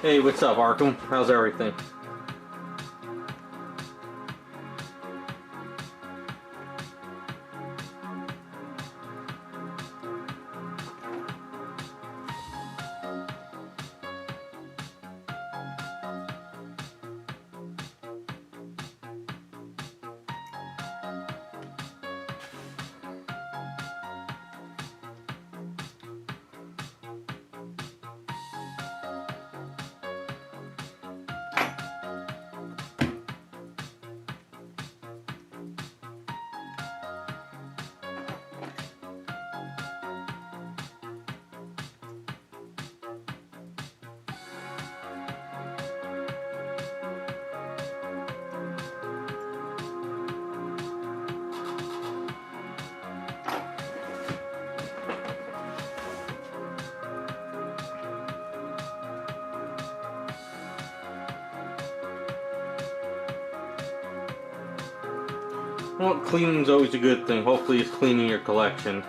Hey, what's up, Arkham? How's everything? Well, cleaning's always a good thing. Hopefully it's cleaning your collection.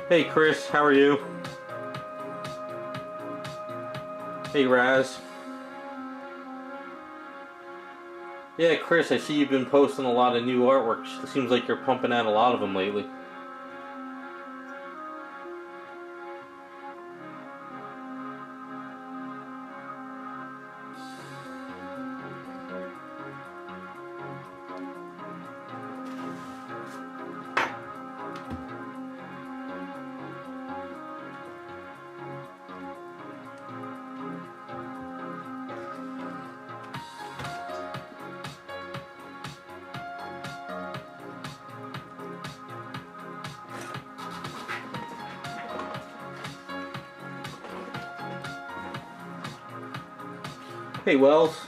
Hey Chris, how are you? Hey Raz. Yeah, Chris, I see you've been posting a lot of new artworks. It seems like you're pumping out a lot of them lately. Hey Wells.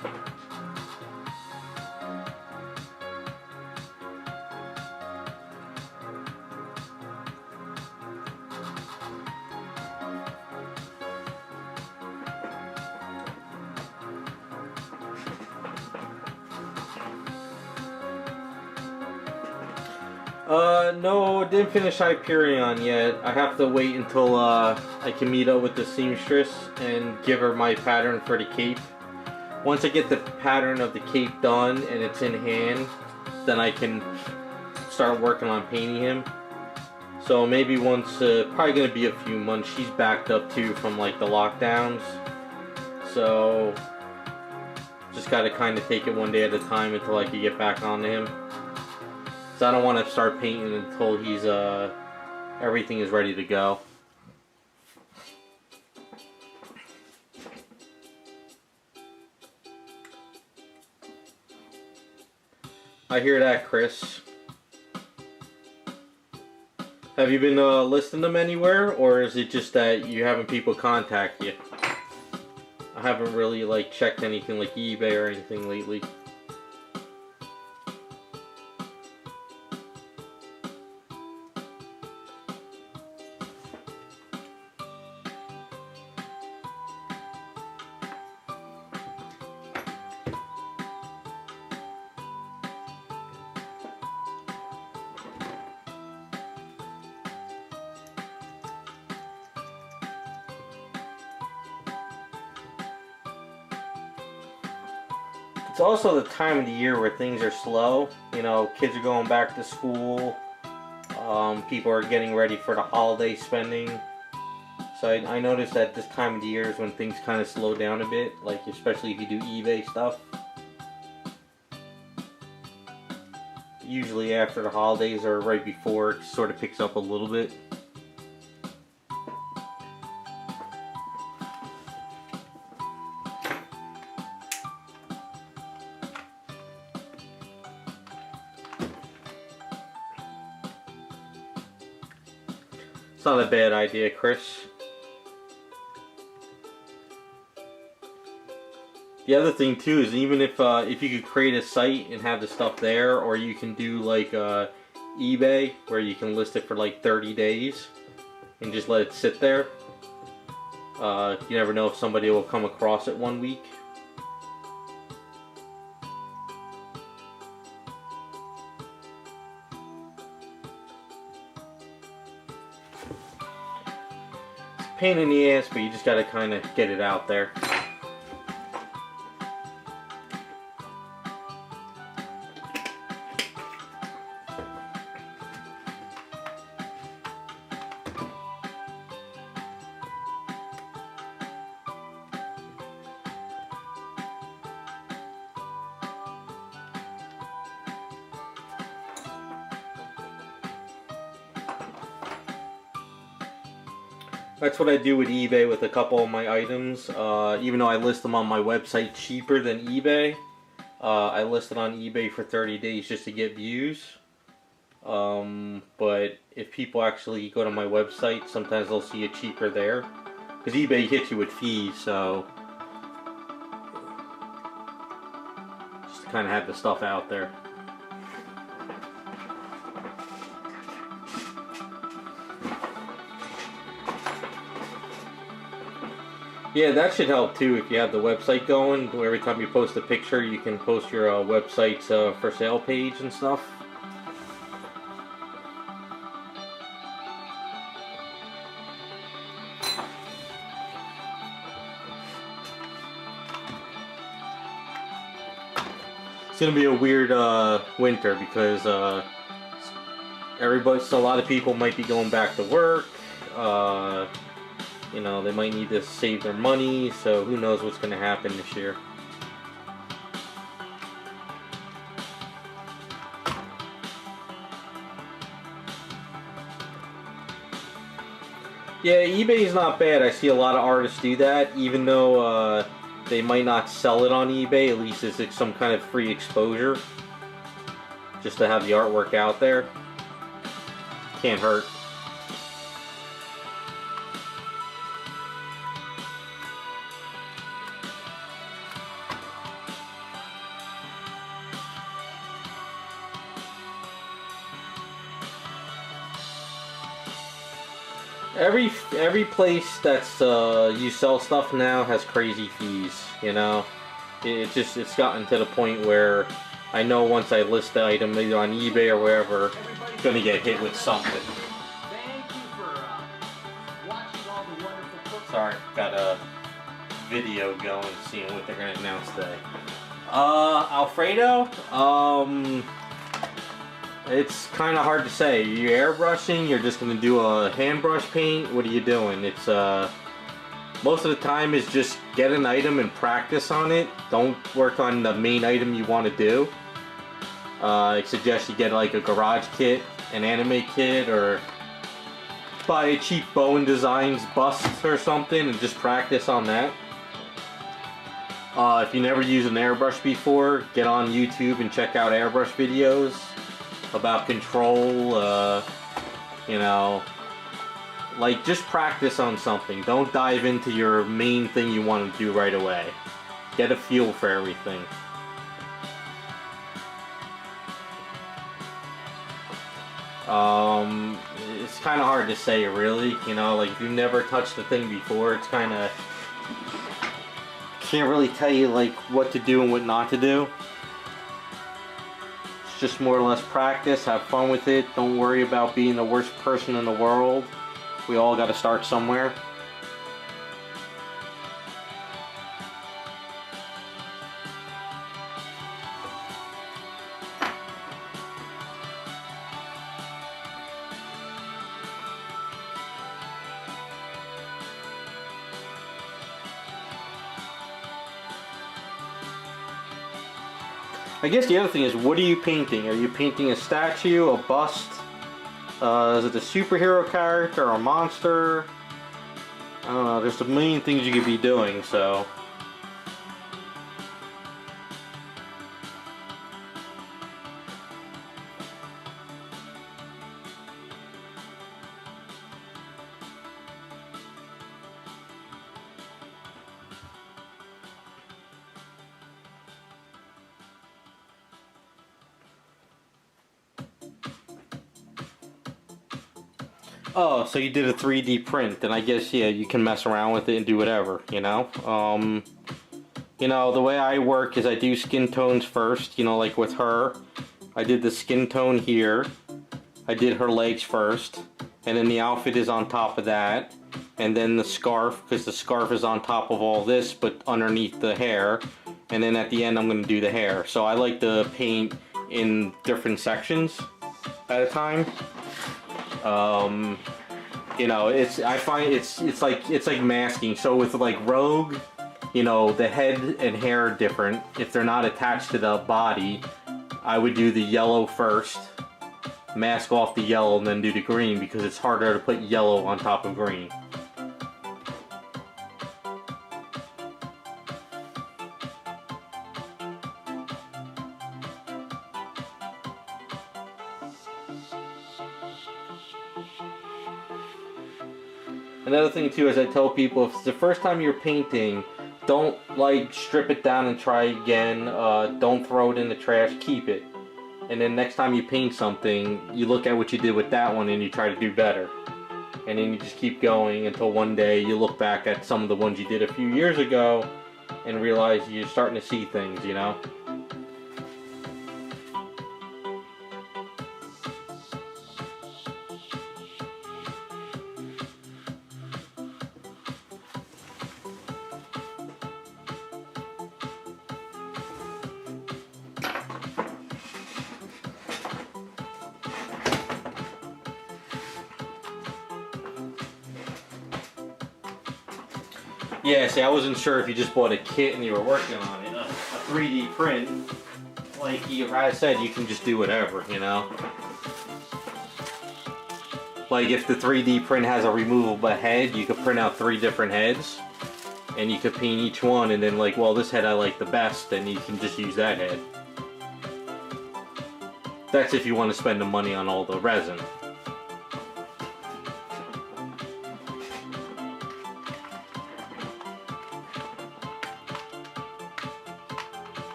No, didn't finish Hyperion yet. I have to wait until I can meet up with the seamstress and give her my pattern for the cape. Once I get the pattern of the cape done and it's in hand, then I can start working on painting him. So maybe once, probably gonna be a few months. She's backed up too from like the lockdowns. So just gotta kind of take it one day at a time until I can get back onto him. So I don't want to start painting until he's everything is ready to go. I hear that, Chris. Have you been listing them anywhere, or is it just that you having people contact you? I haven't really like checked anything like eBay or anything lately. It's also the time of the year where things are slow. You know, kids are going back to school. People are getting ready for the holiday spending. So I noticed that this time of the year is when things kind of slow down a bit. Like, especially if you do eBay stuff. Usually after the holidays or right before, it sort of picks up a little bit. It's not a bad idea, Chris. The other thing too is even if you could create a site and have the stuff there, or you can do like eBay where you can list it for like 30 days and just let it sit there. You never know if somebody will come across it one week. pain in the ass, but you just gotta kind of get it out there. That's what I do with eBay with a couple of my items. Even though I list them on my website cheaper than eBay, I list it on eBay for 30 days just to get views. But if people actually go to my website, sometimes they'll see it cheaper there. Because eBay hits you with fees, so just to kind of have the stuff out there. Yeah, that should help too if you have the website going. Every time you post a picture, you can post your website's for sale page and stuff. It's gonna be a weird winter because a lot of people might be going back to work. You know, they might need to save their money, so who knows what's going to happen this year. Yeah, eBay's not bad. I see a lot of artists do that, even though they might not sell it on eBay. At least it's some kind of free exposure, just to have the artwork out there. Can't hurt. Every place that's you sell stuff now has crazy fees, you know. It's gotten to the point where I know once I list the item either on eBay or wherever, I'm gonna get hit with something. Thank you for watching all the wonderful. Sorry, got a video going, seeing what they're gonna announce today. Alfredo. It's kind of hard to say. You're airbrushing, you're just going to do a hand brush paint, what are you doing? It's, most of the time is just get an item and practice on it. Don't work on the main item you want to do. I suggest you get like a garage kit, an anime kit, or buy a cheap Bowen Designs bust or something and just practice on that. If you never used an airbrush before, get on YouTube and check out airbrush videos about control, you know, like just practice on something. Don't dive into your main thing you want to do right away. Get a feel for everything. It's kind of hard to say really, you know, like if you've never touched the thing before, it's kind of, can't really tell you like what to do and what not to do. Just more or less practice, have fun with it, don't worry about being the worst person in the world. We all got to start somewhere. I guess the other thing is, what are you painting? Are you painting a statue, a bust? Is it a superhero character or a monster? I don't know, there's a million things you could be doing, so. Oh, so you did a 3D print, then I guess, yeah, you can mess around with it and do whatever, you know? You know, the way I work is I do skin tones first, you know, like with her. I did the skin tone here. I did her legs first, and then the outfit is on top of that. and then the scarf, because the scarf is on top of all this, but underneath the hair. And then at the end, I'm going to do the hair. So I like to paint in different sections at a time. You know, I find it's like masking. So with like Rogue, you know, the head and hair are different. If they're not attached to the body, I would do the yellow first, mask off the yellow, and then do the green, because it's harder to put yellow on top of green. Another thing too is I tell people, if it's the first time you're painting, don't like strip it down and try again. Don't throw it in the trash, keep it. And then next time you paint something, you look at what you did with that one and you try to do better. And then you just keep going until one day you look back at some of the ones you did a few years ago and realize you're starting to see things, you know? Yeah, see, I wasn't sure if you just bought a kit and you were working on it. A 3D print, like I said, you can just do whatever, you know? Like if the 3D print has a removable head, you could print out 3 different heads, and you could paint each one, and then like, well, this head I like the best, and you can just use that head. That's if you want to spend the money on all the resin.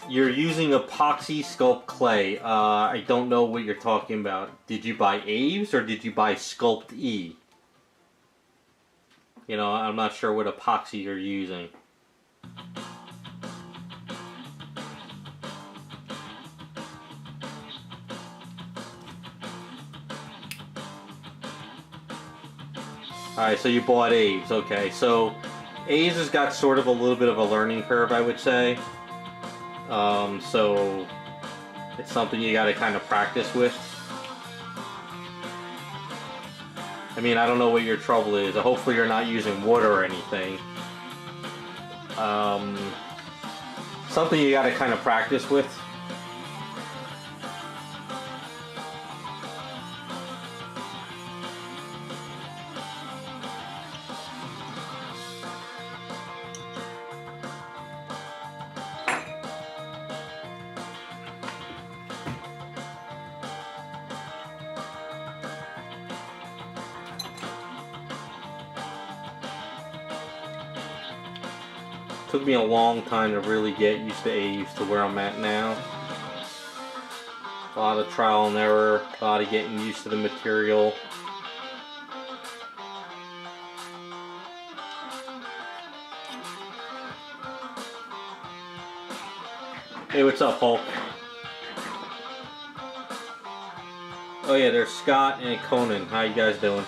You're using epoxy sculpt clay. I don't know what you're talking about. Did you buy Aves or did you buy Sculpt E? You know, I'm not sure what epoxy you're using. Alright, so you bought Aves. Okay, so Aves has got sort of a little bit of a learning curve, I would say. So it's something you got to kind of practice with. I mean, I don't know what your trouble is. Hopefully you're not using wood or anything. Something you got to kind of practice with. Took me a long time to really get used to Aves to where I'm at now. A lot of trial and error, a lot of getting used to the material. Hey, what's up, Hulk? Oh yeah, there's Scott and Conan. How you guys doing?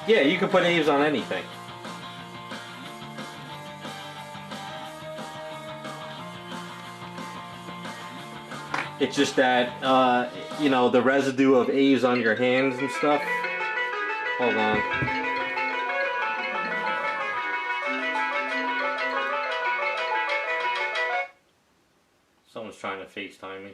Yeah, you can put Aves on anything. It's just that, you know, the residue of Aves on your hands and stuff. Hold on. Someone's trying to FaceTime me.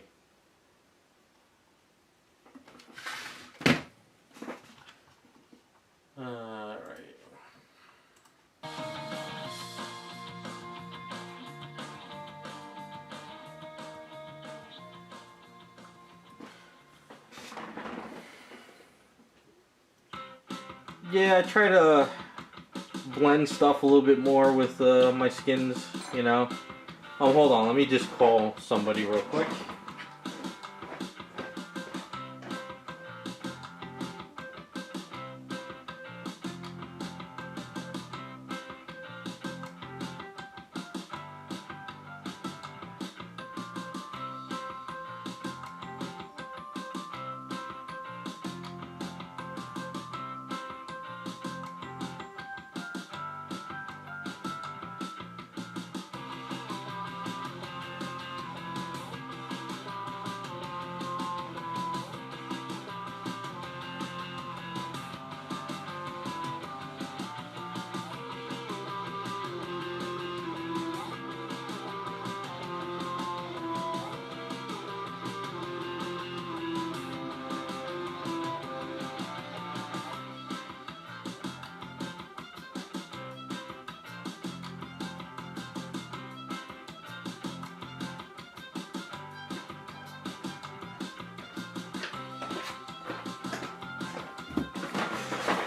Yeah, I try to blend stuff a little bit more with my skins, you know. Oh, hold on, let me just call somebody real quick.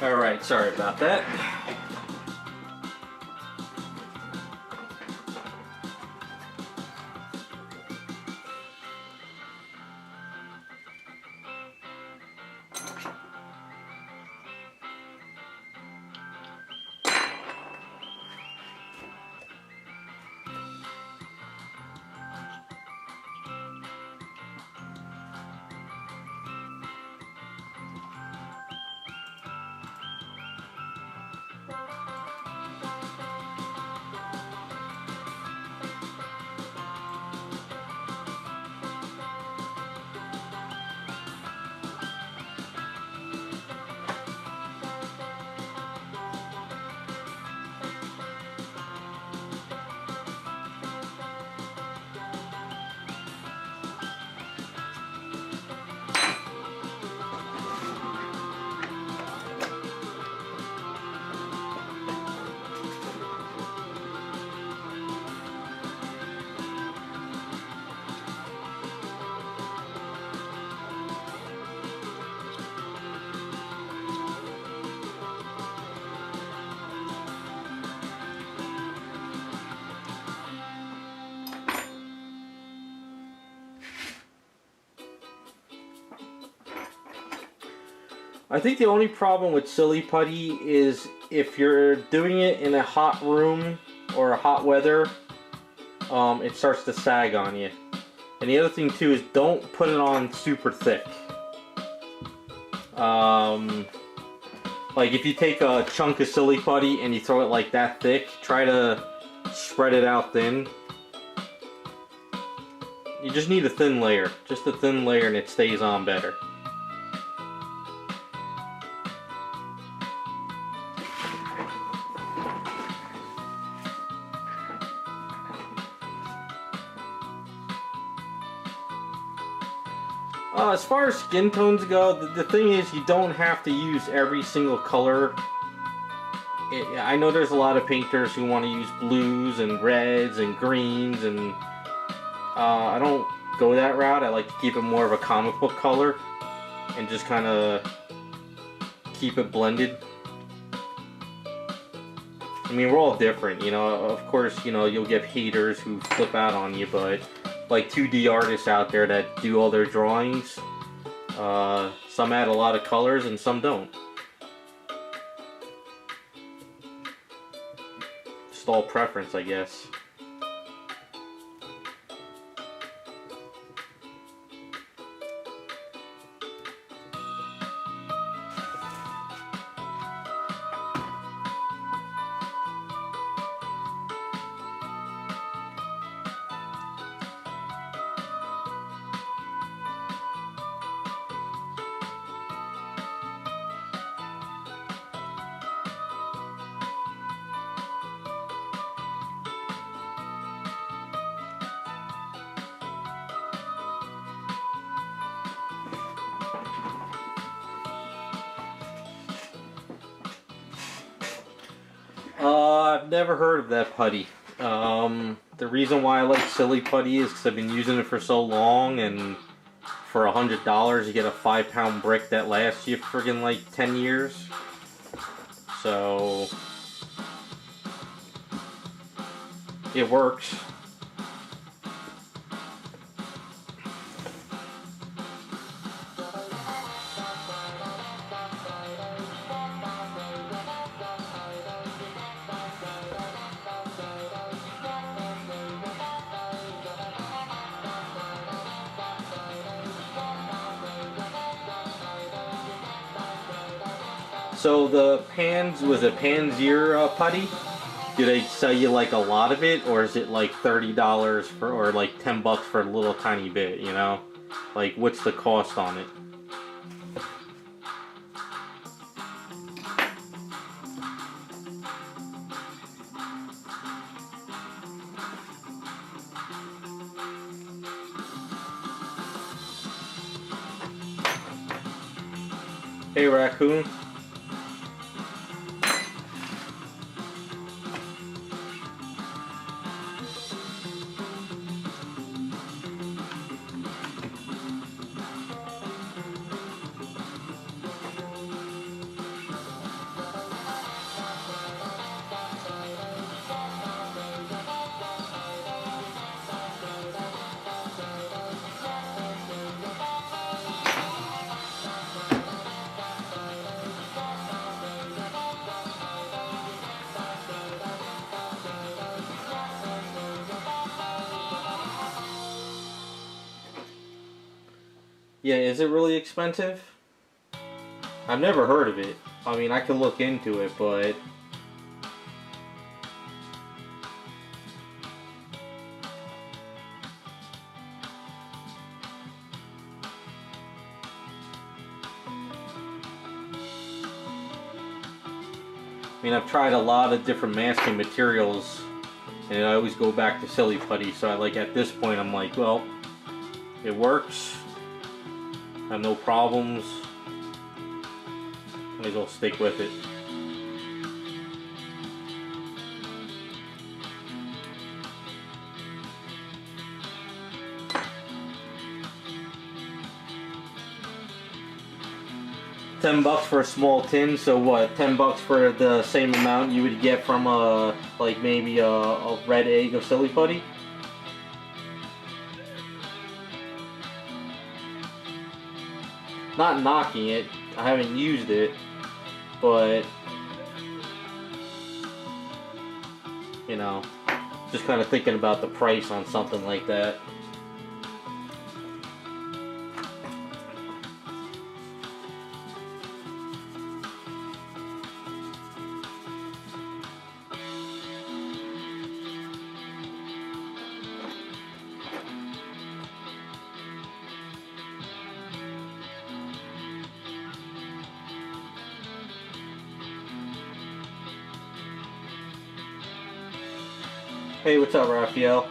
Alright, sorry about that. I think the only problem with silly putty is if you're doing it in a hot room or a hot weather, it starts to sag on you. And the other thing too is don't put it on super thick. Like if you take a chunk of silly putty and you throw it like that thick, try to spread it out thin. You just need a thin layer, just a thin layer, and it stays on better. As far as skin tones go, the thing is you don't have to use every single color. I know there's a lot of painters who want to use blues and reds and greens, and I don't go that route. I like to keep it more of a comic book color and just kind of keep it blended. I mean, we're all different, you know. Of course, you know, you'll get haters who flip out on you, but like 2D artists out there that do all their drawings, some add a lot of colors and some don't. Just all preference, I guess. I've never heard of that putty. The reason why I like silly putty is because I've been using it for so long, and for $100 you get a 5-pound brick that lasts you friggin' like 10 years. so it works. So the Pans, was it Pansier putty? Do they sell you like a lot of it, or is it like $30 for, or like $10 for a little tiny bit, you know? Like, what's the cost on it? Hey, Raccoon. Yeah, is it really expensive? I've never heard of it. I mean, I can look into it, but I mean, I've tried a lot of different masking materials, and I always go back to silly putty. So at this point, I'm like, well, it works. I have no problems. Might as well stick with it. $10 for a small tin, so what? $10 for the same amount you would get from like maybe a red egg of silly putty? Not knocking it, I haven't used it, but you know, just kind of thinking about the price on something like that. Hey, what's up, Raphael?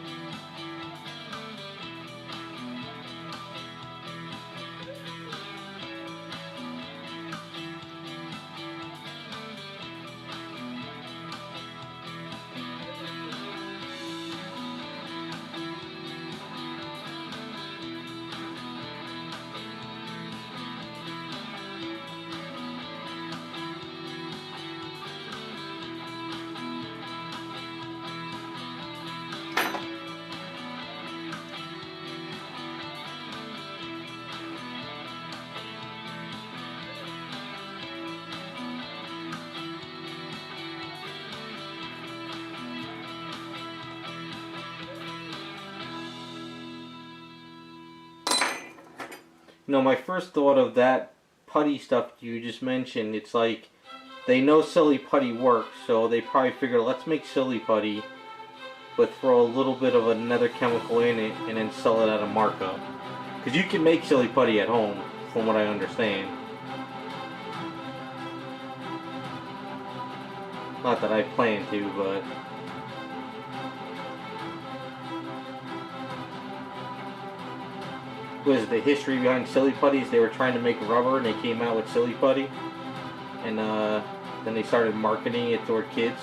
You know, my first thought of that putty stuff you just mentioned, it's like they know silly putty works, so they probably figure, let's make silly putty, but throw a little bit of another chemical in it and then sell it at a markup. Because you can make silly putty at home, from what I understand. Not that I plan to, but was the history behind silly putties? They were trying to make rubber and they came out with silly putty, and then they started marketing it toward kids.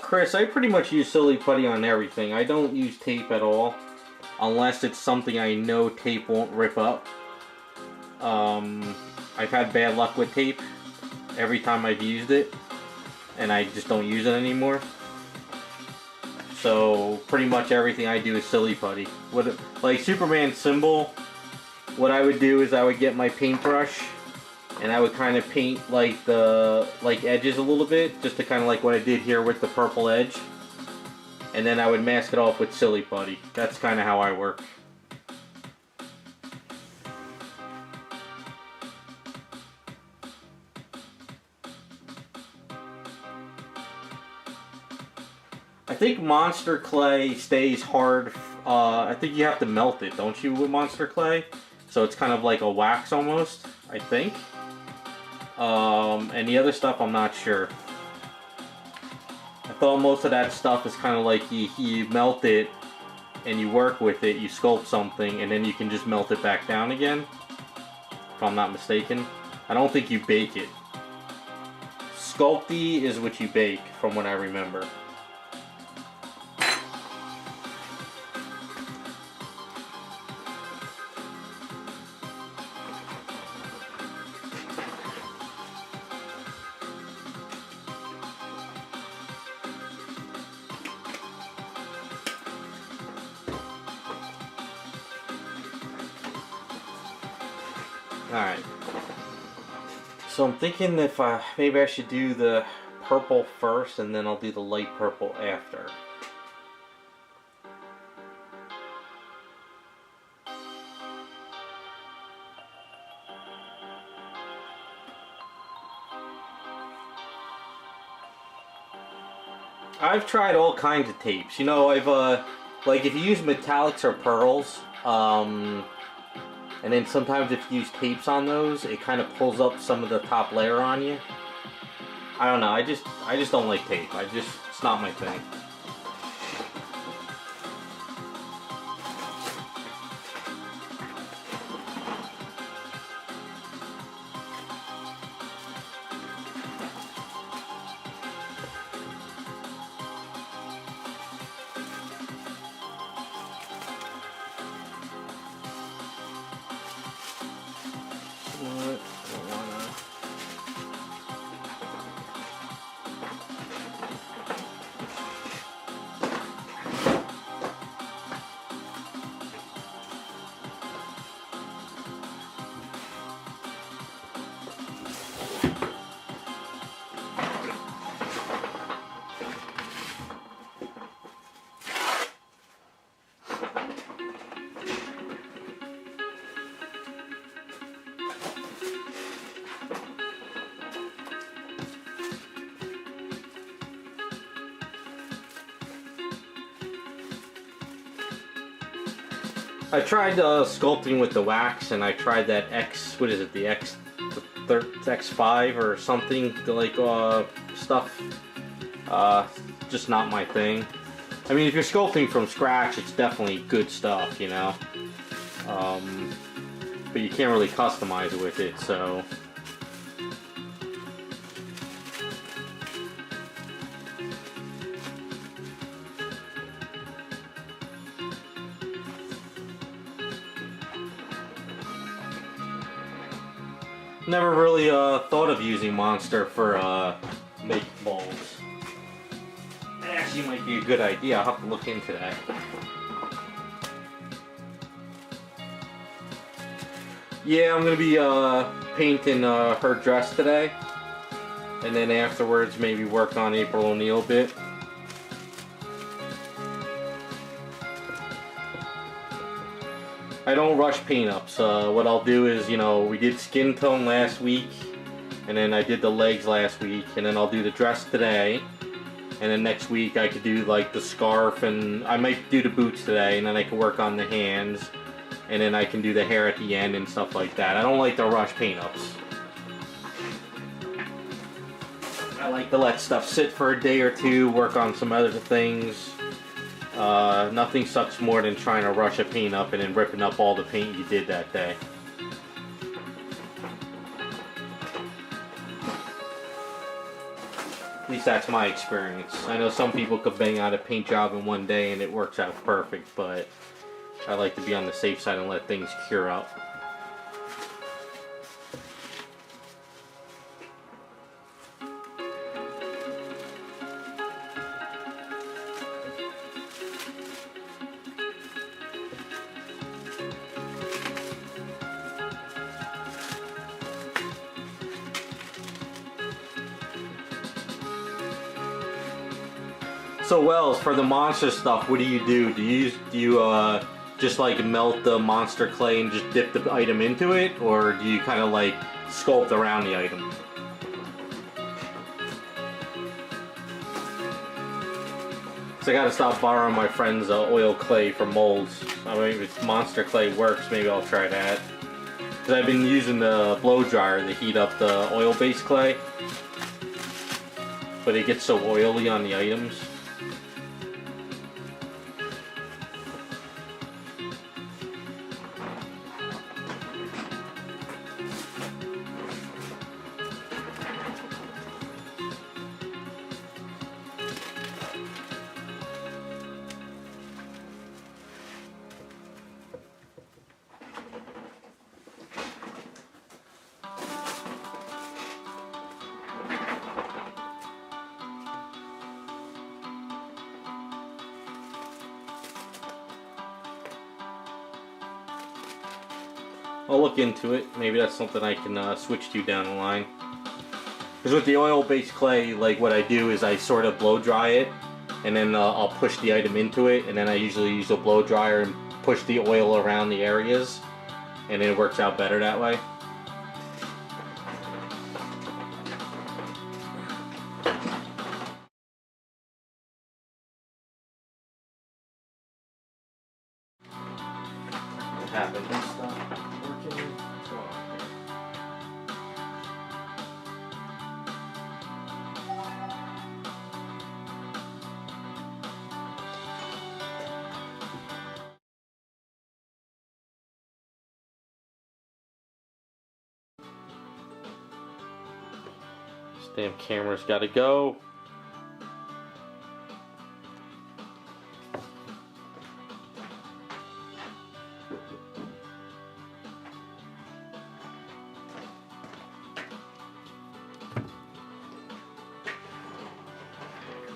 Chris, I pretty much use silly putty on everything. I don't use tape at all, unless it's something I know tape won't rip up. I've had bad luck with tape every time I've used it, and I just don't use it anymore. So pretty much everything I do is silly putty. Like Superman's symbol, what I would do is I would get my paintbrush and I would kind of paint like the edges a little bit, just to kind of like what I did here with the purple edge, and then I would mask it off with silly putty. That's kind of how I work. I think Monster Clay stays hard. I think you have to melt it, don't you, with Monster Clay? So it's kind of like a wax almost, I think. And the other stuff, I'm not sure. I thought most of that stuff is kind of like you melt it and you work with it, you sculpt something, and then you can just melt it back down again, if I'm not mistaken. I don't think you bake it. Sculpty is what you bake, from what I remember. Alright, so I'm thinking if maybe I should do the purple first and then I'll do the light purple after. I've tried all kinds of tapes. You know, I've like if you use metallics or pearls, and then sometimes if you use tapes on those, it kind of pulls up some of the top layer on you. I don't know, I just don't like tape. It's not my thing. I tried sculpting with the wax, and I tried that what is it, the X5 or something, like stuff. Just not my thing. I mean, if you're sculpting from scratch, it's definitely good stuff, you know. But you can't really customize with it, so. Never really thought of using Monster for making molds. It actually might be a good idea. I'll have to look into that. Yeah, I'm gonna be painting her dress today, and then afterwards maybe work on April O'Neil a bit. I don't rush paint ups. What I'll do is, you know, we did skin tone last week, and then I did the legs last week, and then I'll do the dress today, and then next week I could do like the scarf, and I might do the boots today, and then I can work on the hands, and then I can do the hair at the end and stuff like that. I don't like to rush paint ups. I like to let stuff sit for a day or two, work on some other things. Nothing sucks more than trying to rush a paint up and then ripping up all the paint you did that day. At least least that's my experience. I know some people could bang out a paint job in one day and it works out perfect, but I like to be on the safe side and let things cure up. So Wells, for the monster stuff, what do you do? Do you just like melt the monster clay and just dip the item into it, or do you kind of like sculpt around the item? So I gotta stop borrowing my friend's oil clay for molds. I mean, if monster clay works, maybe I'll try that. Because I've been using the blow dryer to heat up the oil-based clay, but it gets so oily on the items. I'll look into it. Maybe that's something I can switch to down the line. Because with the oil-based clay, like what I do is I sort of blow dry it, and then I'll push the item into it, and then I usually use a blow dryer and push the oil around the areas, and it works out better that way. What happened? This stopped working. What's going on here? This damn camera's gotta go.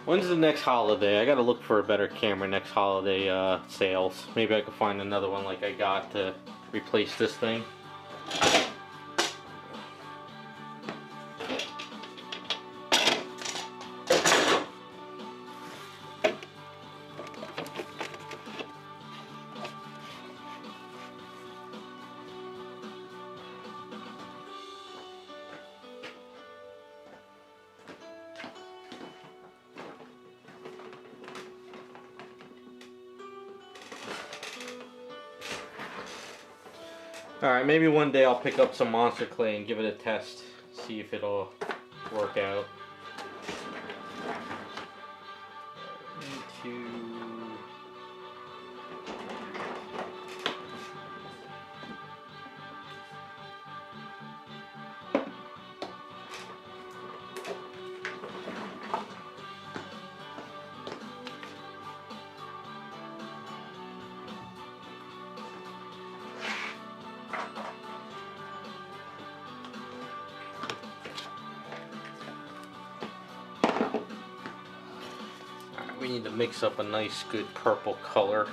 When's the next holiday? I gotta look for a better camera next holiday sales. Maybe I could find another one like I got to replace this thing. Alright, maybe one day I'll pick up some monster clay and give it a test. See if it'll work out. We need to mix up a nice, good purple color.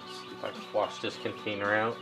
See if I can wash this container out.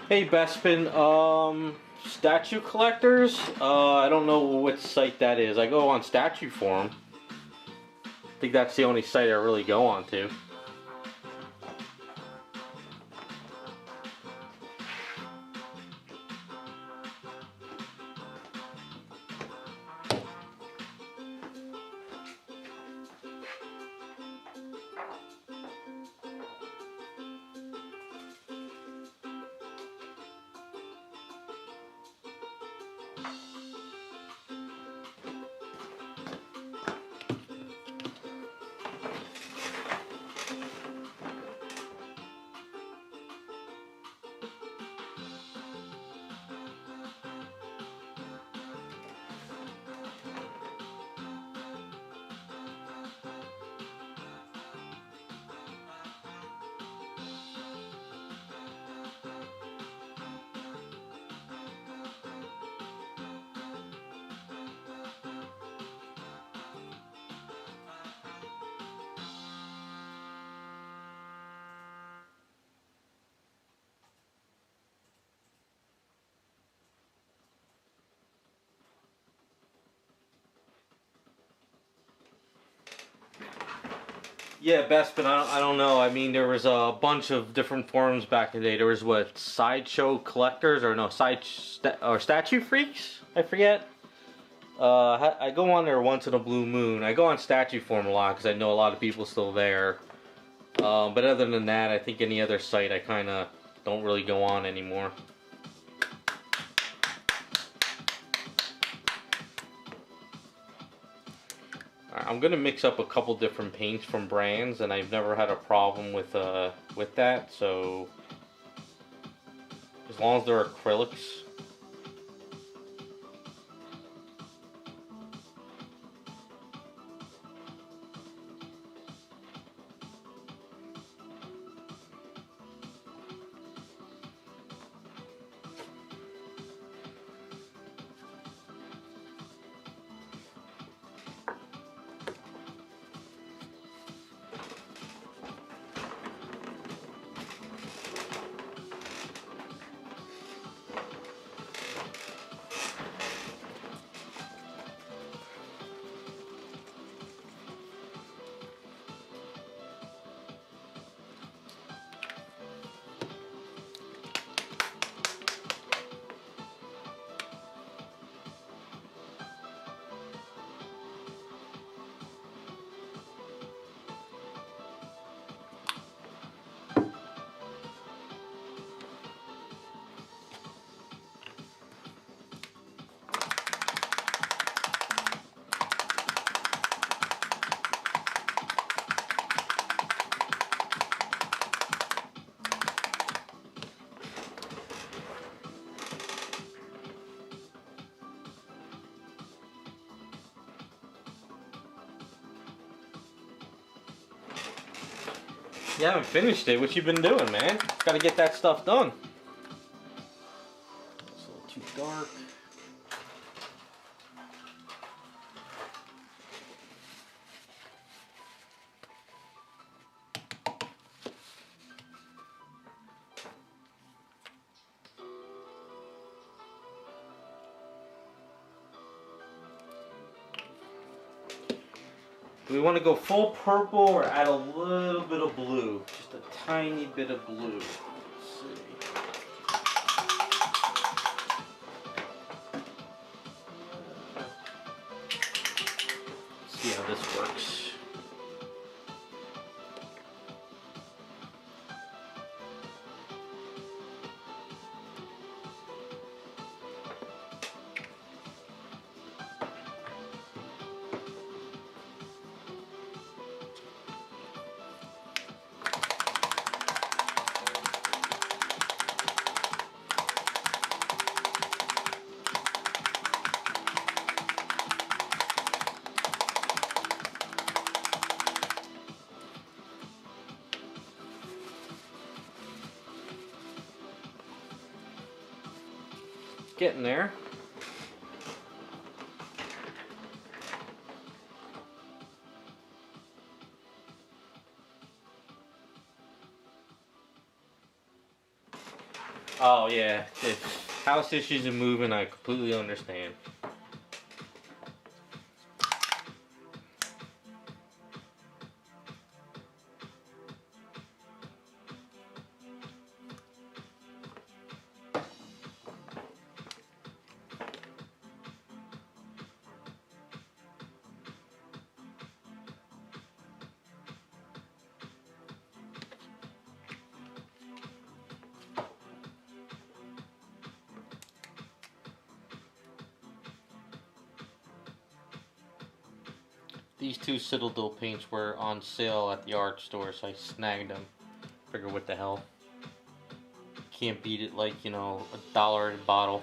Hey Bespin, statue collectors? I don't know what site that is. I go on Statue Forum. I think that's the only site I really go on to. Yeah, Bespin, I don't know. I mean, there was a bunch of different forums back in the day. There was what, Sideshow Collectors, or no, or Statue Freaks? I forget. I go on there once in a blue moon. I go on Statue Forum a lot because I know a lot of people still there. But other than that, I think any other site I kind of don't really go on anymore. I'm gonna mix up a couple different paints from brands, and I've never had a problem with that. So as long as they're acrylics. You haven't finished it. What you been doing, man? Gotta get that stuff done. It's a little too dark. Do we want to go full purple or add a little bit of blue? Just a tiny bit of blue. Let's see. Let's see how this works. Getting there. Oh yeah, if house issues and moving, I completely understand. These two Citadel paints were on sale at the art store, so I snagged them. Figure what the hell. Can't beat it, like, you know, $1 a bottle.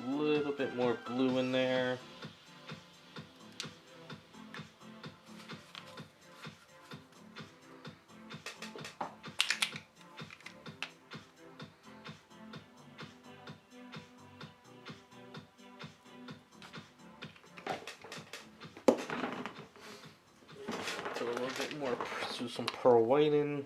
Little bit more blue in there. Throw a little bit more, do some pearl white in.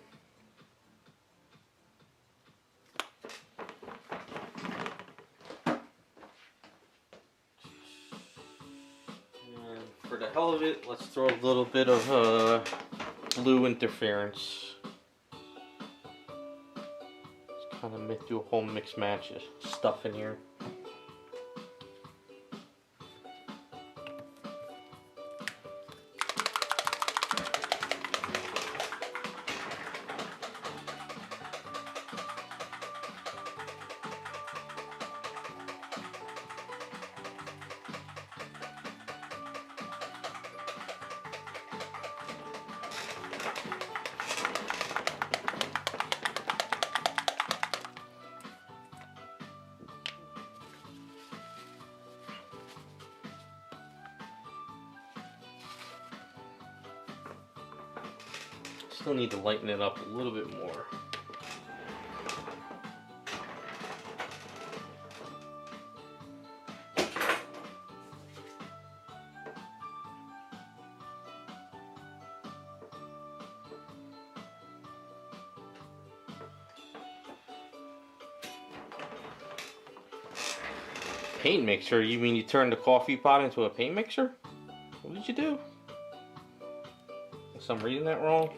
For the hell of it, let's throw a little bit of blue interference. Just kind of do a whole mix match of stuff in here. Still need to lighten it up a little bit more. Paint mixer? You mean you turned the coffee pot into a paint mixer? What did you do? Guess I'm reading that wrong.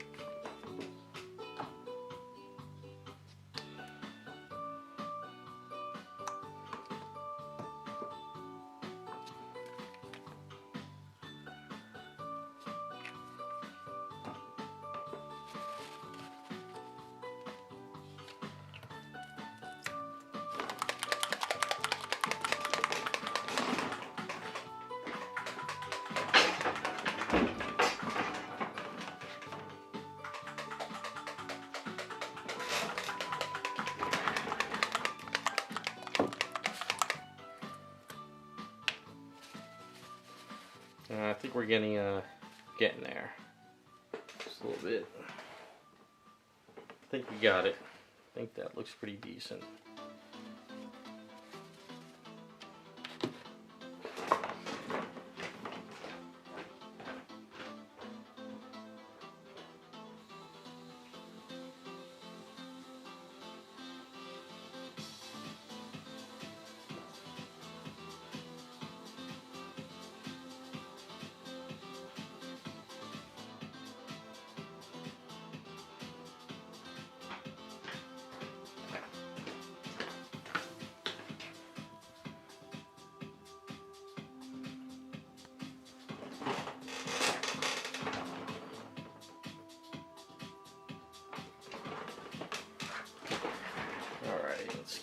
I think we're getting there. Just a little bit. I think we got it. I think that looks pretty decent.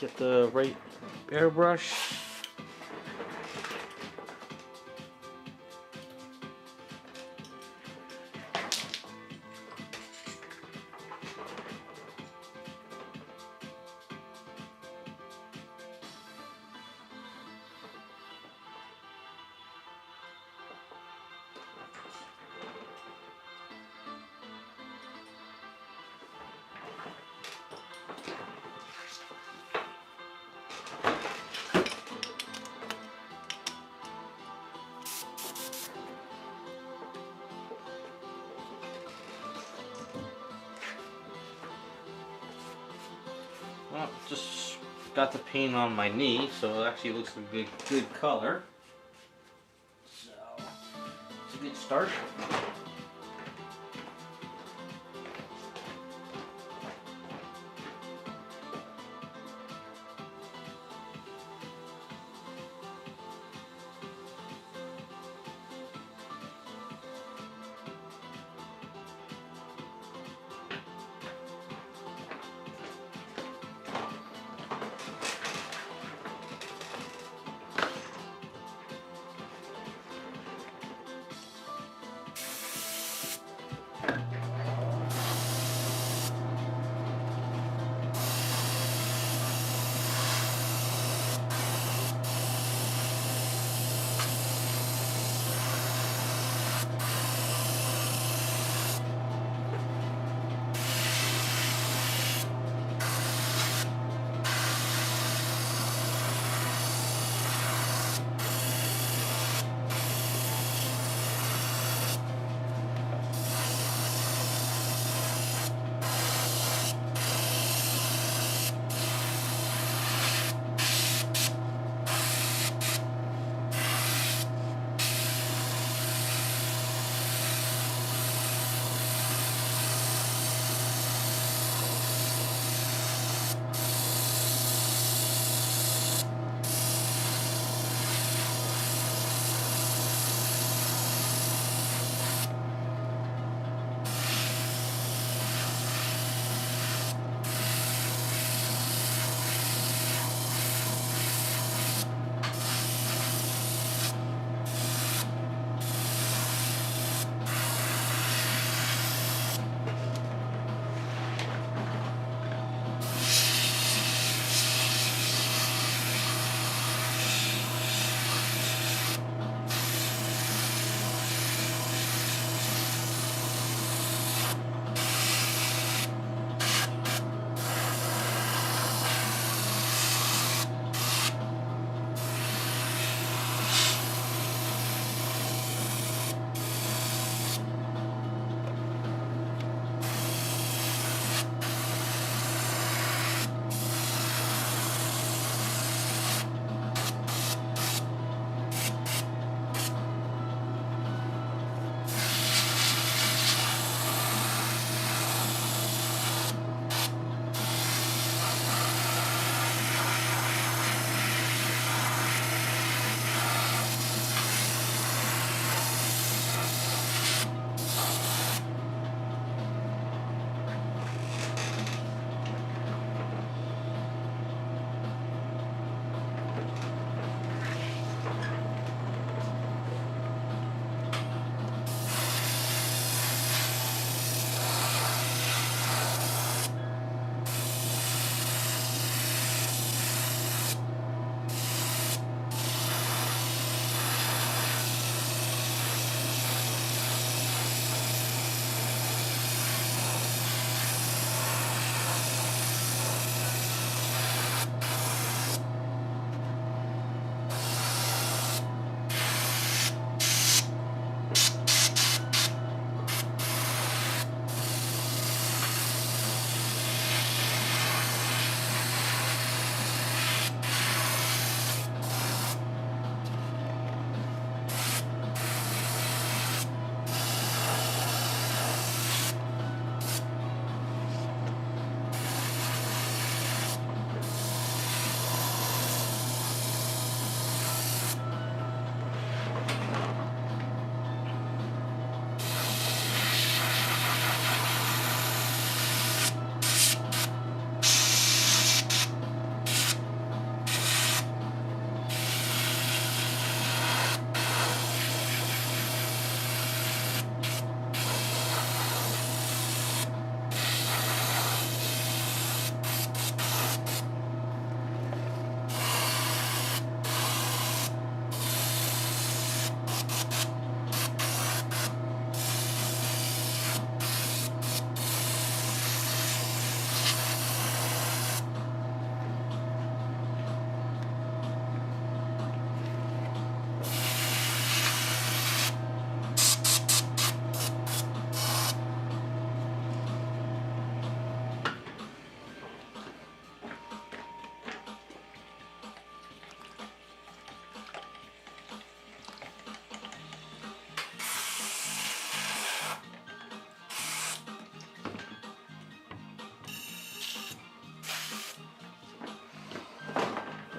get the right airbrush. Well, just got the paint on my knee, so it actually looks like a good color. So, it's a good start.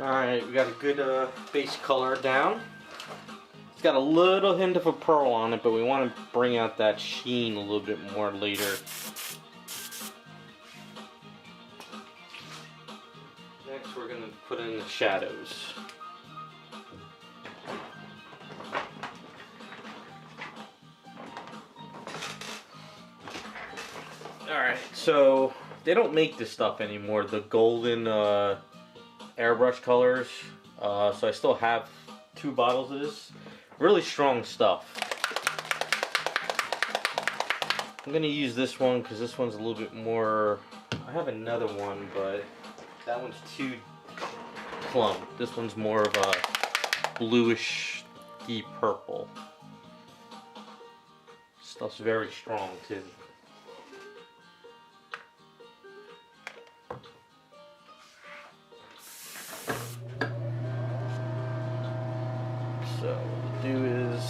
Alright, we got a good base color down. It's got a little hint of a pearl on it, but we want to bring out that sheen a little bit more later. Next we're going to put in the shadows. Alright, so they don't make this stuff anymore, the golden airbrush colors. So I still have 2 bottles of this. Really strong stuff. I'm going to use this one because this one's a little bit more... I have another one, but that one's too plum. This one's more of a bluish, deep purple. Stuff's very strong too. So what we'll do is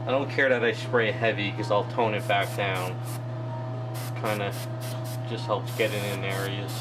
I don't care that I spray heavy because I'll tone it back down. Kind of just helps get it in areas.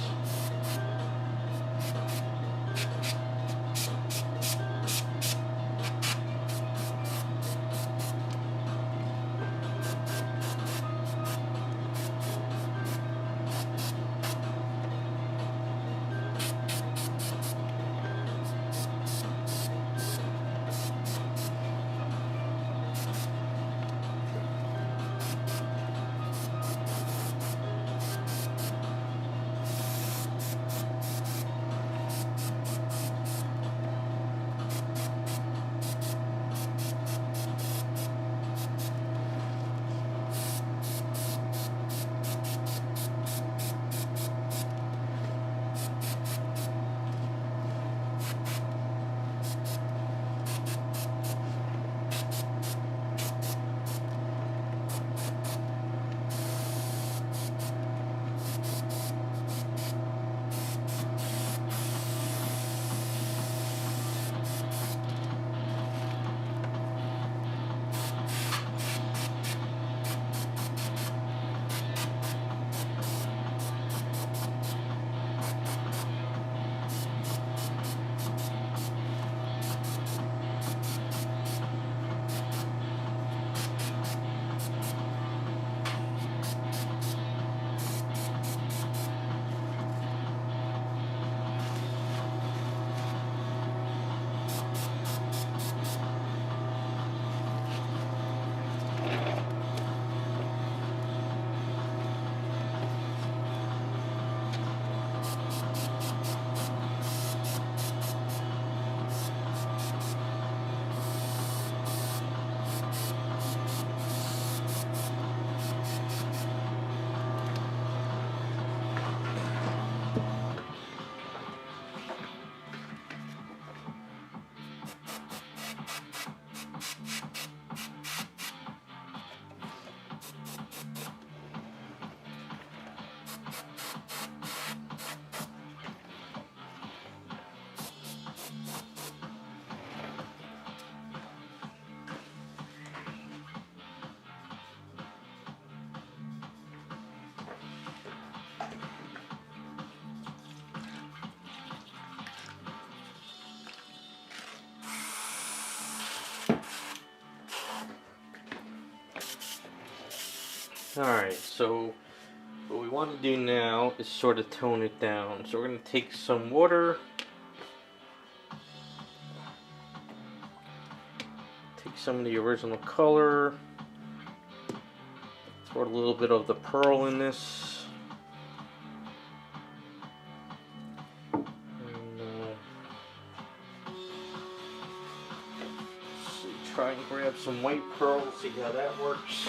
Alright, so what we want to do now is sort of tone it down. So we're going to take some water, take some of the original color, throw a little bit of the pearl in this, and try and grab some white pearl, see how that works.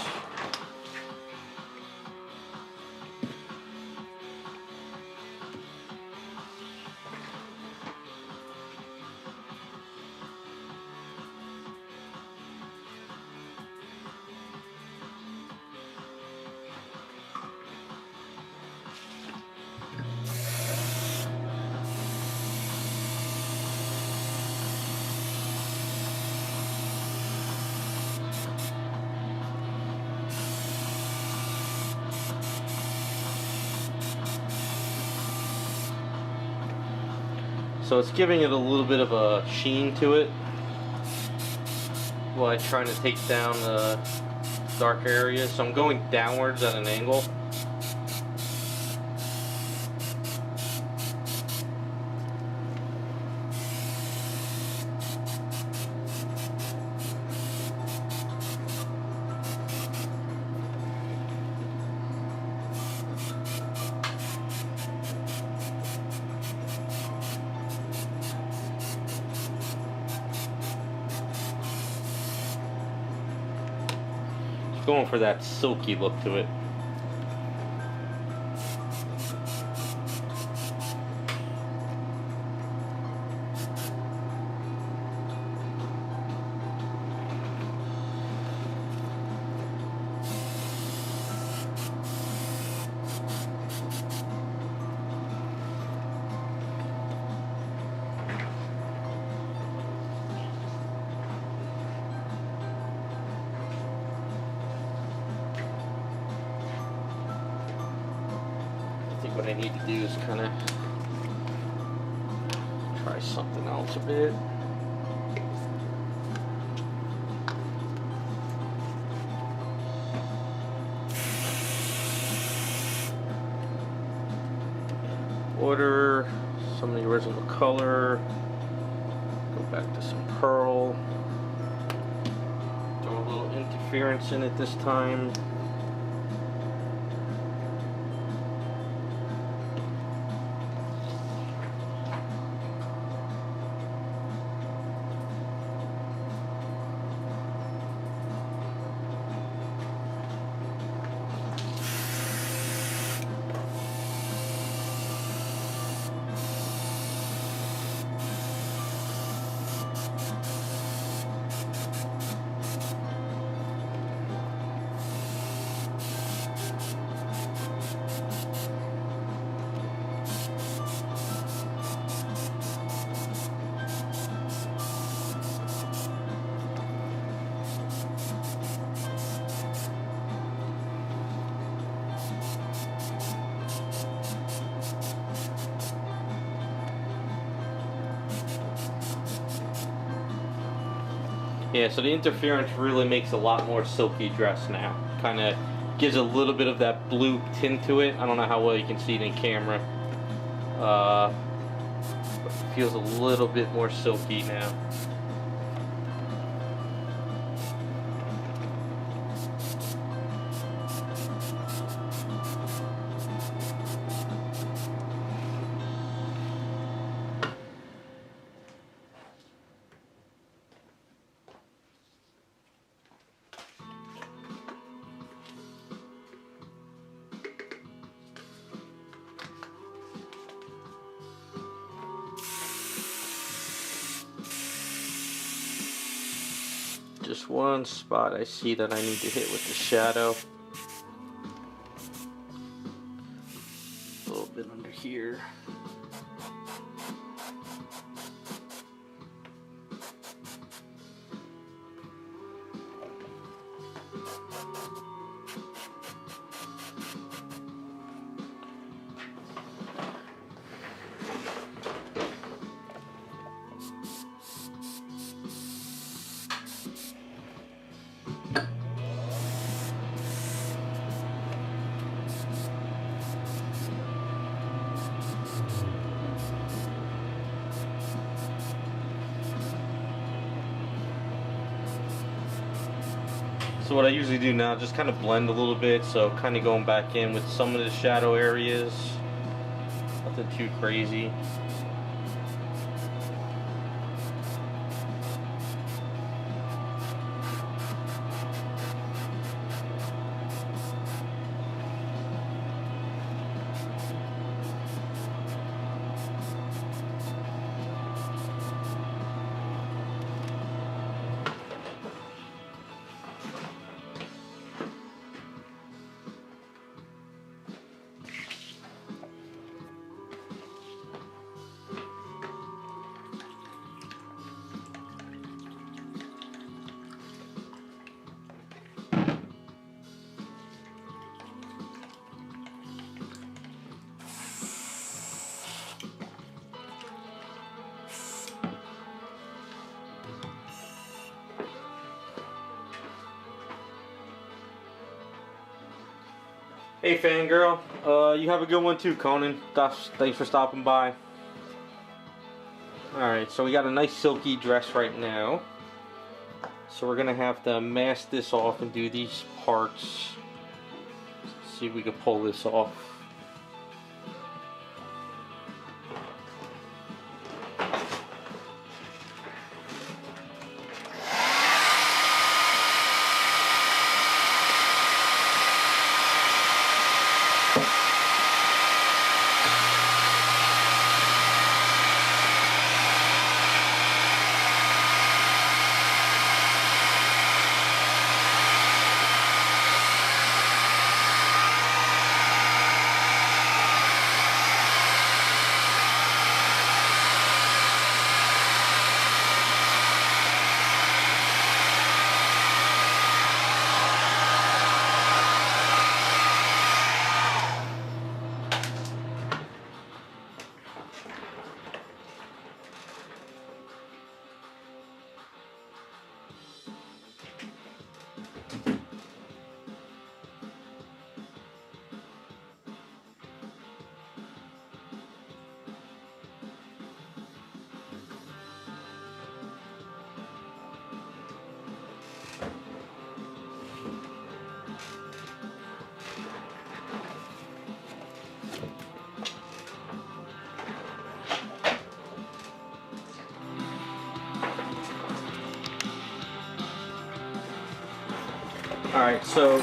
So it's giving it a little bit of a sheen to it while I'm trying to take down the dark areas. So I'm going downwards at an angle. Going for that silky look to it. What I need to do is kind of try something else a bit. Order some of the original color. Go back to some pearl. Throw a little interference in it this time. Yeah, so the interference really makes a lot more silky dress now. Kind of gives a little bit of that blue tint to it. I don't know how well you can see it in camera. But it feels a little bit more silky now. Just one spot I see that I need to hit with the shadow. A little bit under here. So what I usually do now, just kind of blend a little bit, so kind of going back in with some of the shadow areas, nothing too crazy. Hey fangirl, you have a good one too, Conan. Thanks for stopping by. Alright, so we got a nice silky dress right now. So we're gonna have to mask this off and do these parts. Let's see if we can pull this off. Alright, so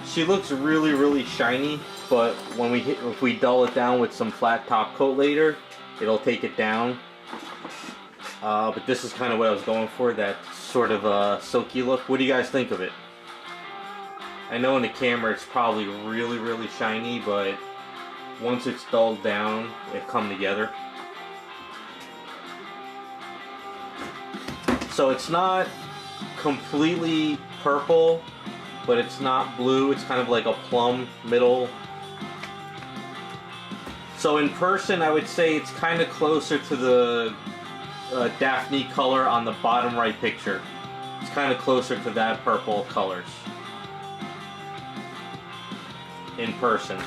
she looks really shiny, but when if we dull it down with some flat top coat later, it'll take it down. But this is kind of what I was going for, that sort of silky look. What do you guys think of it? I know in the camera it's probably really shiny, but once it's dulled down, it come together. So it's not completely purple, but it's not blue. It's kind of like a plum middle. So in person, I would say it's kind of closer to the Daphne color on the bottom right picture. It's kind of closer to that purple colors in person.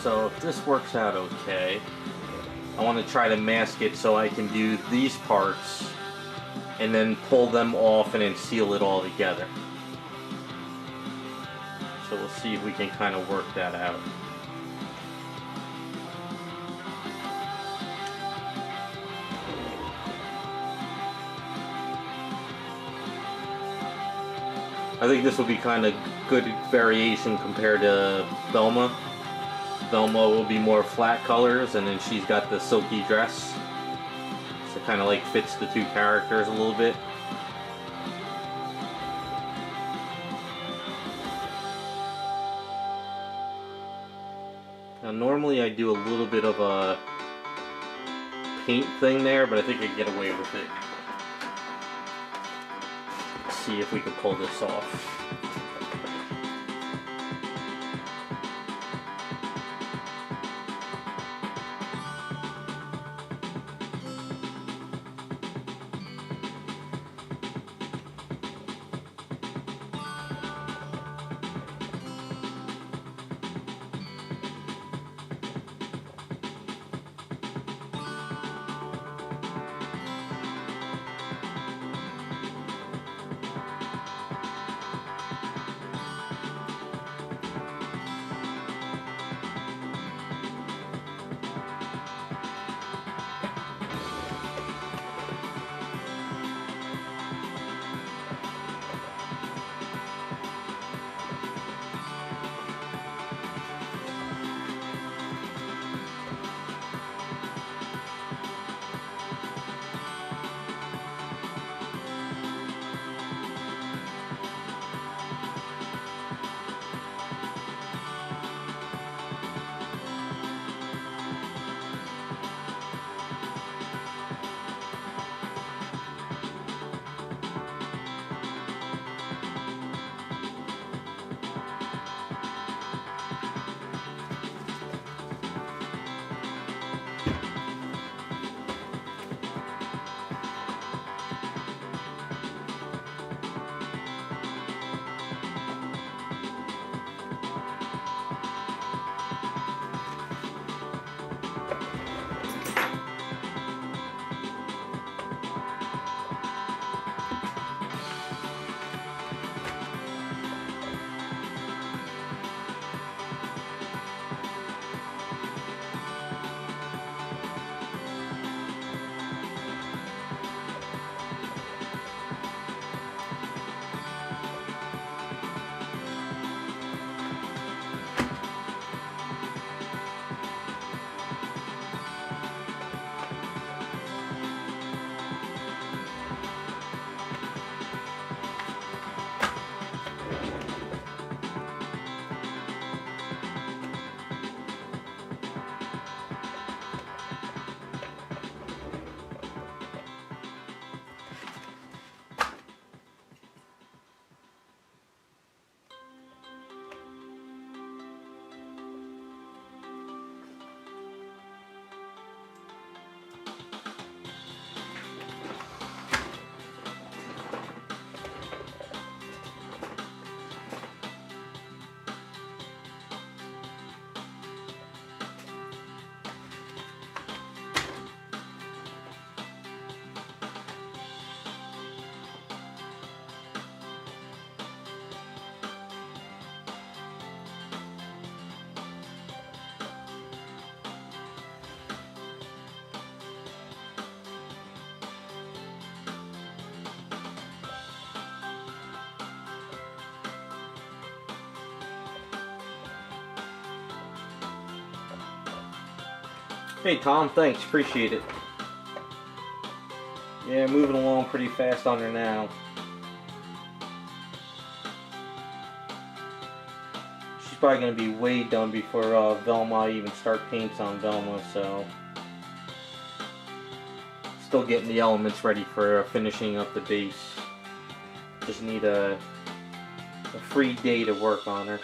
So if this works out okay, I want to try to mask it so I can do these parts and then pull them off and then seal it all together. So we'll see if we can kind of work that out. I think this will be kind of good variation compared to Velma. Velma will be more flat colors, and then she's got the silky dress. So it kind of like fits the two characters a little bit. Now normally I do a little bit of a paint thing there, but I think I can get away with it. Let's see if we can pull this off. Hey Tom, thanks, appreciate it. Yeah, moving along pretty fast on her now. She's probably gonna be way done before Velma even start paints on Velma, so still getting the elements ready for finishing up the base. Just need a free day to work on her.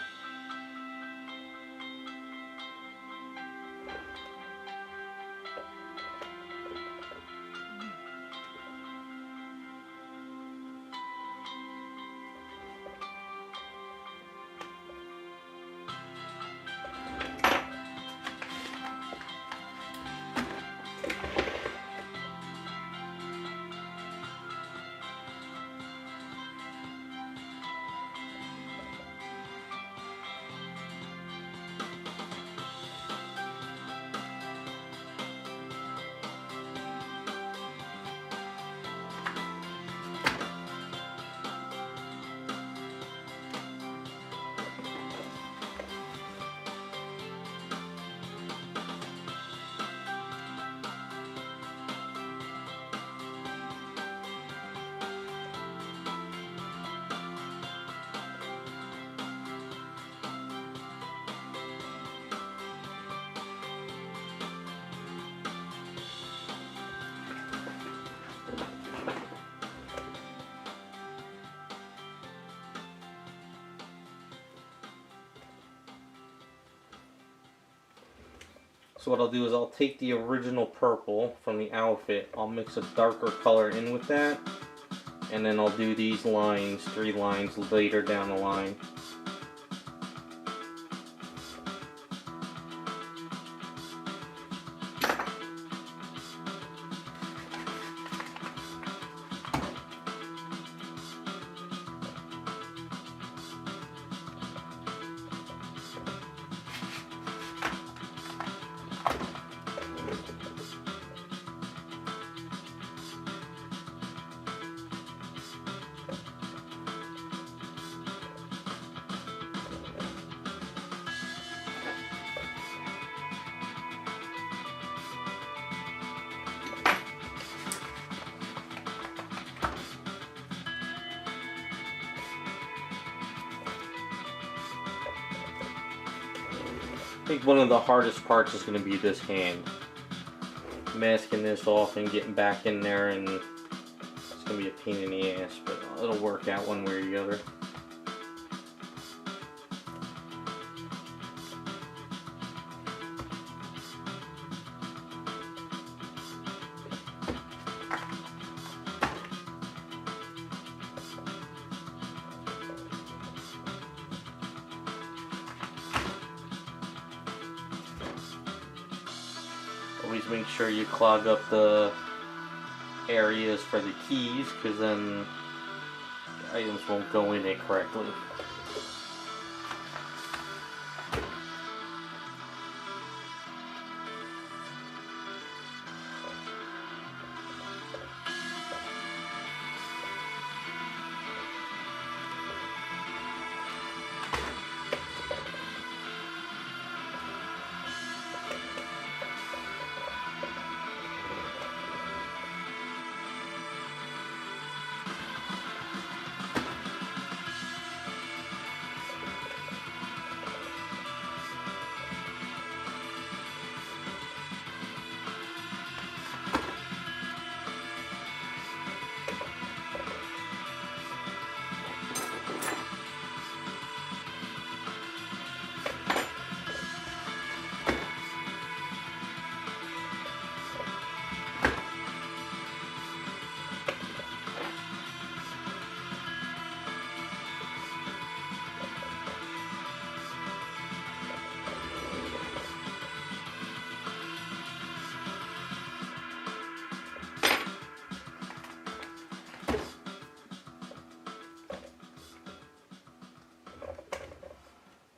So what I'll do is I'll take the original purple from the outfit, I'll mix a darker color in with that, and then I'll do these lines, 3 lines later down the line. I think one of the hardest parts is going to be this hand. Masking this off and getting back in there, and it's going to be a pain in the ass, but it'll work out one way or the other. Always make sure you clog up the areas for the keys, because then the items won't go in it correctly.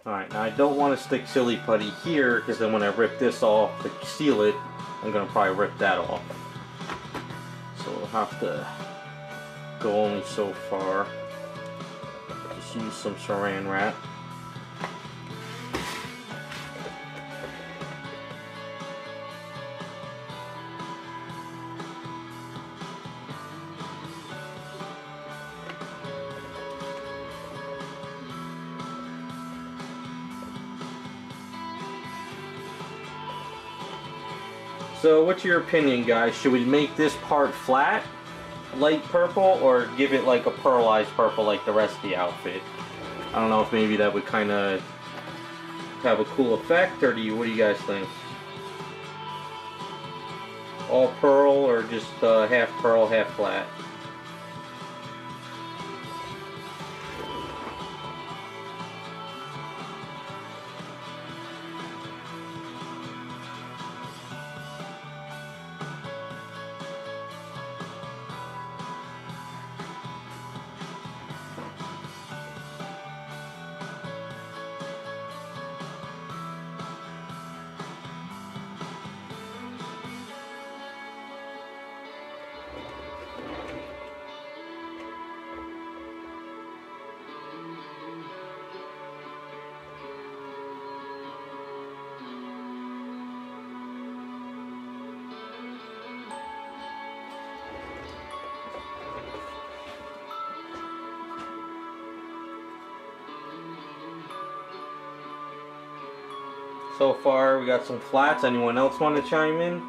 Alright, now I don't want to stick Silly Putty here, because then when I rip this off to seal it, I'm going to probably rip that off. So we'll have to go only so far. Just use some saran wrap. So what's your opinion, guys? Should we make this part flat, light purple, or give it like a pearlized purple like the rest of the outfit? I don't know if maybe that would kind of have a cool effect, or what do you guys think? All pearl or just half pearl, half flat? So far, we got some flats. Anyone else want to chime in?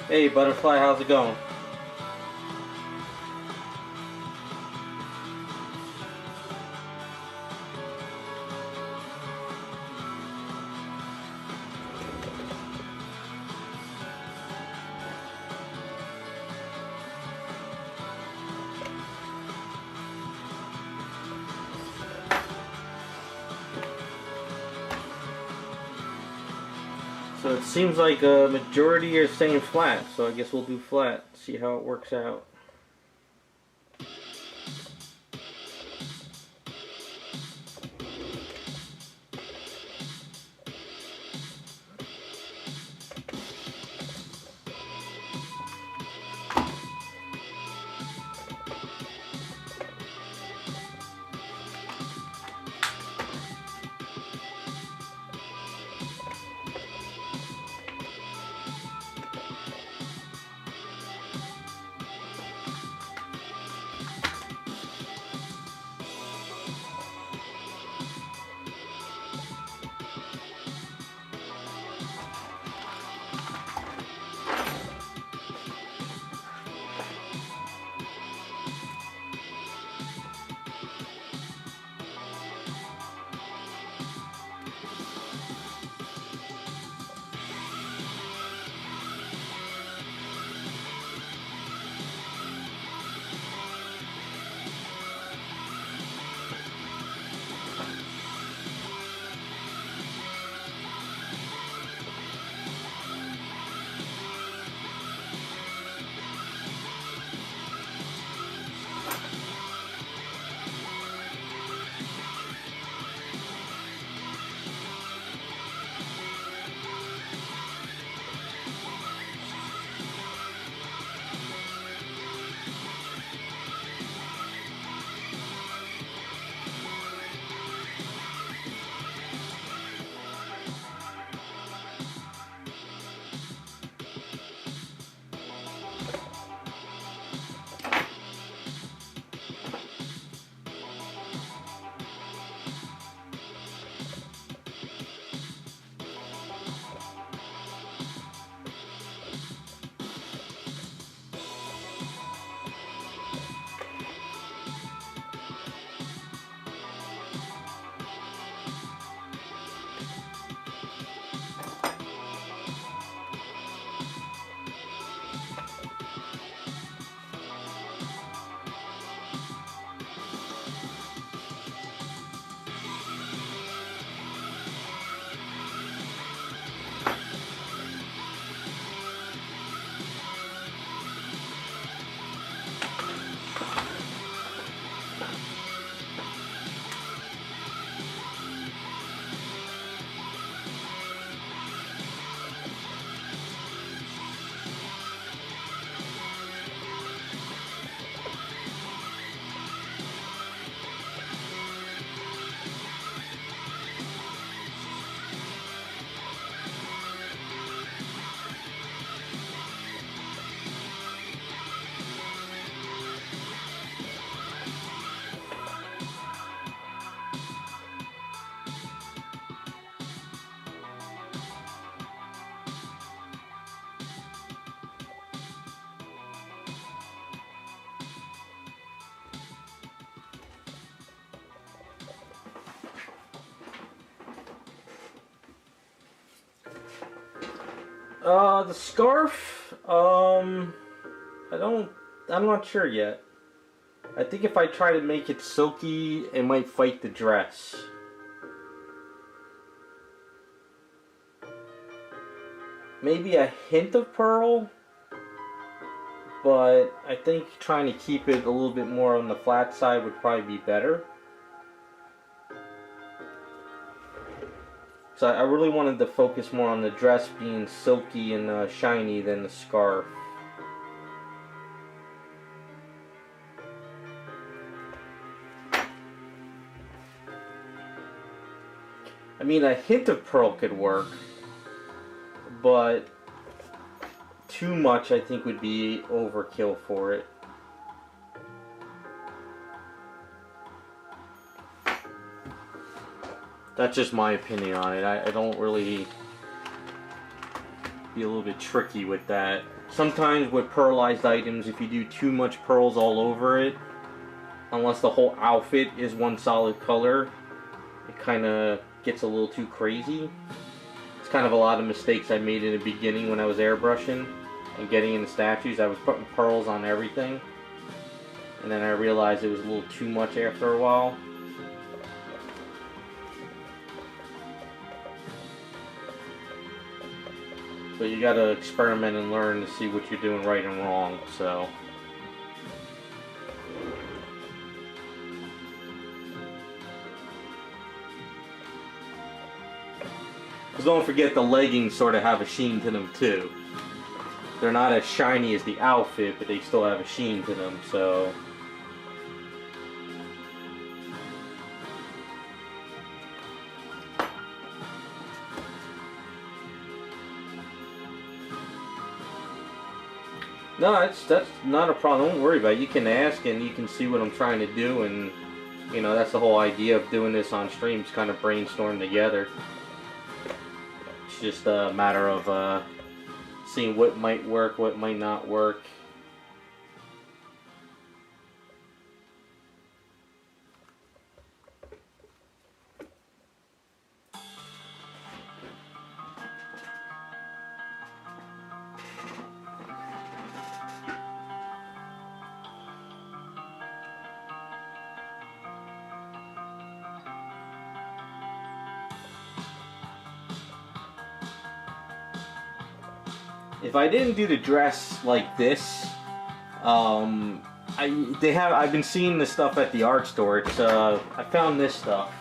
Hey, Butterfly, how's it going? So it seems like a majority are saying flat, so I guess we'll do flat, see how it works out. The scarf, I'm not sure yet. I think if I try to make it silky, it might fight the dress. Maybe a hint of pearl, but I think trying to keep it a little bit more on the flat side would probably be better. So I really wanted to focus more on the dress being silky and shiny than the scarf. I mean, a hint of pearl could work, but too much I think would be overkill for it. That's just my opinion on it. I don't really be a little bit tricky with that. Sometimes with pearlized items, if you do too much pearls all over it, unless the whole outfit is one solid color, it kind of gets a little too crazy. It's kind of a lot of mistakes I made in the beginning when I was airbrushing and getting into statues. I was putting pearls on everything, and then I realized it was a little too much after a while. But you gotta experiment and learn to see what you're doing right and wrong, so. Because don't forget the leggings sort of have a sheen to them too. They're not as shiny as the outfit, but they still have a sheen to them, so. No, that's not a problem. Don't worry about it. You can ask and you can see what I'm trying to do, and you know, that's the whole idea of doing this on streams, kind of brainstorm together. It's just a matter of seeing what might work, what might not work. If I didn't do the dress like this, I've been seeing this stuff at the art store. It's I found this stuff.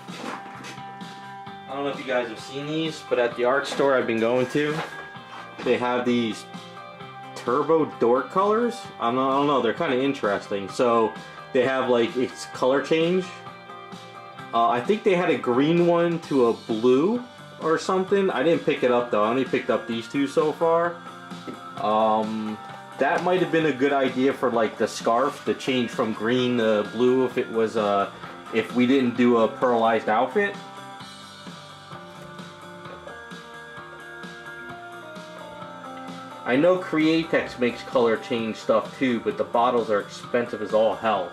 I don't know if you guys have seen these, but at the art store I've been going to, they have these turbo door colors. I don't know, they're kind of interesting. So they have like it's color change. I think they had a green one to a blue or something. I didn't pick it up though. I only picked up these two so far. That might have been a good idea for like the scarf to change from green to blue if it was if we didn't do a pearlized outfit. I know Createx makes color change stuff too, but the bottles are expensive as all hell.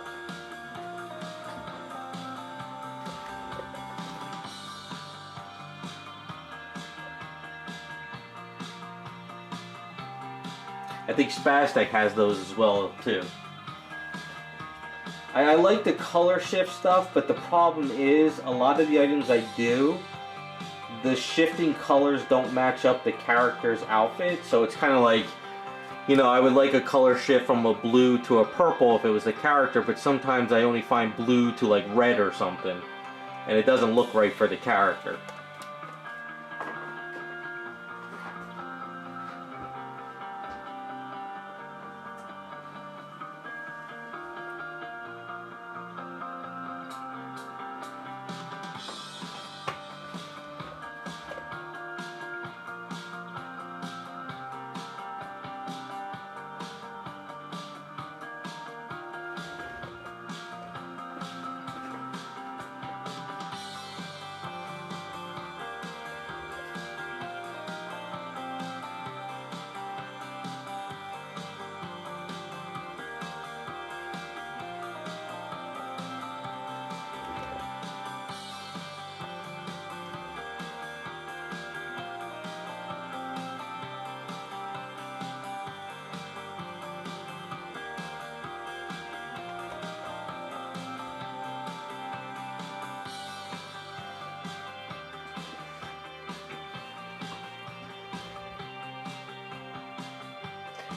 I think Spastic has those as well too. I like the color shift stuff, but the problem is a lot of the items I do, the shifting colors don't match up the character's outfit, so it's kind of like, you know, I would like a color shift from a blue to a purple if it was the character, but sometimes I only find blue to like red or something, and it doesn't look right for the character.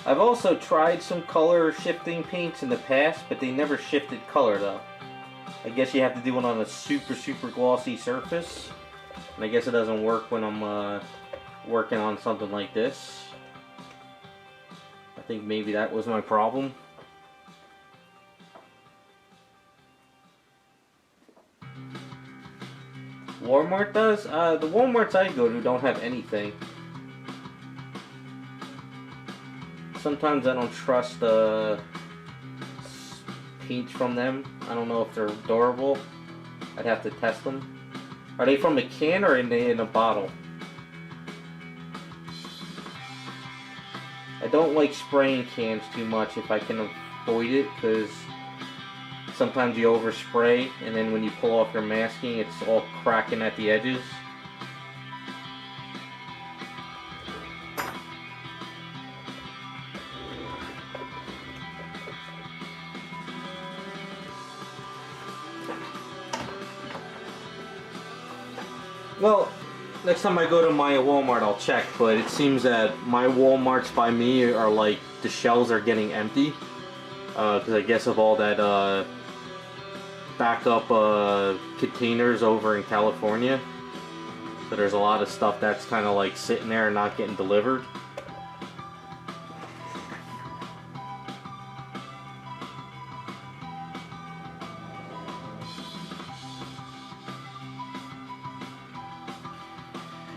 I've also tried some color shifting paints in the past, but they never shifted color though. I guess you have to do it on a super glossy surface. And I guess it doesn't work when I'm working on something like this. I think maybe that was my problem. Walmart does? The Walmarts I go to don't have anything. Sometimes I don't trust paints from them. I don't know if they're durable. I'd have to test them. Are they from a can or in a bottle? I don't like spraying cans too much if I can avoid it, because sometimes you overspray and then when you pull off your masking it's all cracking at the edges. Well, next time I go to my Walmart I'll check, but it seems that my Walmarts by me are like, the shelves are getting empty. Because I guess of all that backup containers over in California. So there's a lot of stuff that's kind of like sitting there and not getting delivered.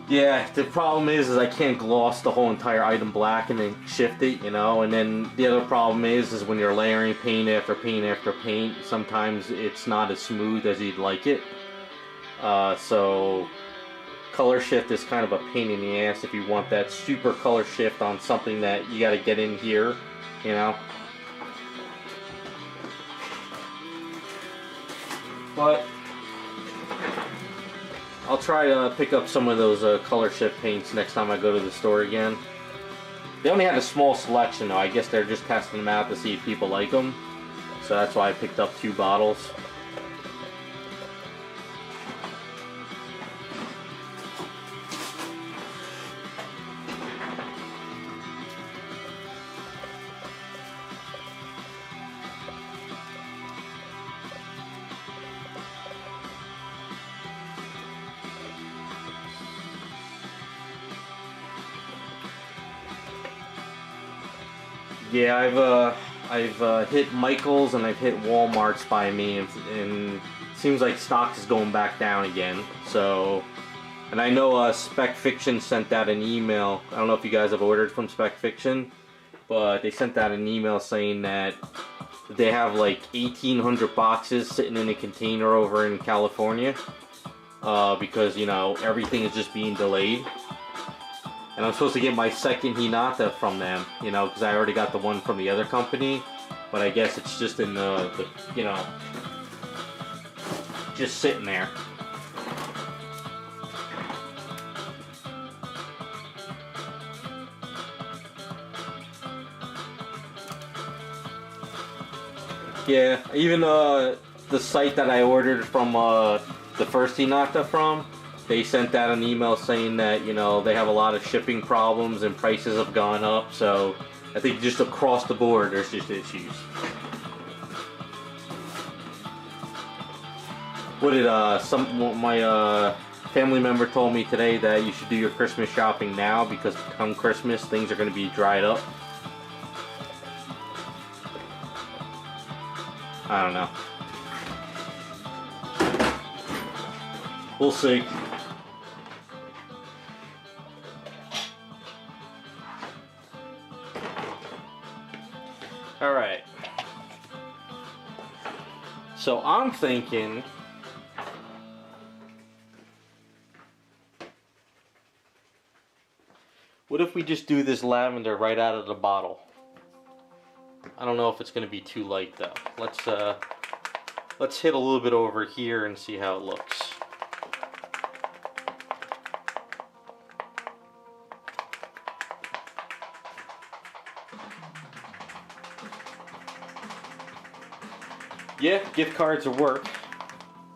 Yeah, the problem is I can't gloss the whole entire item black and then shift it, you know. And then the other problem is when you're layering paint after paint after paint, sometimes it's not as smooth as you'd like it. So color shift is kind of a pain in the ass if you want that super color shift on something that you got to get in here, you know. But I'll try to pick up some of those color shift paints next time I go to the store again. They only had a small selection though. I guess they're just testing them out to see if people like them. So that's why I picked up 2 bottles. Yeah, I've hit Michael's and I've hit Walmart's by me, and it seems like stock is going back down again. So, and I know Spec Fiction sent out an email. I don't know if you guys have ordered from Spec Fiction, but they sent out an email saying that they have like 1,800 boxes sitting in a container over in California because, you know, everything is just being delayed. And I'm supposed to get my second Hinata from them, you know, because I already got the one from the other company. But I guess it's just in the you know, just sitting there. Yeah, even the site that I ordered from the first Hinata from, they sent out an email saying that, you know, they have a lot of shipping problems and prices have gone up. So I think just across the board there's just issues. What did my family member told me today that you should do your Christmas shopping now because come Christmas things are going to be dried up. I don't know. We'll see. All right. So I'm thinking what if we just do this lavender right out of the bottle? I don't know if it's going to be too light though. Let's hit a little bit over here and see how it looks. Yeah, gift cards will work.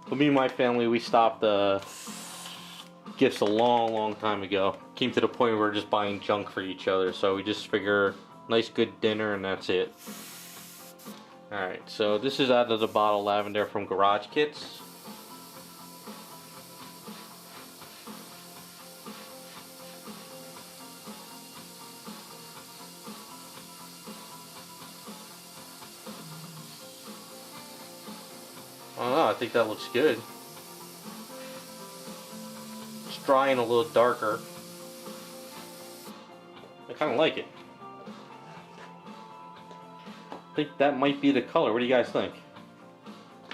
But me and my family, we stopped gifts a long time ago. Came to the point where we're just buying junk for each other, so we just figure nice good dinner, and that's it. Alright, so this is out of the bottle lavender from Garage Kits. I don't know, I think that looks good. It's drying a little darker. I kind of like it. I think that might be the color. What do you guys think?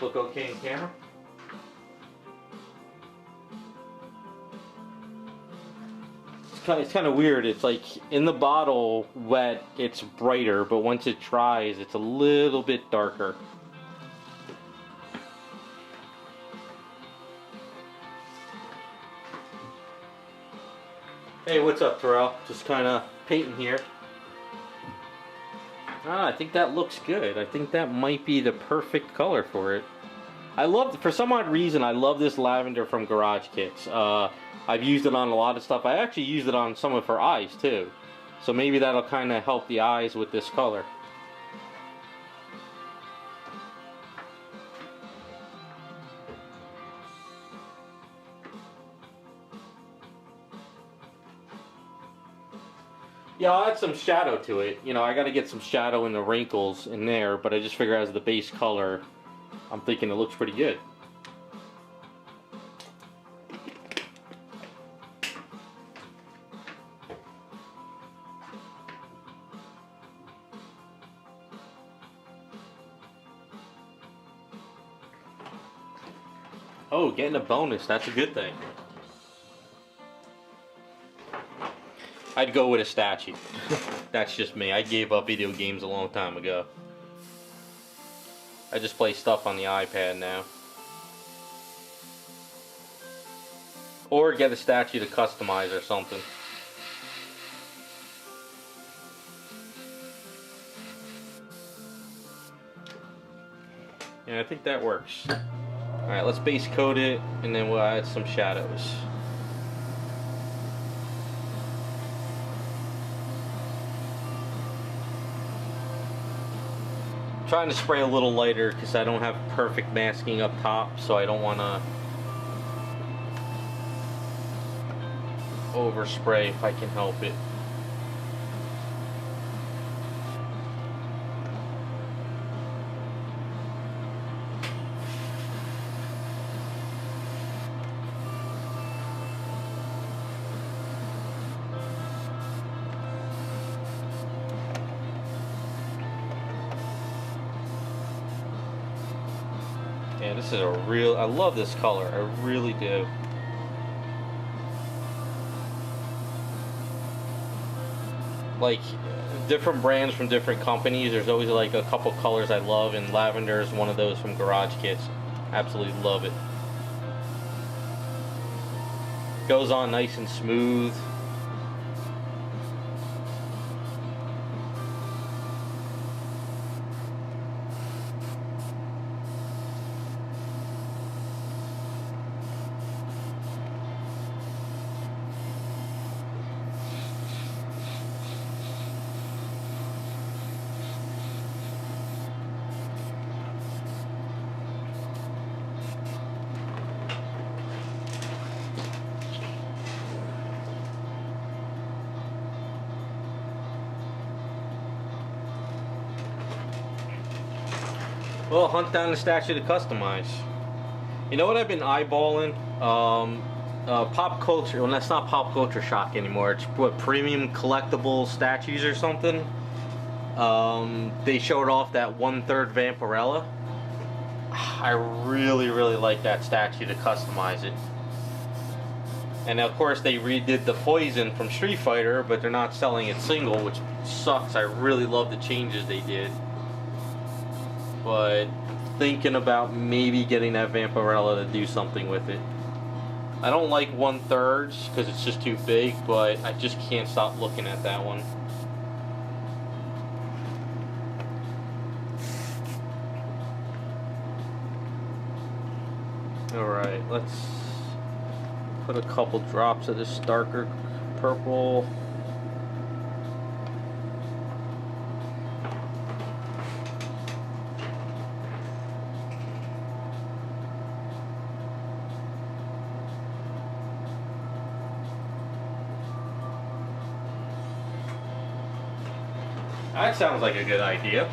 Look okay in camera? It's kind of weird. It's like in the bottle wet, it's brighter, but once it dries, it's a little bit darker. Hey, what's up, Terrell? Just kind of painting here. I think that looks good. I think that might be the perfect color for it. For some odd reason, I love this lavender from Garage Kits. I've used it on a lot of stuff. I actually used it on some of her eyes, too. So maybe that'll kind of help the eyes with this color. Yeah, I'll add some shadow to it. You know, I gotta get some shadow in the wrinkles in there, but I just figure as the base color, I'm thinking it looks pretty good. Oh, getting a bonus, that's a good thing. I'd go with a statue. That's just me. I gave up video games a long time ago. I just play stuff on the iPad now. Or get a statue to customize or something. Yeah, I think that works. Alright, let's base coat it and then we'll add some shadows. Trying to spray a little lighter because I don't have perfect masking up top, so I don't want to overspray if I can help it. Yeah, this is I love this color, I really do. Like, different brands from different companies, there's always like a couple colors I love, and lavender is one of those from Garage Kits. Absolutely love it. Goes on nice and smooth. Well, hunt down the statue to customize. You know what I've been eyeballing? Pop culture. Well, that's not pop culture shock anymore. It's what, premium collectible statues or something. They showed off that 1/3 Vampirella. I really like that statue to customize it. And of course they redid the Poison from Street Fighter, but they're not selling it single, which sucks. I really love the changes they did. But thinking about maybe getting that Vampirella to do something with it. I don't like 1/3 because it's just too big, but I just can't stop looking at that one. Alright, let's put a couple drops of this darker purple. That sounds like a good idea.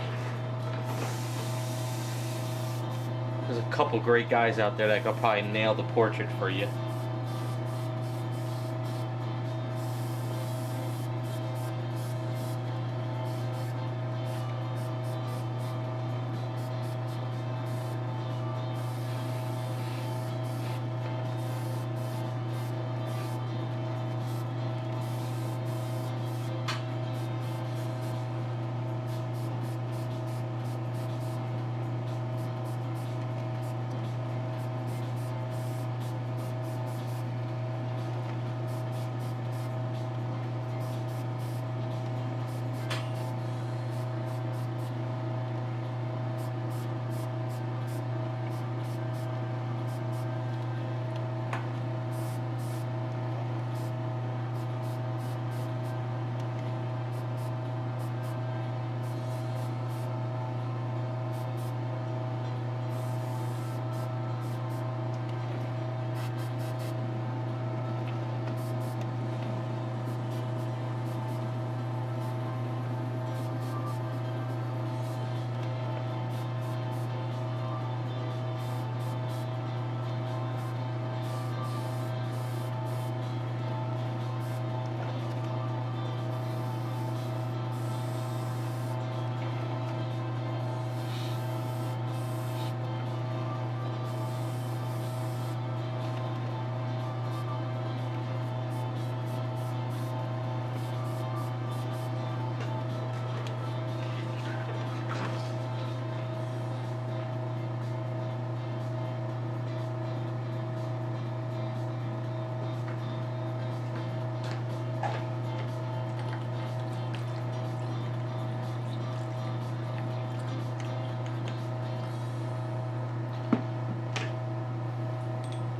There's a couple great guys out there that could probably nail the portrait for you.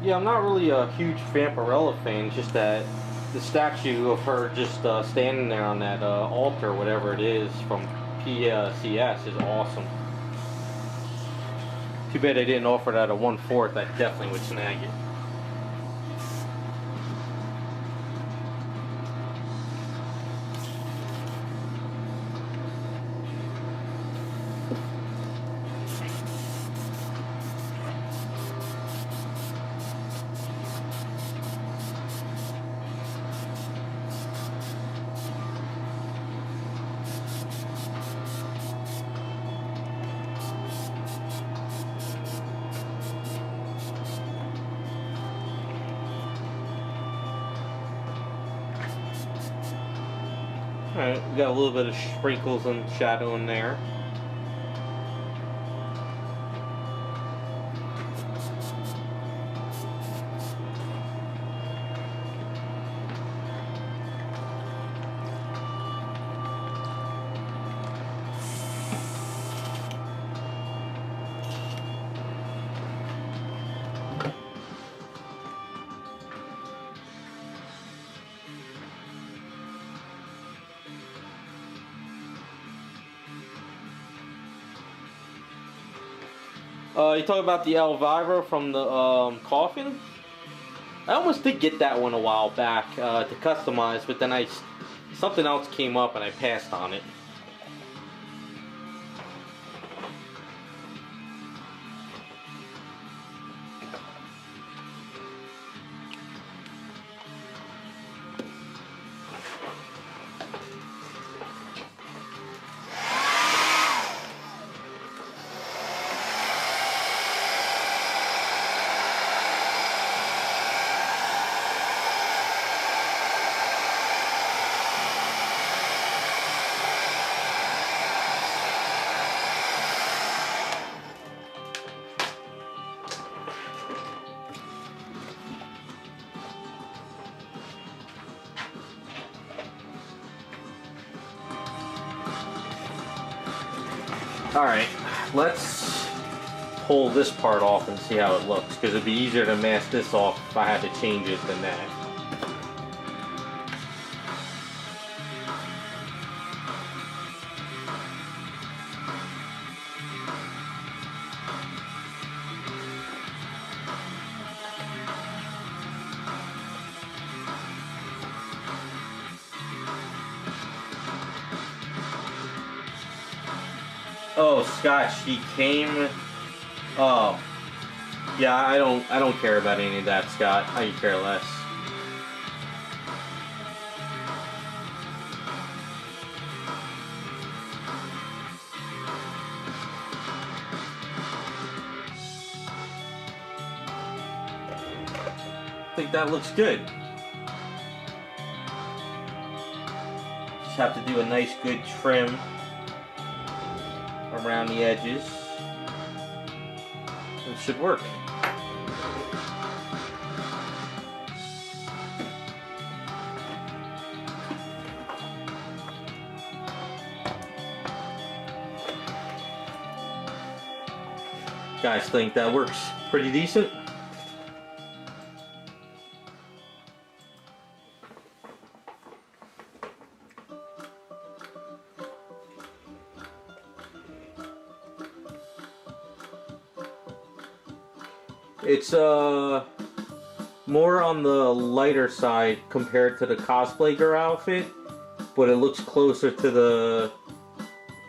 Yeah, I'm not really a huge Vampirella fan, just that the statue of her just standing there on that altar, whatever it is, from PCS is awesome. Too bad they didn't offer that at 1/4, I definitely would snag it. Alright, we got a little bit of sprinkles and shadow in there. You talk about the Elvira from the coffin? I almost did get that one a while back to customize, but then something else came up and I passed on it. Alright, let's pull this part off and see how it looks, because it'd be easier to mask this off if I had to change it than that. Oh, Scott, she came. Oh, yeah. I don't care about any of that, Scott. I could care less. I think that looks good. Just have to do a nice good trim around the edges. It should work. Guys think that works pretty decent? It's more on the lighter side compared to the cosplay girl outfit, but it looks closer to the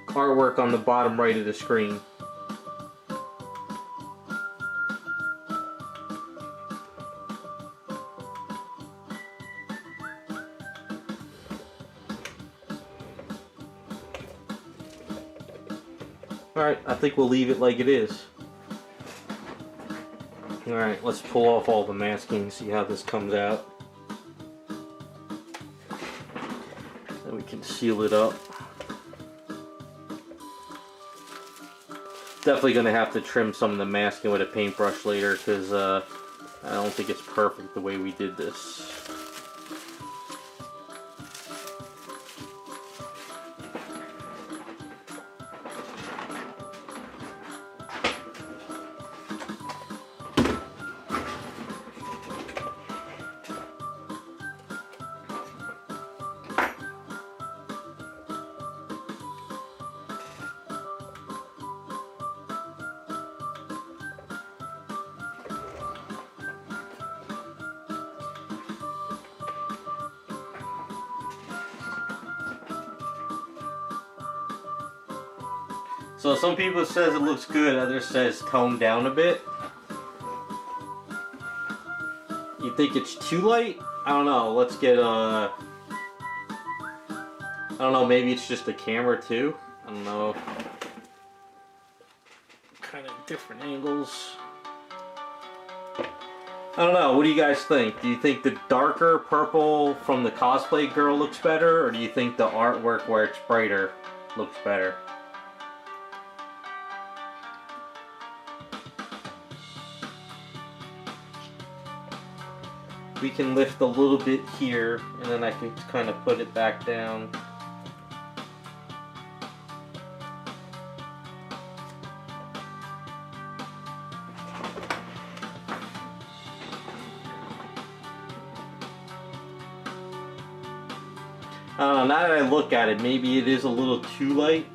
artwork on the bottom right of the screen. Alright, I think we'll leave it like it is. Alright, let's pull off all the masking and see how this comes out. Then we can seal it up. Definitely going to have to trim some of the masking with a paintbrush later because I don't think it's perfect the way we did this. So some people says it looks good, others says toned down a bit. You think it's too light? I don't know. Let's get I don't know, maybe it's just the camera too. I don't know. Kind of different angles. I don't know. What do you guys think? Do you think the darker purple from the cosplay girl looks better, or do you think the artwork where it's brighter looks better? We can lift a little bit here, and then I can kind of put it back down. I don't know, now that I look at it, maybe it is a little too light.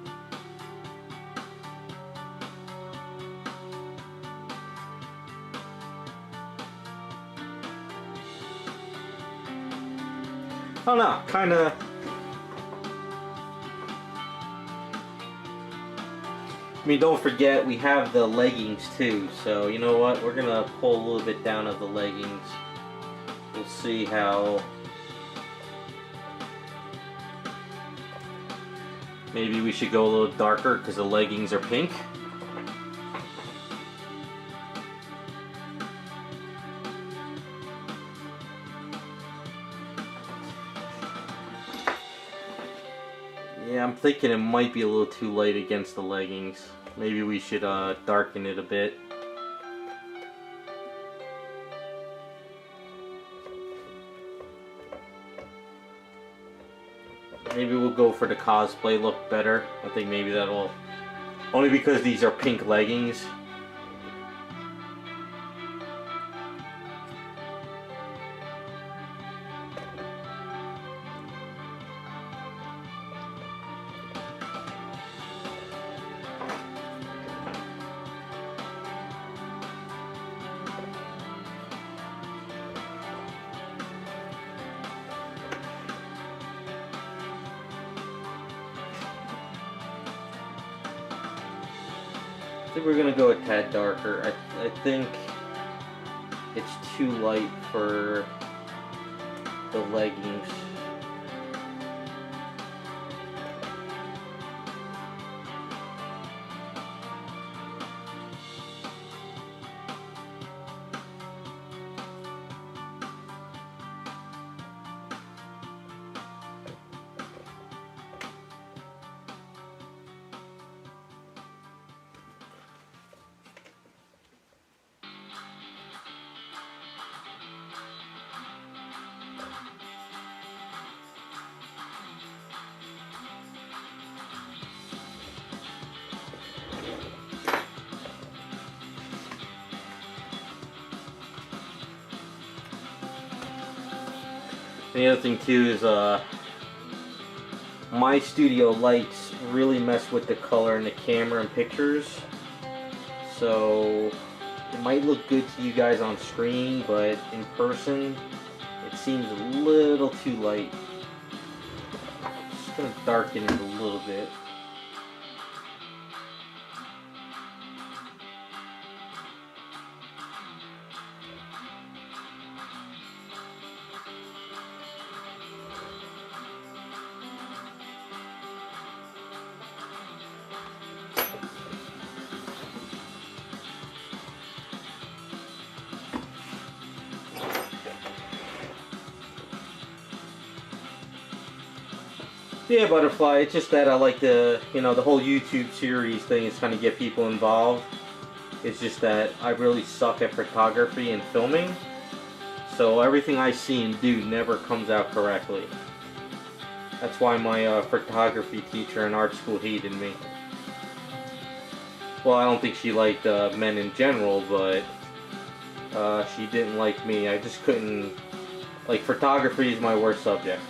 I don't know, kind of. I mean, don't forget we have the leggings too, so you know what? We're gonna pull a little bit down of the leggings. We'll see how. Maybe we should go a little darker because the leggings are pink. Yeah, I'm thinking it might be a little too light against the leggings. Maybe we should darken it a bit. Maybe we'll go for the cosplay look better. I think maybe that'll... Only because these are pink leggings. I think we're gonna go a tad darker. I think it's too light for the leggings. The other thing too is my studio lights really mess with the color in the camera and pictures. So it might look good to you guys on screen, but in person it seems a little too light. Just gonna darken it a little bit. Yeah, Butterfly, it's just that I like the, the whole YouTube series thing is kind of get people involved. It's just that I really suck at photography and filming. So everything I see and do never comes out correctly. That's why my photography teacher in art school hated me. Well, I don't think she liked men in general, but she didn't like me. I just couldn't, like, photography is my worst subject.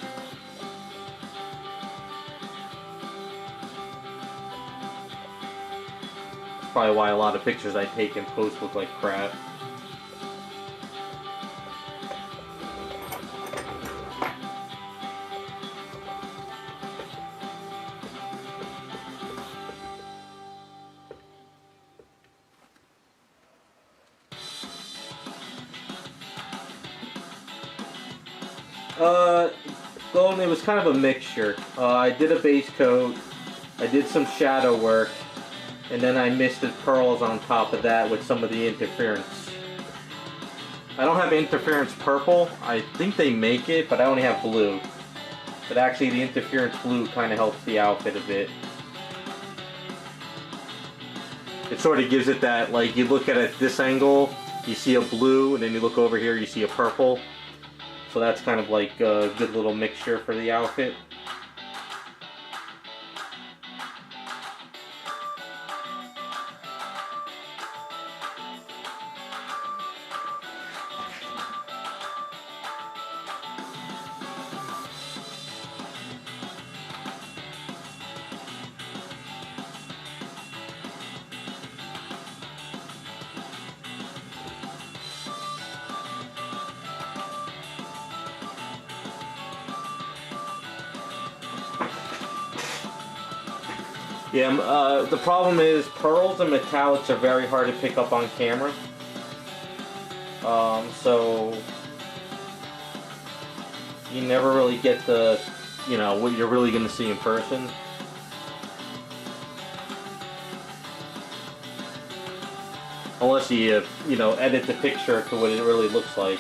Probably why a lot of pictures I take and post look like crap. Golden, it was kind of a mixture. I did a base coat, I did some shadow work, and then I misted pearls on top of that with some of the interference. I don't have interference purple. I think they make it, but I only have blue. But actually the interference blue kind of helps the outfit a bit. It sort of gives it that, like, you look at it at this angle, you see a blue, and then you look over here, you see a purple. So that's kind of like a good little mixture for the outfit. Yeah, the problem is pearls and metallics are very hard to pick up on camera. So you never really get the, what you're really going to see in person. Unless you, edit the picture to what it really looks like.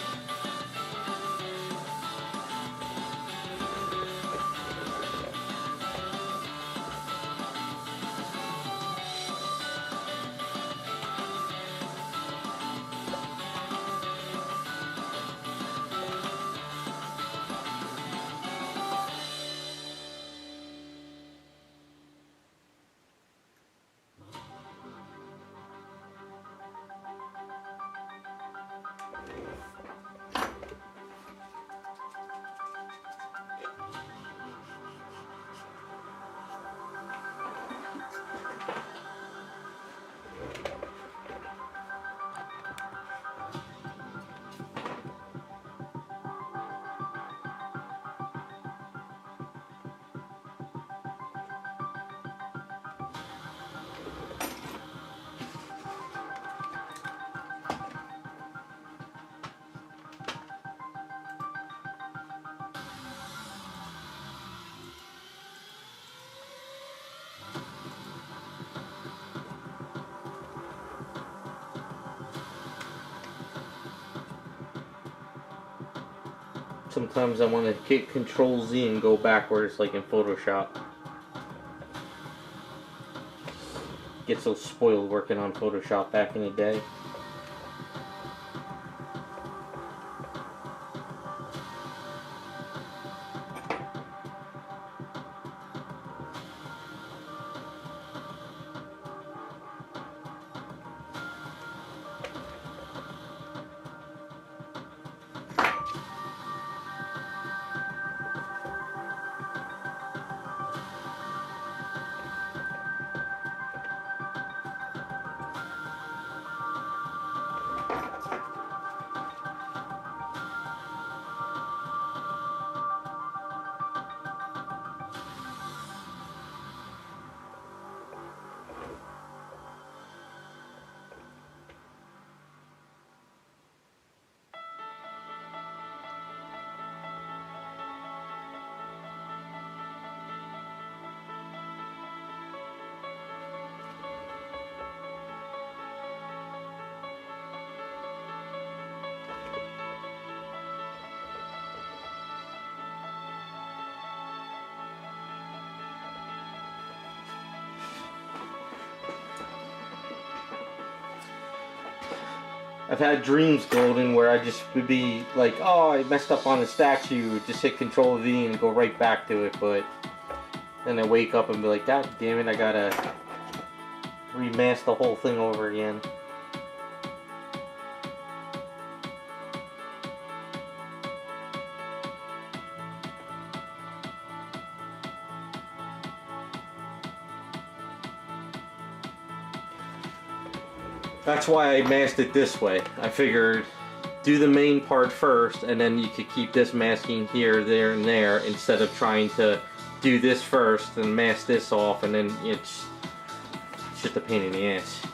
sometimes I want to hit Control Z and go backwards like in Photoshop. Get so spoiled working on Photoshop back in the day. I've had dreams, Golden, where I just would be like, oh, I messed up on the statue, just hit Control V and go right back to it, but then I wake up and be like, God damn it, I gotta remask the whole thing over again. That's why I masked it this way. I figured do the main part first and then you could keep this masking here, there, and there instead of trying to do this first and mask this off, and then it's just a pain in the ass.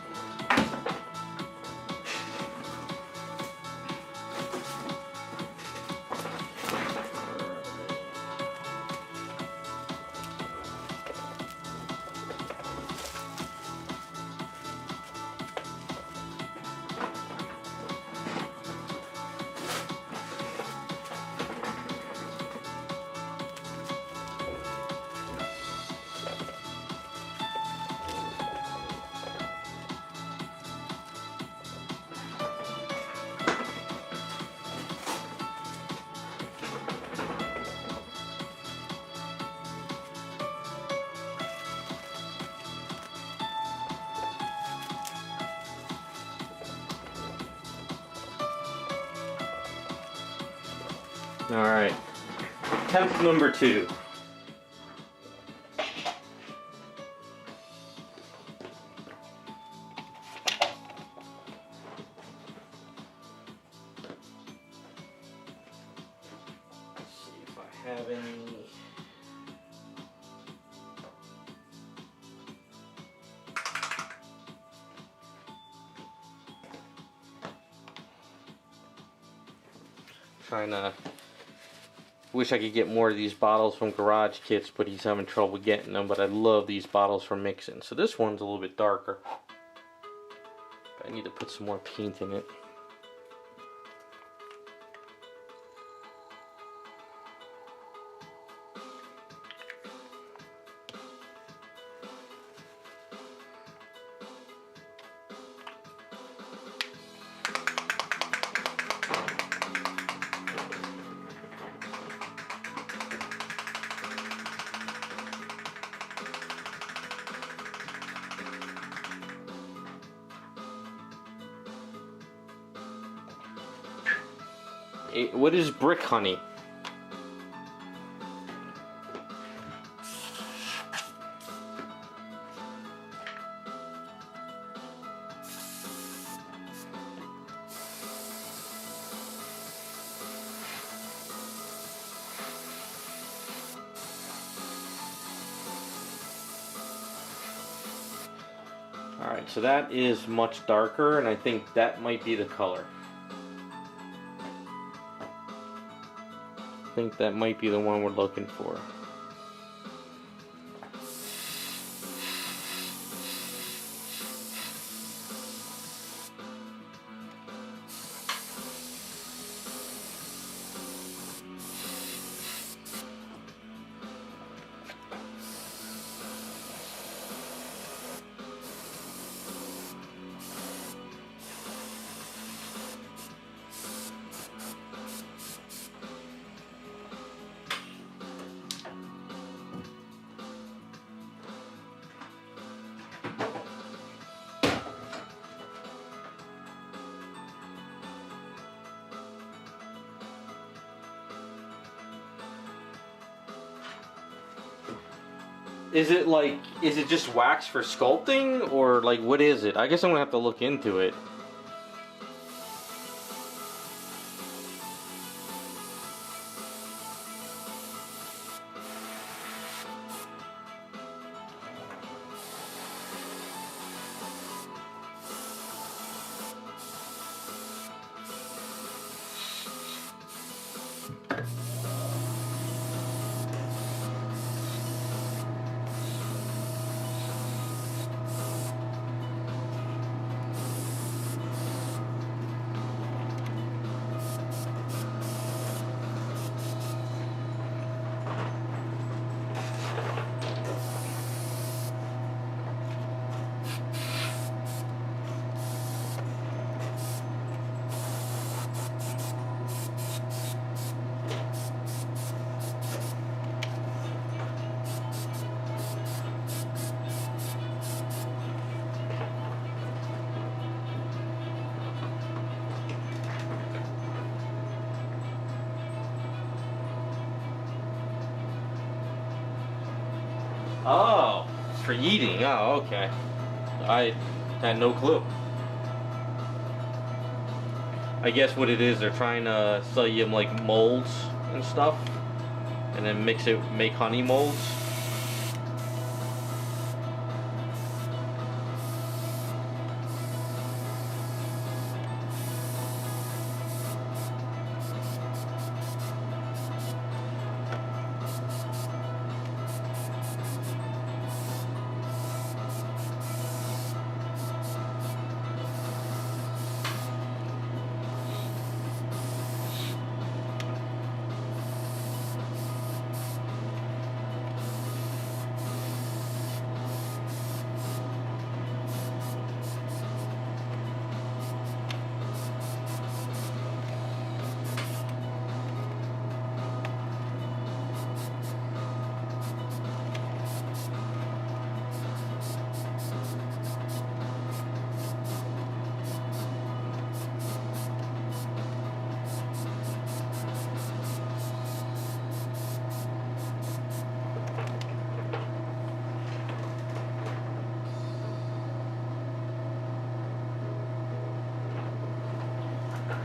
Alright, attempt number 2. Let's see if I have any. Trying to. Wish I could get more of these bottles from Garage Kits, but he's having trouble getting them. But I love these bottles from Mixin. So this one's a little bit darker. I need to put some more paint in it. What is brick honey? Alright, so that is much darker, and I think that might be the color. I think that might be the one we're looking for. Is it like, is it just wax for sculpting, or like what is it? I guess I'm gonna have to look into it. Oh, for eating. Oh, okay. I had no clue. I guess what it is, they're trying to sell you like molds and stuff, and then mix it, make honey molds.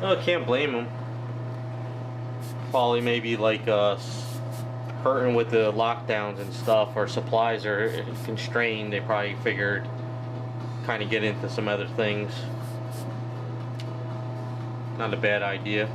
Well, I can't blame them. Probably maybe like hurting with the lockdowns and stuff, or supplies are constrained. They probably figured kind of get into some other things. Not a bad idea.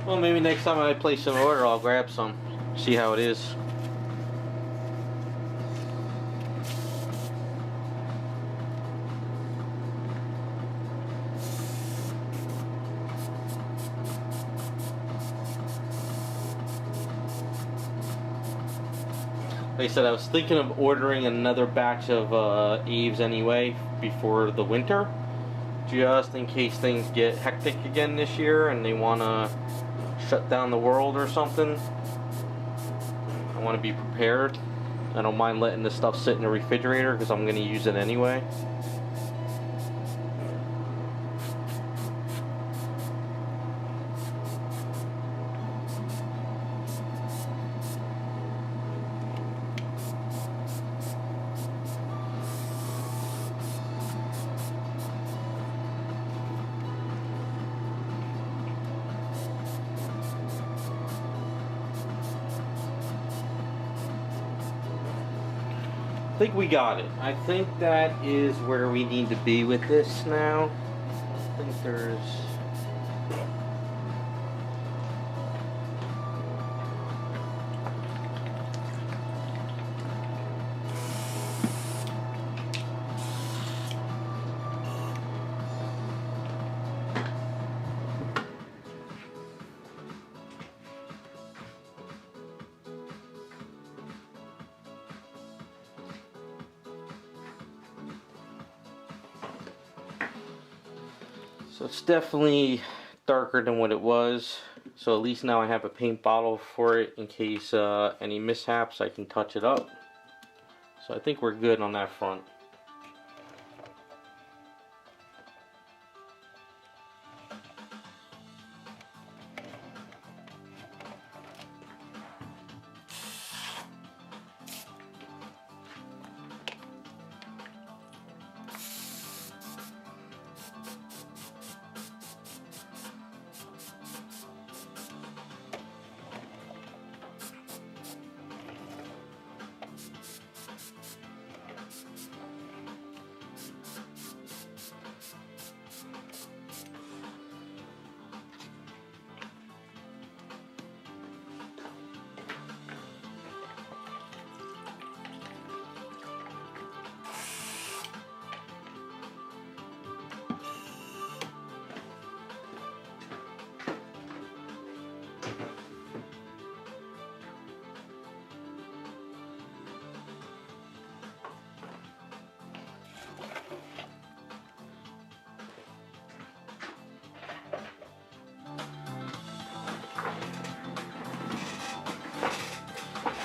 Well, maybe next time I place an order, I'll grab some, see how it is. Like I said, I was thinking of ordering another batch of Aves anyway before the winter, just in case things get hectic again this year and they want to shut down the world or something. I want to be prepared. I don't mind letting this stuff sit in the refrigerator because I'm going to use it anyway. I think we got it. I think that is where we need to be with this now. I think there's... So it's definitely darker than what it was. So at least now I have a paint bottle for it in case any mishaps, I can touch it up. So I think we're good on that front.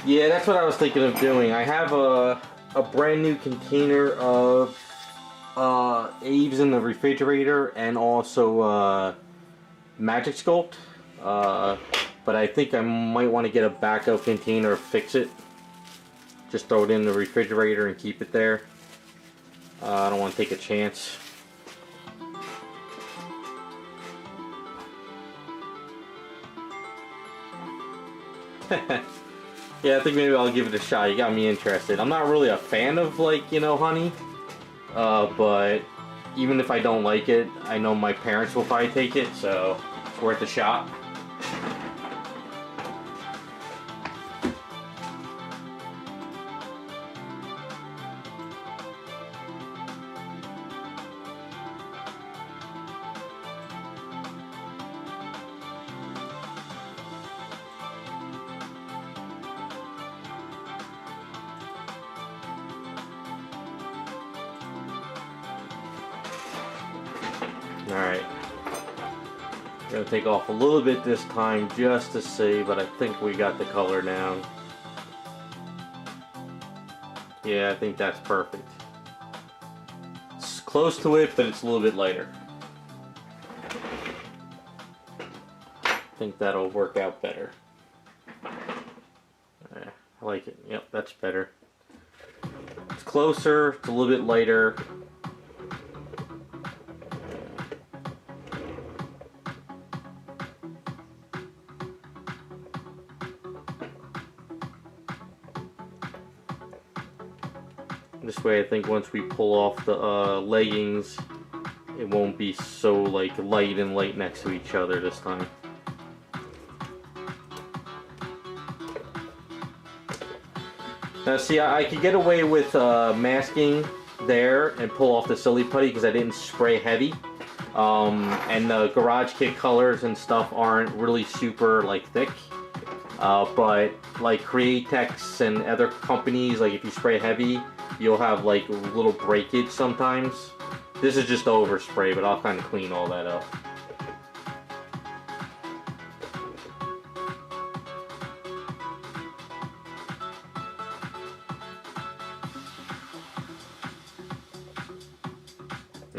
Yeah, that's what I was thinking of doing. I have a brand new container of Aves in the refrigerator and also Magic Sculpt. But I think I might want to get a backup container, fix it. Just throw it in the refrigerator and keep it there. I don't want to take a chance. Yeah, I think maybe I'll give it a shot. You got me interested. I'm not really a fan of, like, you know, honey. But even if I don't like it, I know my parents will probably take it, so it's worth a shot. Alright, gonna take off a little bit this time just to see, but I think we got the color down. Yeah, I think that's perfect. It's close to it, but it's a little bit lighter. I think that'll work out better. Yeah, I like it. Yep, that's better. It's closer, it's a little bit lighter. This way I think once we pull off the leggings, it won't be so like light and light next to each other this time. Now see, I could get away with masking there and pull off the silly putty because I didn't spray heavy. And the garage kit colors and stuff aren't really super like thick. But like Createx and other companies, like if you spray heavy, you'll have like little breakage sometimes. This is just overspray, but I'll kind of clean all that up.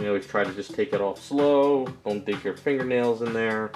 You always try to just take it off slow. Don't dig your fingernails in there.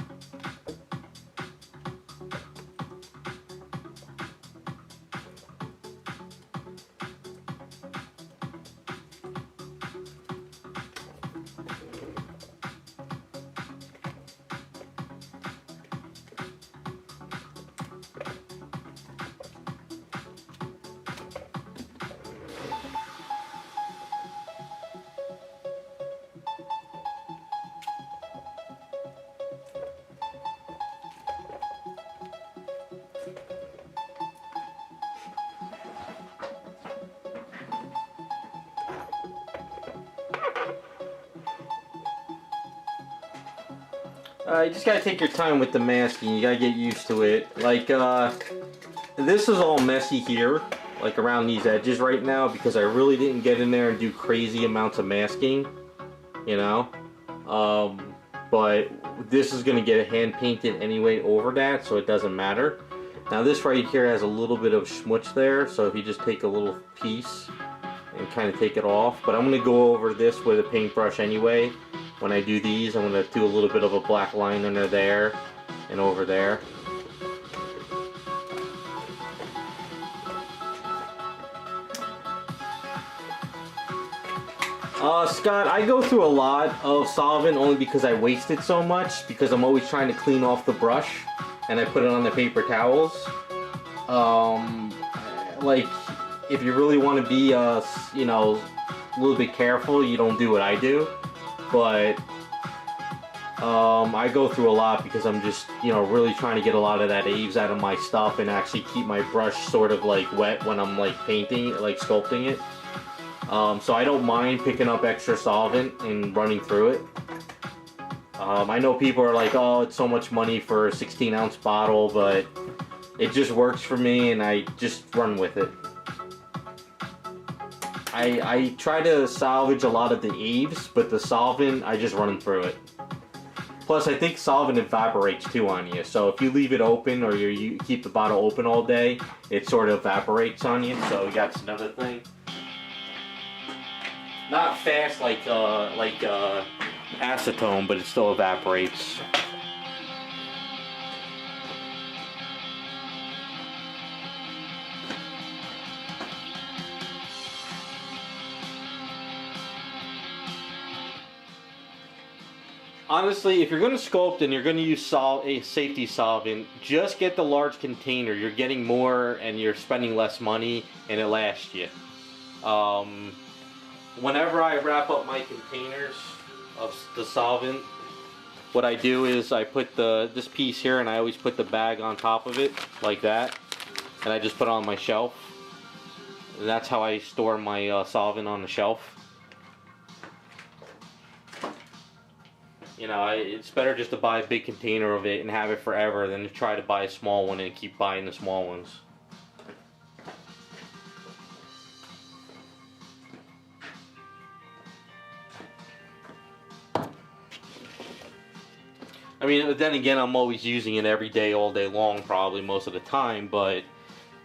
You just gotta take your time with the masking. You gotta get used to it. Like, this is all messy here, like around these edges right now, because I really didn't get in there and do crazy amounts of masking, you know? but this is going to get hand painted anyway over that, so it doesn't matter. Now this right here has a little bit of schmutz there, so if you just take a little piece and kind of take it off. But I'm going to go over this with a paintbrush anyway. When I do these, I'm going to do a little bit of a black line under there and over there. Scott, I go through a lot of solvent only because I waste it so much, because I'm always trying to clean off the brush and I put it on the paper towels. Like, if you really want to be, you know, a little bit careful, you don't do what I do. But I go through a lot because I'm just, you know, really trying to get a lot of that Aves out of my stuff and actually keep my brush sort of like wet when I'm like painting, like sculpting it. So I don't mind picking up extra solvent and running through it. I know people are like, oh, it's so much money for a 16-ounce bottle, but it just works for me and I just run with it. I try to salvage a lot of the Aves, but the solvent, I just run through it. Plus, I think solvent evaporates too on you, so if you leave it open or you keep the bottle open all day, it sort of evaporates on you, so that's another thing. Not fast like acetone, but it still evaporates. Honestly, if you're going to sculpt and you're going to use a safety solvent, just get the large container. You're getting more and you're spending less money and it lasts you. Whenever I wrap up my containers of the solvent, what I do is I put this piece here and I always put the bag on top of it like that, and I just put it on my shelf. And that's how I store my solvent on the shelf. You know, it's better just to buy a big container of it and have it forever than to try to buy a small one and keep buying the small ones. I mean, then again, I'm always using it every day, all day long, probably most of the time, but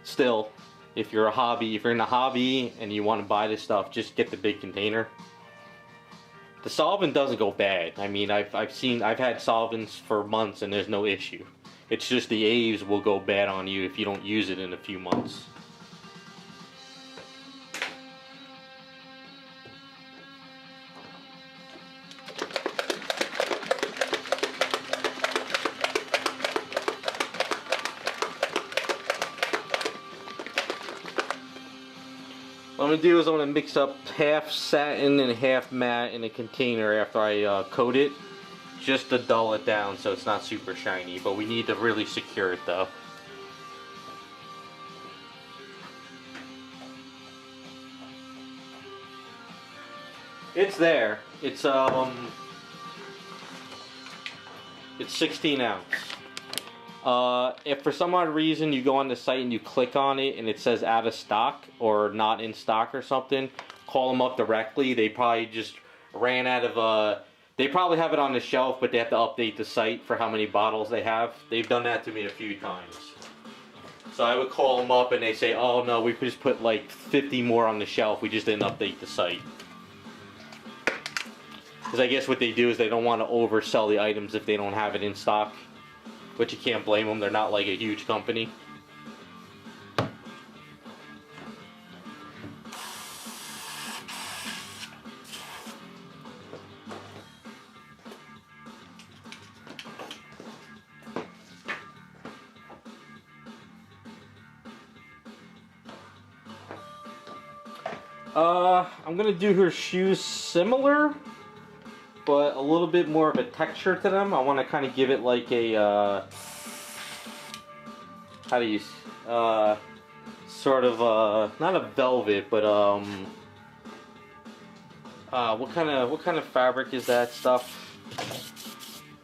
still, if you're in a hobby and you want to buy this stuff, just get the big container. The solvent doesn't go bad. I mean, I've had solvents for months and there's no issue. It's just the Aves will go bad on you if you don't use it in a few months. What I'm going to do is I'm going to mix up half satin and half matte in a container after I coat it, just to dull it down so it's not super shiny, but we need to really secure it though. It's there. It's 16 ounce. If for some odd reason you go on the site and you click on it and it says out of stock or not in stock or something, call them up directly. They probably just ran out of they probably have it on the shelf, but they have to update the site for how many bottles they have. They've done that to me a few times. So I would call them up and they say, oh no, we just put like 50 more on the shelf, we just didn't update the site. Because I guess what they do is they don't want to oversell the items if they don't have it in stock. But you can't blame them, they're not like a huge company. I'm gonna do her shoes similar, but a little bit more of a texture to them. I want to kind of give it like a, how do you, sort of, not a velvet, but, what kind of fabric is that stuff?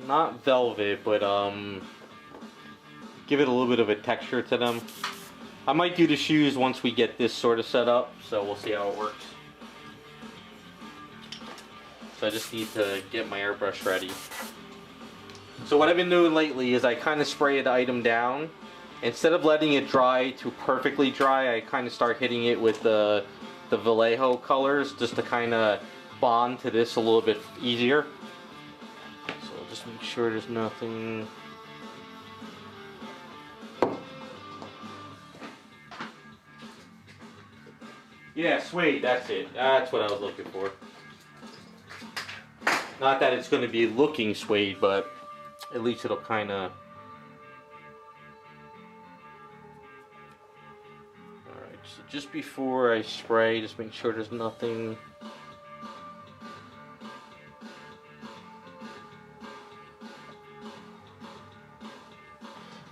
Not velvet, but, give it a little bit of a texture to them. I might do the shoes once we get this sort of set up, so we'll see how it works. So I just need to get my airbrush ready. So what I've been doing lately is I kind of spray the item down. Instead of letting it dry to perfectly dry, I kind of start hitting it with the Vallejo colors just to kind of bond to this a little bit easier. So just make sure there's nothing. Yeah, suede, that's it. That's what I was looking for. Not that it's going to be looking suede, but at least it'll kind of... Alright, so just before I spray, just make sure there's nothing...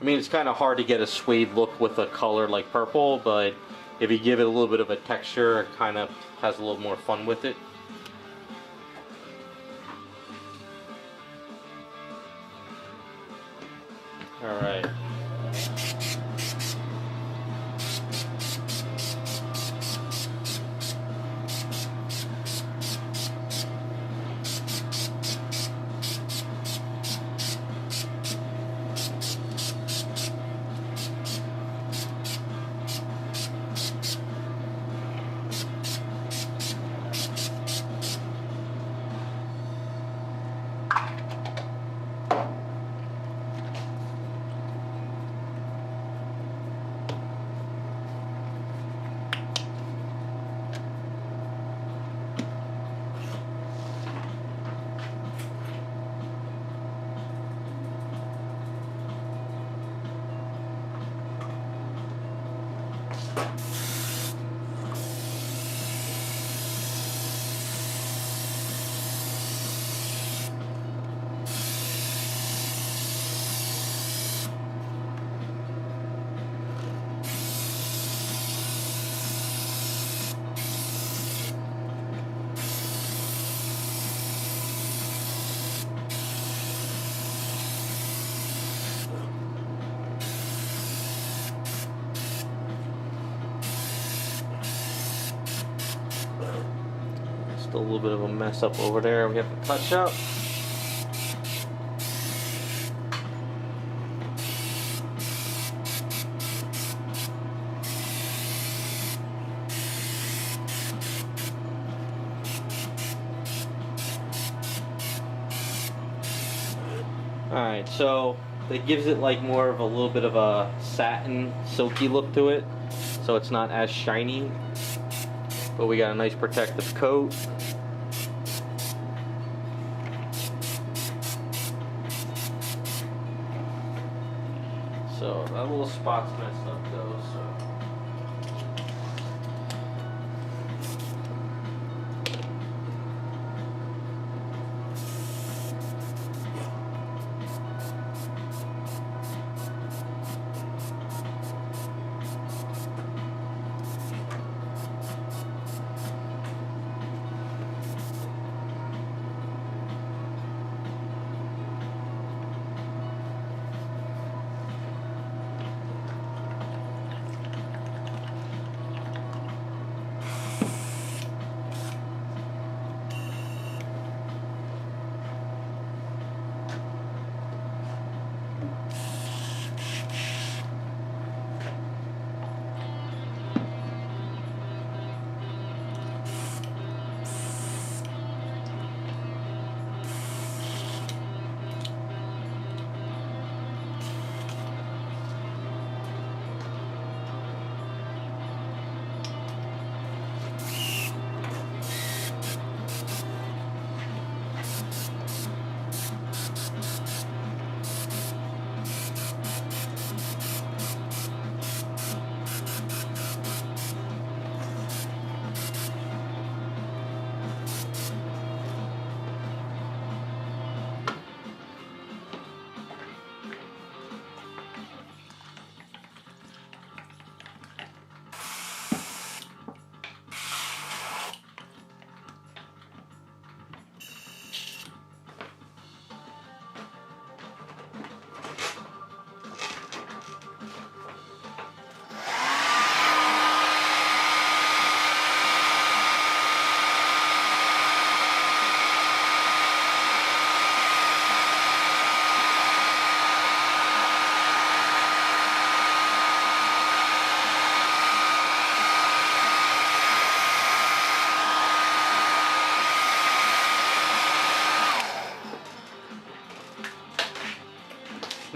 I mean, it's kind of hard to get a suede look with a color like purple, but if you give it a little bit of a texture, it kind of has a little more fun with it. All right. Still a little bit of a mess up over there we have to touch up. Alright, so that gives it like more of a little bit of a satin, silky look to it, so it's not as shiny, but we got a nice protective coat. So that little spot's messed up though, so.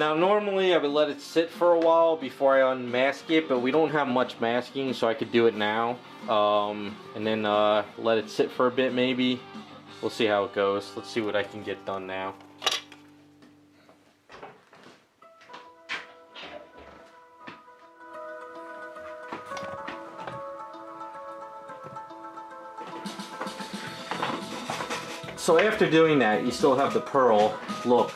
Now normally I would let it sit for a while before I unmask it, but we don't have much masking, so I could do it now. And then let it sit for a bit maybe. We'll see how it goes. Let's see what I can get done now. So after doing that, you still have the pearl look,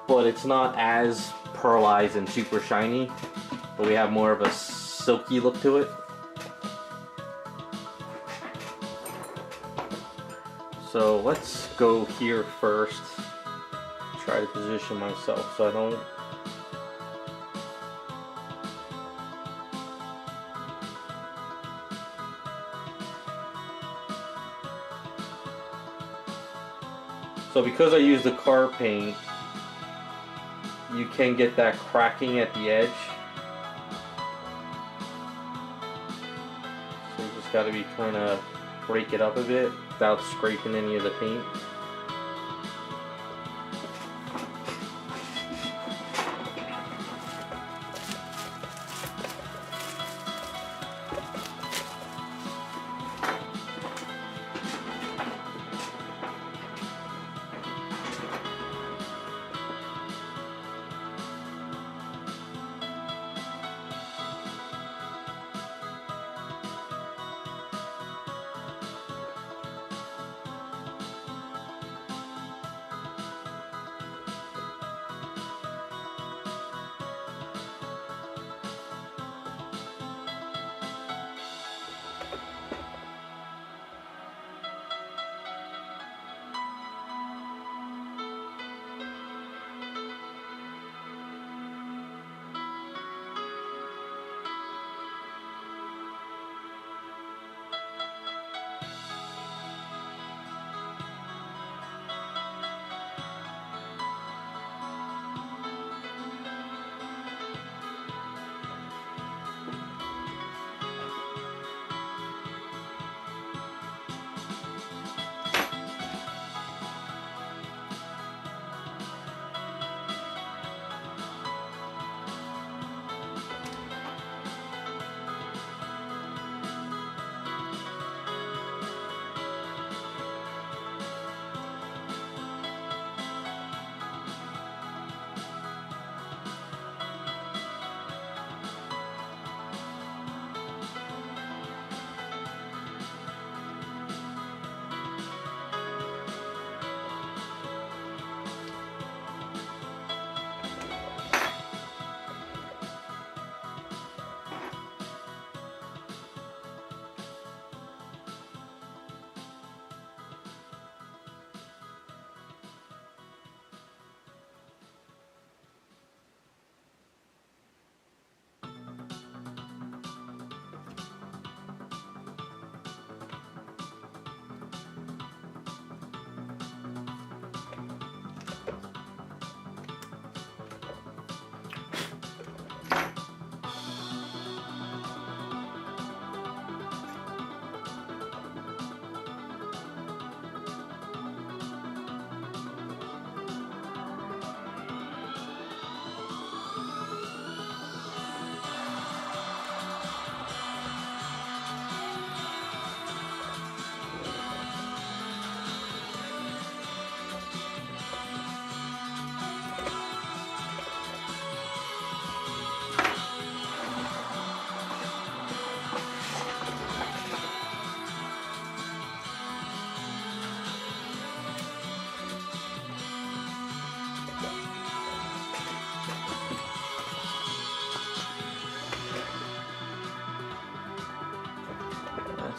but it's not as pearlized and super shiny, but we have more of a silky look to it. So let's go here first, try to position myself so I don't So because I use the car paint, you can get that cracking at the edge. So you just got to be trying to break it up a bit without scraping any of the paint.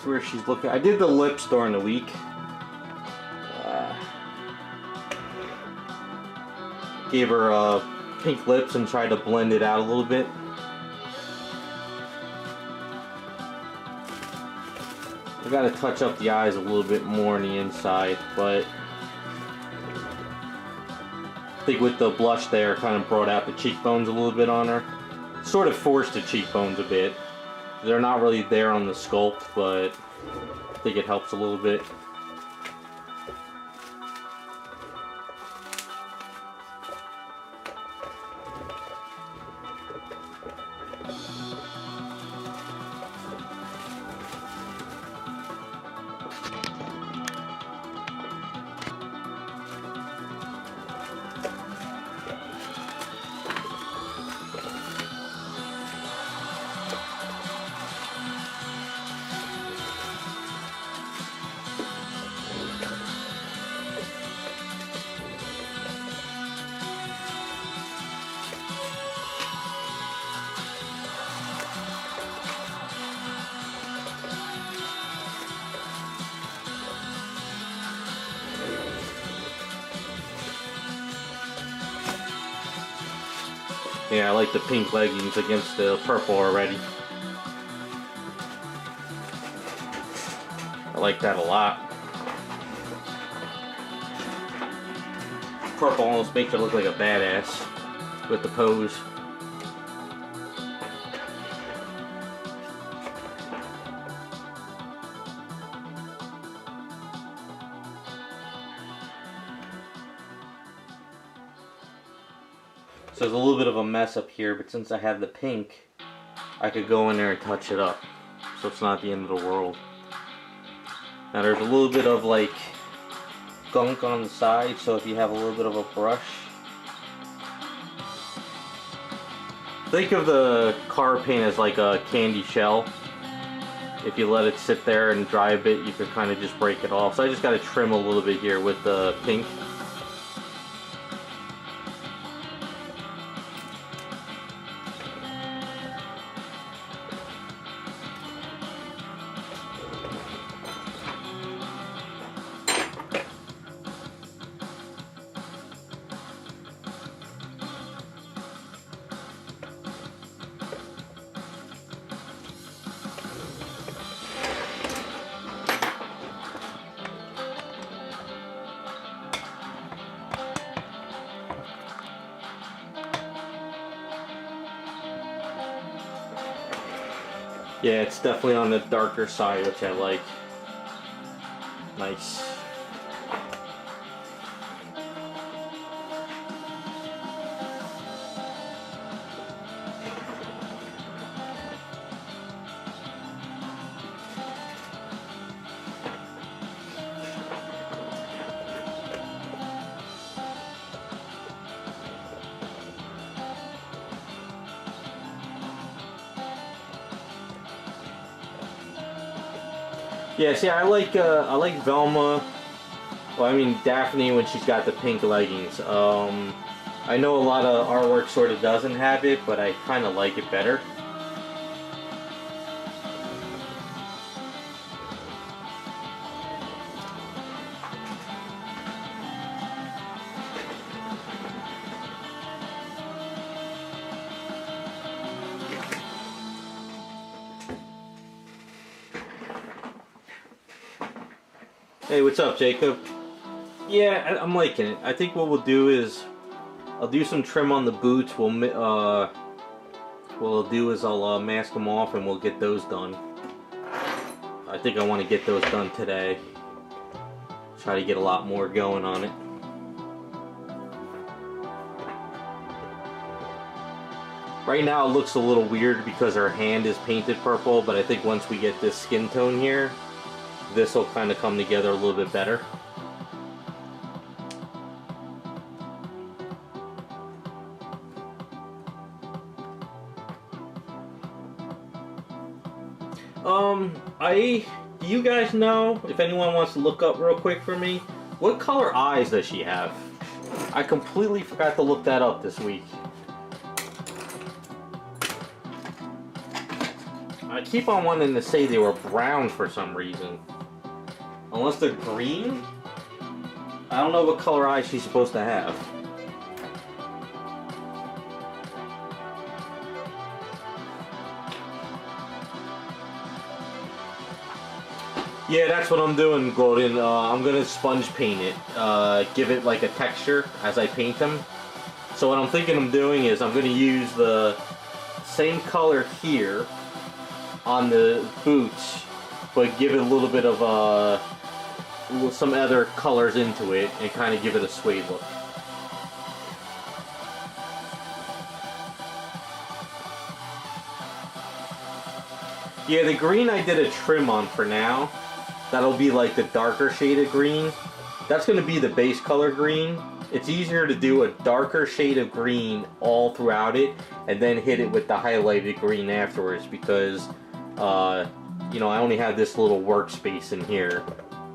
Where she's looking. I did the lips during the week. Gave her pink lips and tried to blend it out a little bit. I gotta touch up the eyes a little bit more on the inside, but I think with the blush there, kind of brought out the cheekbones a little bit on her. Sort of forced the cheekbones a bit. They're not really there on the sculpt, but I think it helps a little bit. Yeah, I like the pink leggings against the purple already. I like that a lot. Purple almost makes her look like a badass with the pose. So there's a little bit of a mess up here, but since I have the pink, I could go in there and touch it up. So it's not the end of the world. Now there's a little bit of like gunk on the side, so if you have a little bit of a brush. Think of the car paint as like a candy shell. If you let it sit there and dry a bit, you can kind of just break it off. So I just got to trim a little bit here with the pink. Yeah, it's definitely on the darker side, which I like. Nice. Yeah, see, I like Velma. Well, I mean Daphne when she's got the pink leggings. I know a lot of artwork sort of doesn't have it, but I kind of like it better. Hey, what's up, Jacob? Yeah, I'm liking it. I think what we'll do is I'll do some trim on the boots. What I'll do is I'll mask them off and we'll get those done. I think I want to get those done today. Try to get a lot more going on it. Right now it looks a little weird because her hand is painted purple, but I think once we get this skin tone here, this will kind of come together a little bit better. Do you guys know, if anyone wants to look up real quick for me, what color eyes does she have? I completely forgot to look that up this week. I keep on wanting to say they were brown for some reason. Unless they're green? I don't know what color eyes she's supposed to have. Yeah, that's what I'm doing, Golden. I'm gonna sponge paint it. Give it like a texture as I paint them. So what I'm thinking I'm doing is I'm gonna use the same color here on the boots, but give it a little bit of some other colors into it and kind of give it a suede look. Yeah, the green I did a trim on for now. That'll be like the darker shade of green. That's going to be the base color green. It's easier to do a darker shade of green all throughout it and then hit it with the highlighted green afterwards because, you know, I only have this little workspace in here.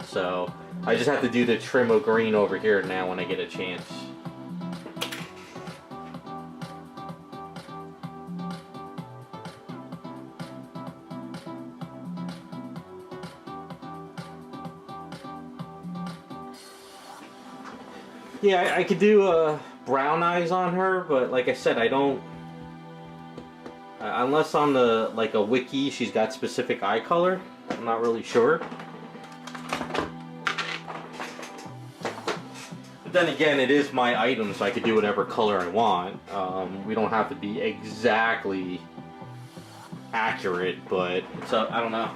So I just have to do the trim of green over here now when I get a chance. Yeah, I could do brown eyes on her, but like I said, I don't Unless on the like a wiki she's got specific eye color. I'm not really sure. But then again, it is my item, so I could do whatever color I want. We don't have to be exactly accurate, but it's I don't know.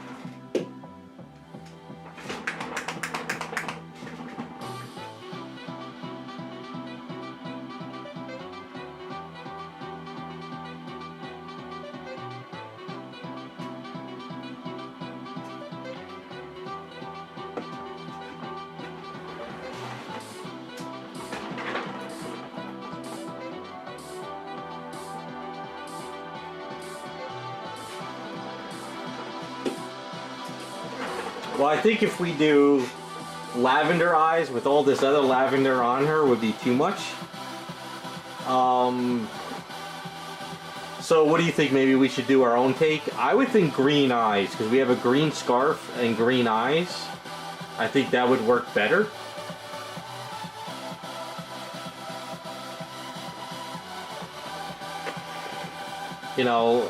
Well, I think if we do lavender eyes with all this other lavender on her would be too much. So what do you think? Maybe we should do our own take? I would think green eyes, because we have a green scarf and green eyes. I think that would work better. You know,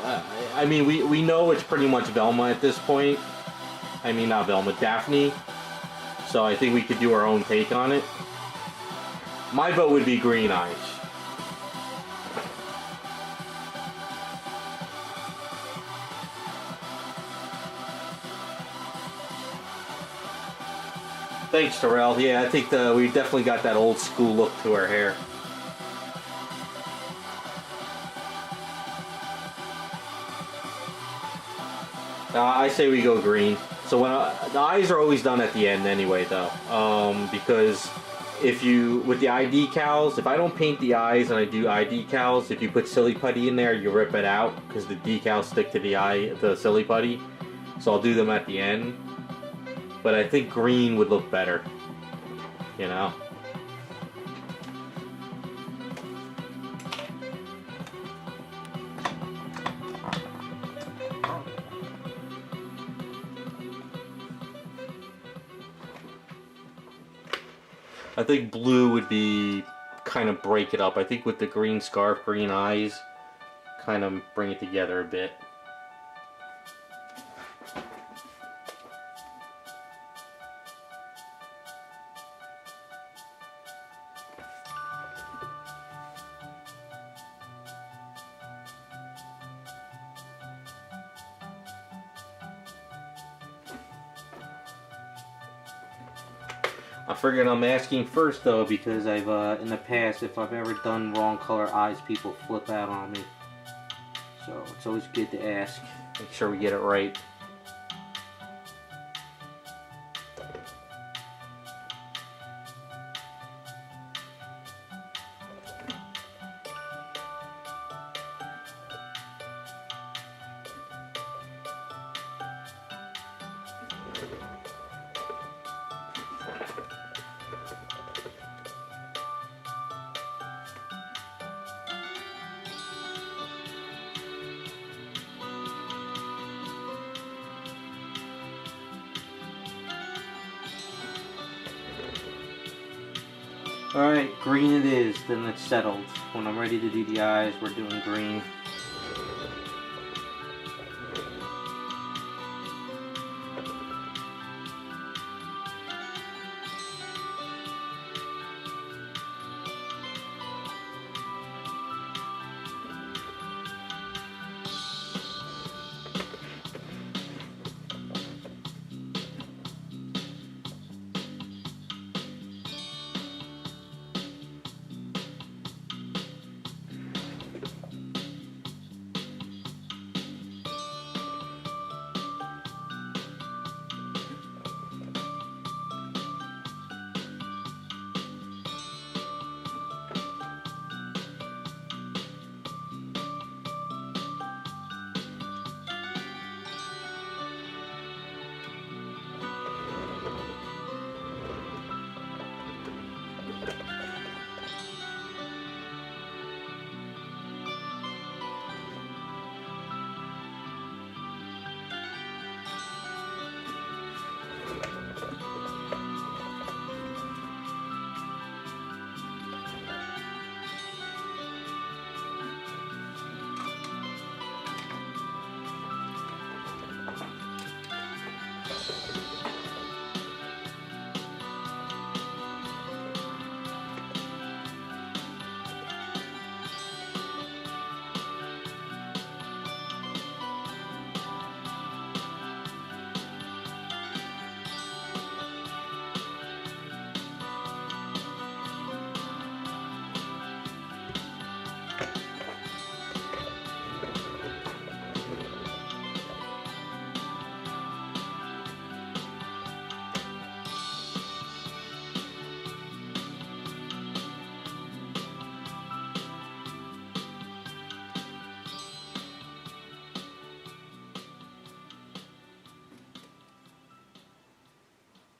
I mean, we know it's pretty much Velma at this point. I mean, not Velma, Daphne. So I think we could do our own take on it. My vote would be green eyes. Thanks, Terrell. Yeah, I think we definitely got that old school look to our hair. I say we go green. So when the eyes are always done at the end anyway, though, because if you with the eye decals, if I don't paint the eyes and I do eye decals, if you put silly putty in there, you rip it out because the decals stick to the eye, the silly putty. So I'll do them at the end. But I think green would look better, you know. I think blue would be kind of break it up. I think with the green scarf, green eyes, kind of bring it together a bit. I figured I'm asking first though, because I've in the past, if I've ever done wrong color eyes, people flip out on me. So it's always good to ask. Make sure we get it right. Alright, green it is, then it's settled. When I'm ready to do the eyes, we're doing green.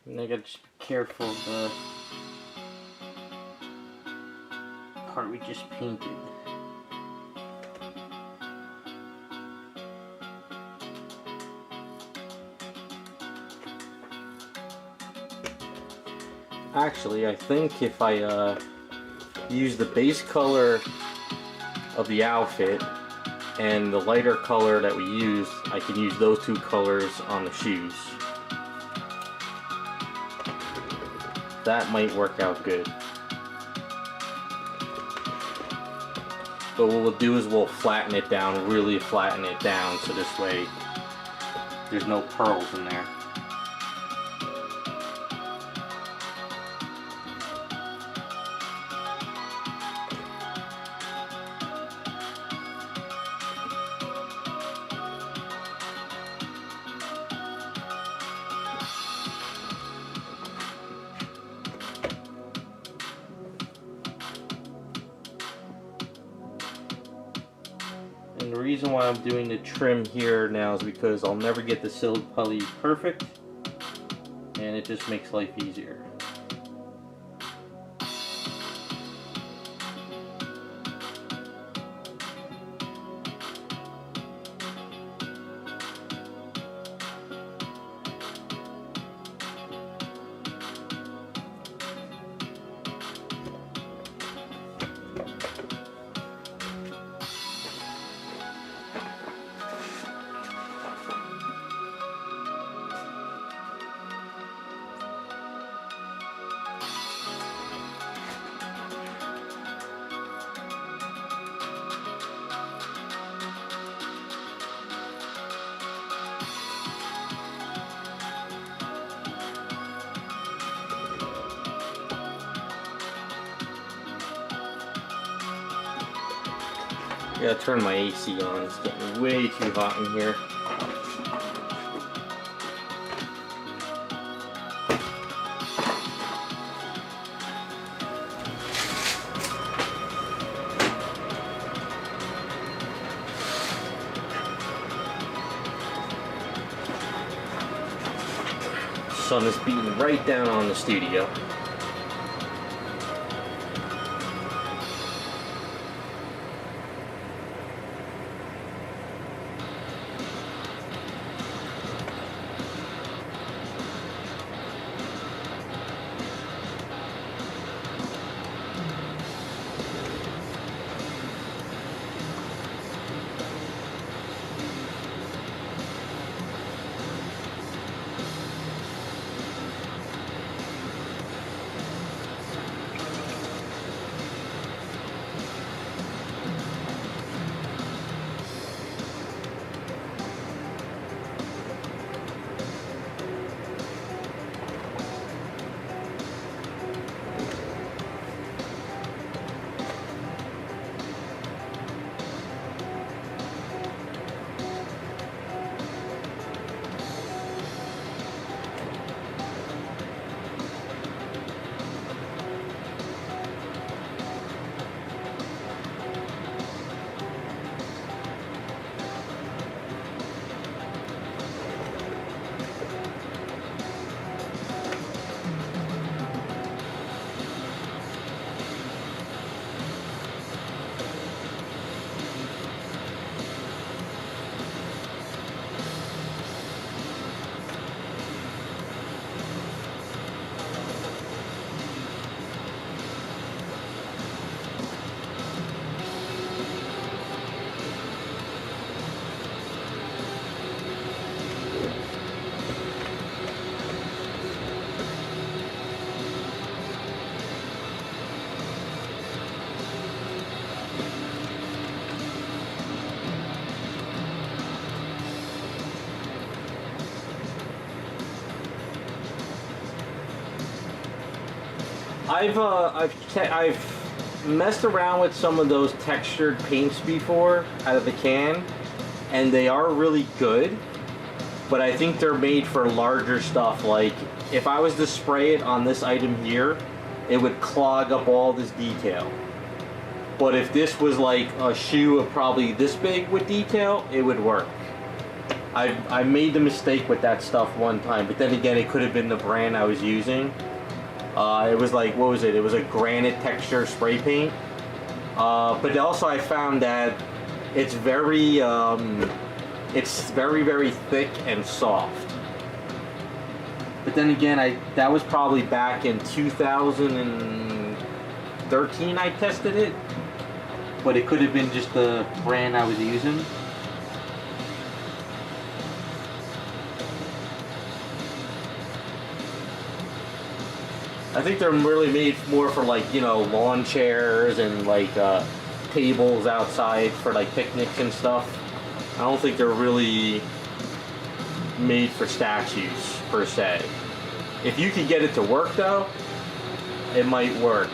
And I gotta just be careful of the part we just painted. Actually, I think if I use the base color of the outfit and the lighter color that we used, I can use those two colors on the shoes. That might work out good. But what we'll do is we'll flatten it down, really flatten it down, so this way there's no pearls in there. And the reason why I'm doing the trim here now is because I'll never get the silk putty perfect, and it just makes life easier. I gotta turn my AC on, it's getting way too hot in here. Sun is beating right down on the studio. I've messed around with some of those textured paints before out of the can, and they are really good, but I think they're made for larger stuff. Like if I was to spray it on this item here, it would clog up all this detail. But if this was like a shoe of probably this big with detail, it would work. I made the mistake with that stuff one time, but then again, it could have been the brand I was using. It was like, what was it? It was a granite texture spray paint. But also I found that it's very very thick and soft. But then again, that was probably back in 2013 I tested it. But it could have been just the brand I was using. I think they're really made more for, like, you know, lawn chairs and like tables outside for like picnics and stuff. I don't think they're really made for statues per se. If you can get it to work though, it might work.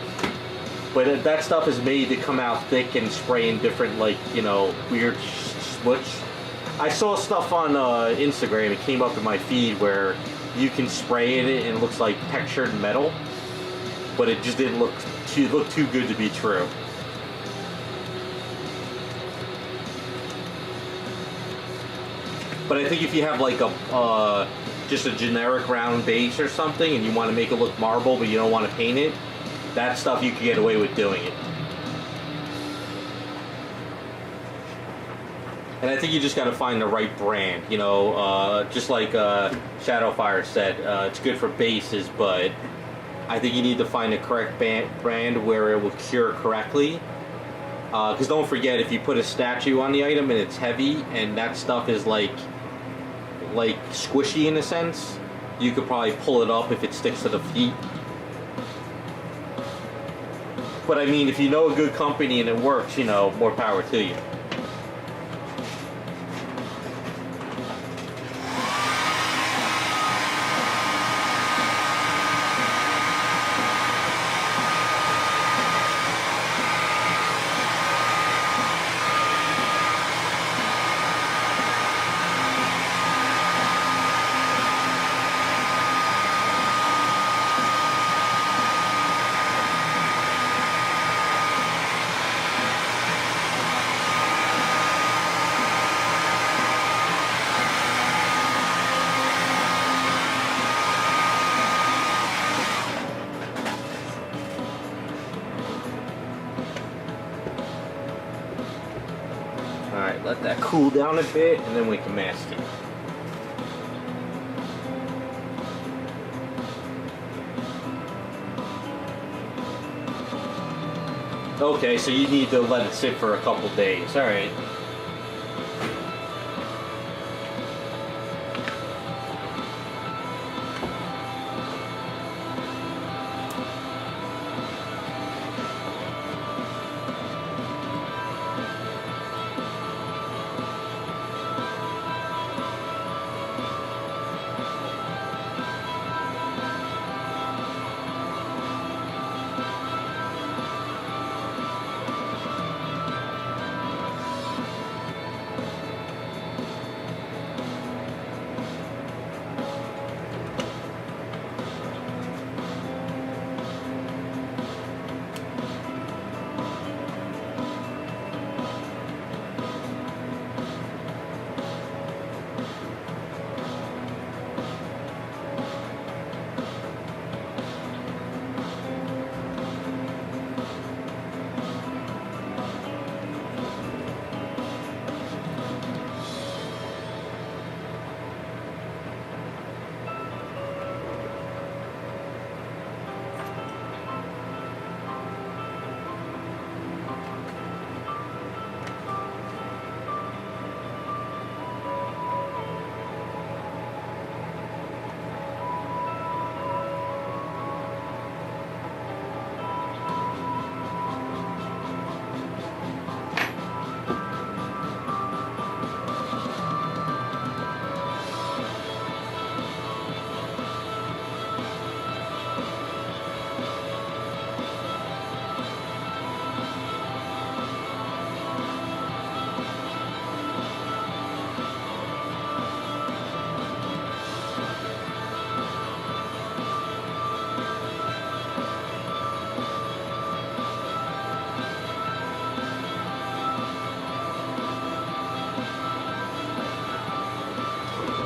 But that stuff is made to come out thick and spray in different, like, you know, weird smush. I saw stuff on Instagram, it came up in my feed where you can spray in it and it looks like textured metal. But it just didn't look too good to be true. But I think if you have like a just a generic round base or something and you want to make it look marble but you don't want to paint it, that stuff you can get away with doing it. And I think you just got to find the right brand, you know, just like Shadowfire said, it's good for bases, but I think you need to find the correct brand where it will cure correctly. Because don't forget, if you put a statue on the item and it's heavy and that stuff is like squishy in a sense, you could probably pull it up if it sticks to the feet. But I mean, if you know a good company and it works, you know, more power to you. Alright, let that cool down a bit and then we can mask it. Okay, so you need to let it sit for a couple days. Alright.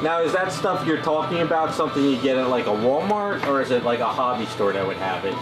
Now, is that stuff you're talking about something you get at like a Walmart, or is it like a hobby store that would have it?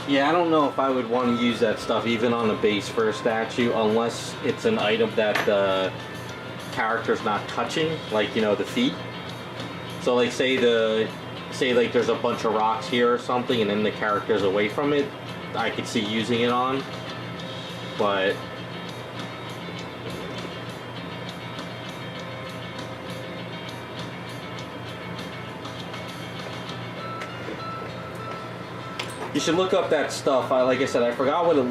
Yeah, I don't know if I would want to use that stuff even on a base for a statue unless it's an item that the character's not touching, like, you know, the feet. So like say like there's a bunch of rocks here or something and then the character's away from it, I could see using it on, but you should look up that stuff. Like I said, I forgot what it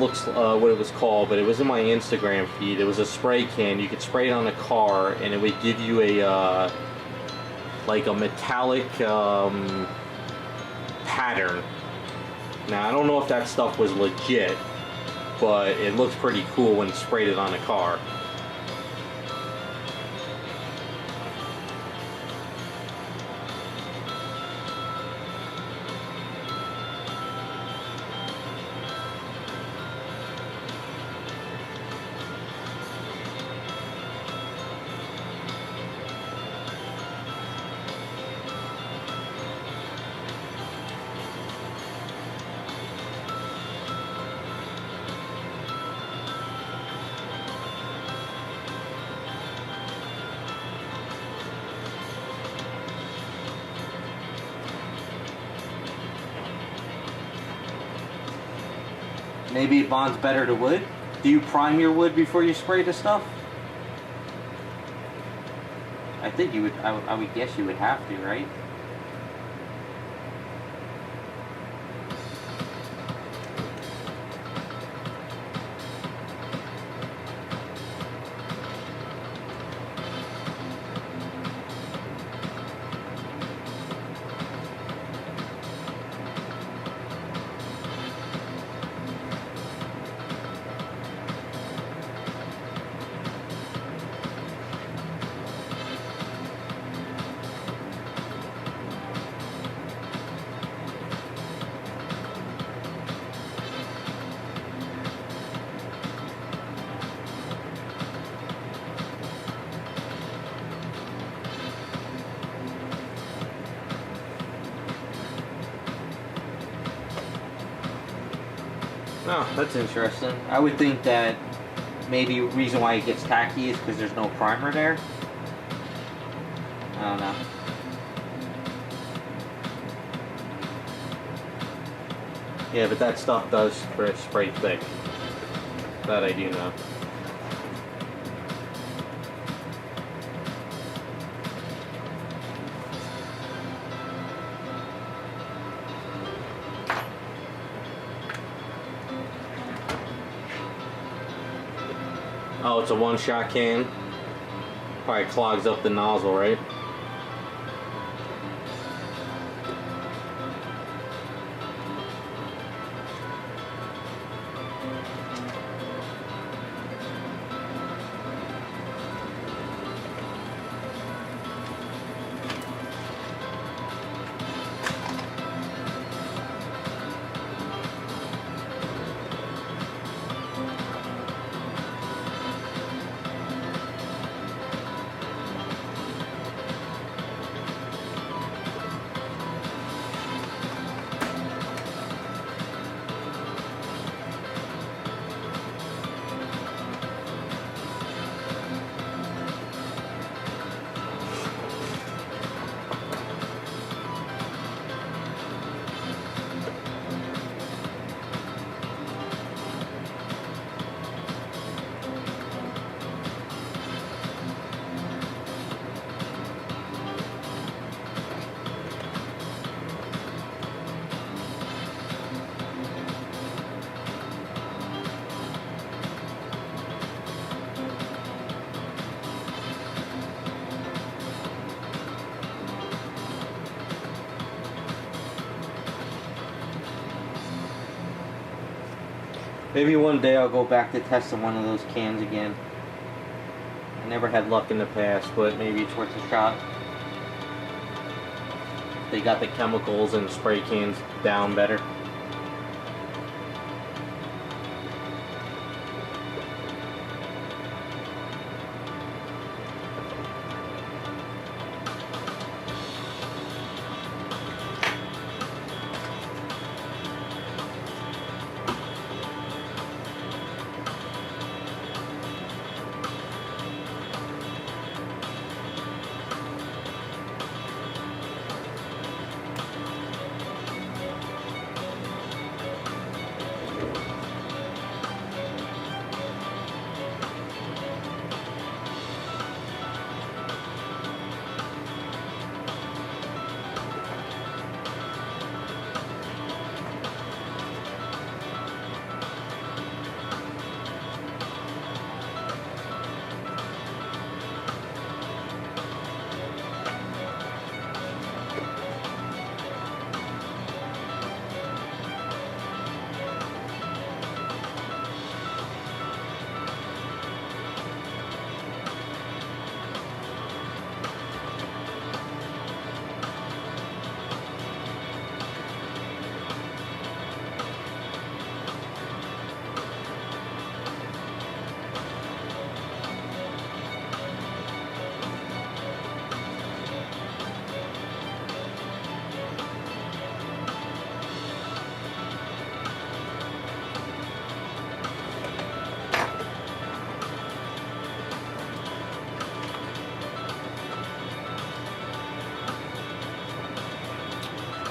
was called, but it was in my Instagram feed. It was a spray can. You could spray it on a car, and it would give you a like a metallic pattern. Now I don't know if that stuff was legit, but it looks pretty cool when sprayed it on a car. Maybe it bonds better to wood. Do you prime your wood before you spray the stuff? I think you would. I would guess you would have to, right? Oh, that's interesting. I would think that maybe the reason why it gets tacky is because there's no primer there. I don't know. Yeah, but that stuff does spray thick. That I do know. Oh, it's a one-shot can. Probably clogs up the nozzle, right? Maybe one day I'll go back to testing one of those cans again. I never had luck in the past, but maybe it's worth a shot. They got the chemicals and spray cans down better.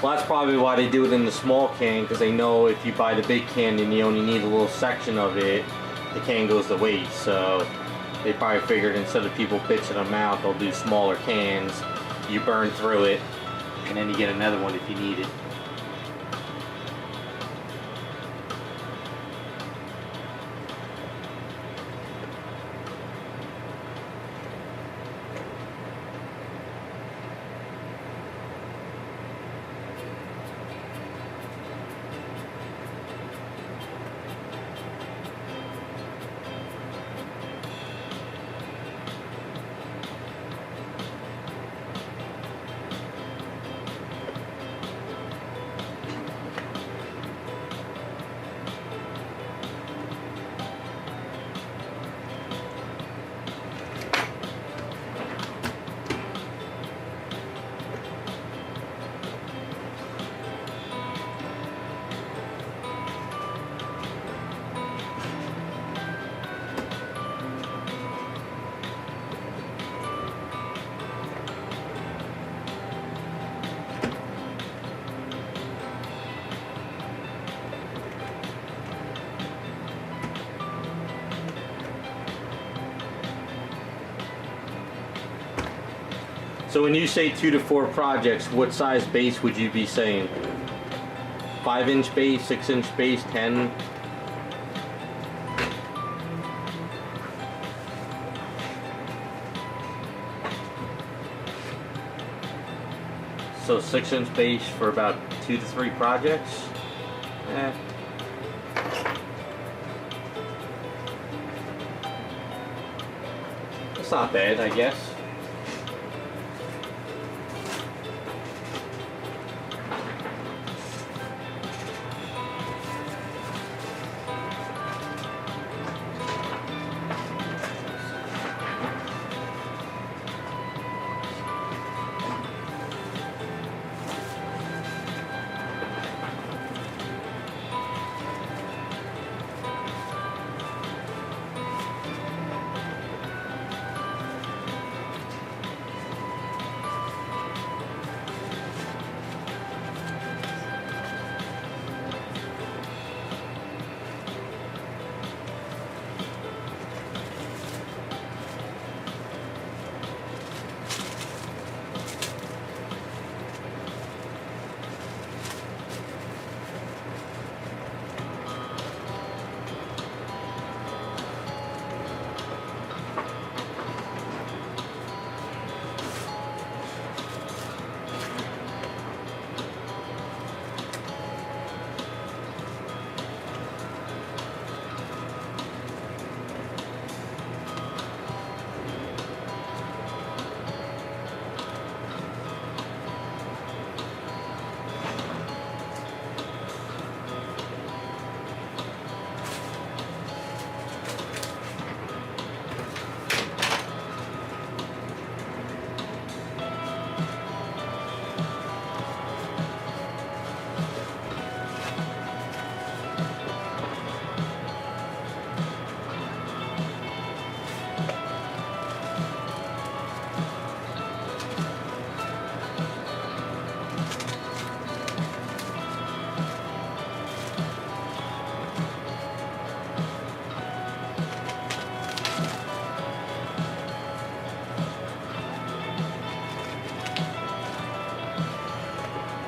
Well, that's probably why they do it in the small can, because they know if you buy the big can and you only need a little section of it, the can goes to waste. So they probably figured instead of people bitching them out, they'll do smaller cans. You burn through it, and then you get another one if you need it. So when you say 2 to 4 projects, what size base would you be saying? 5-inch base, 6-inch base, 10? So 6-inch base for about 2 to 3 projects? That's not bad, I guess.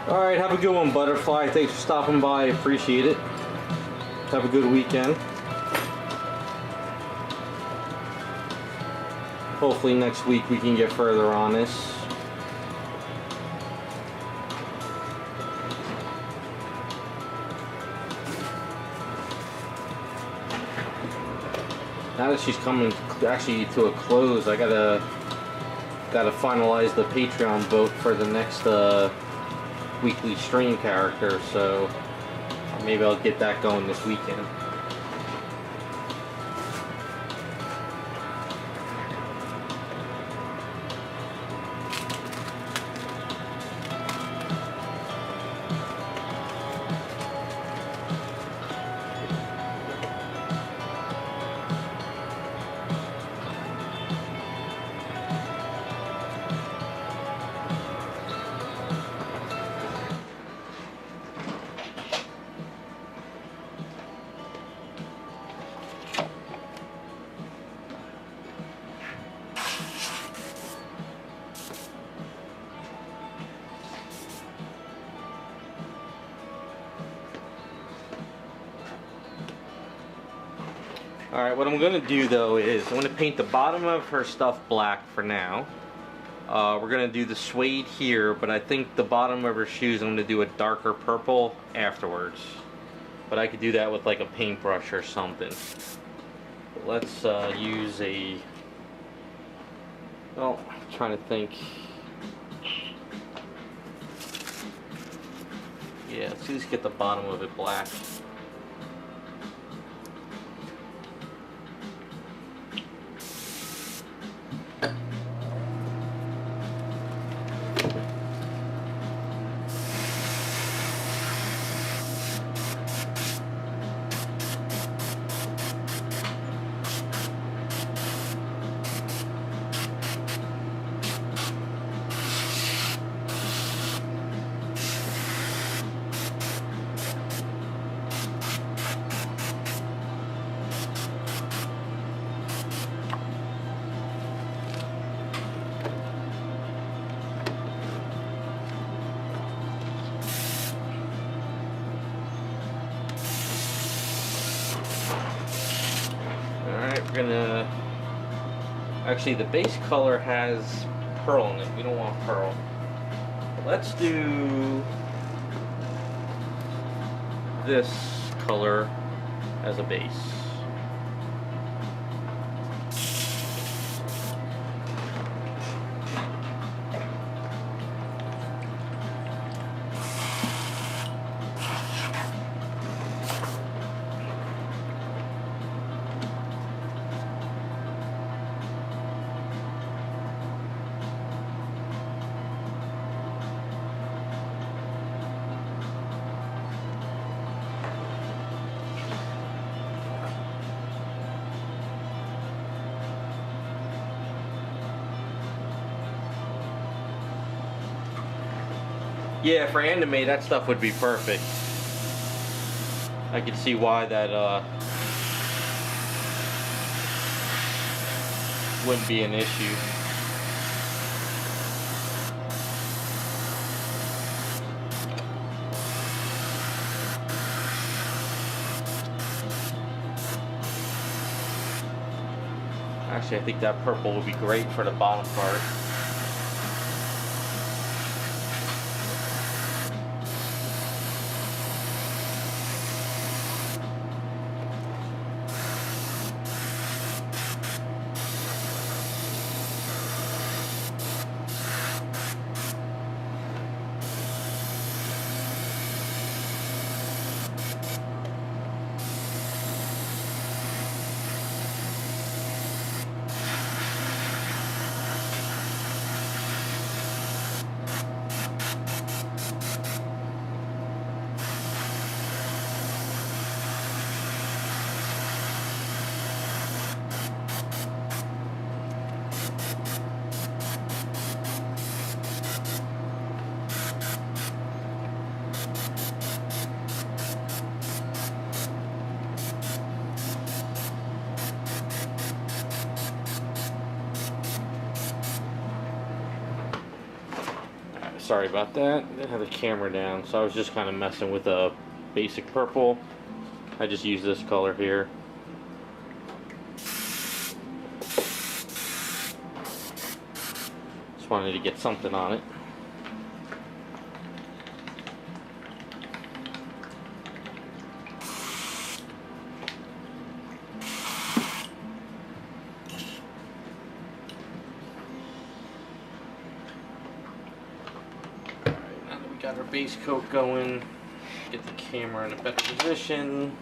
Alright, have a good one, Butterfly. Thanks for stopping by. Appreciate it. Have a good weekend. Hopefully next week we can get further on this. Now that she's coming actually to a close, I gotta finalize the Patreon vote for the next weekly stream character, so maybe I'll get that going this weekend. Alright, what I'm going to do though is I'm going to paint the bottom of her stuff black for now. We're going to do the suede here, but I think the bottom of her shoes I'm going to do a darker purple afterwards. But I could do that with like a paintbrush or something. But let's use a... Well, I'm trying to think. Yeah, let's just get the bottom of it black. Gonna actually, the base color has pearl in it. We don't want pearl. Let's do this color as a base. Yeah, for anime, that stuff would be perfect. I could see why that wouldn't be an issue. Actually, I think that purple would be great for the bottom part. sorry about that. I didn't have the camera down, so I was just kind of messing with a basic purple. I just use this color here. Just wanted to get something on it. Got our base coat going, get the camera in a better position.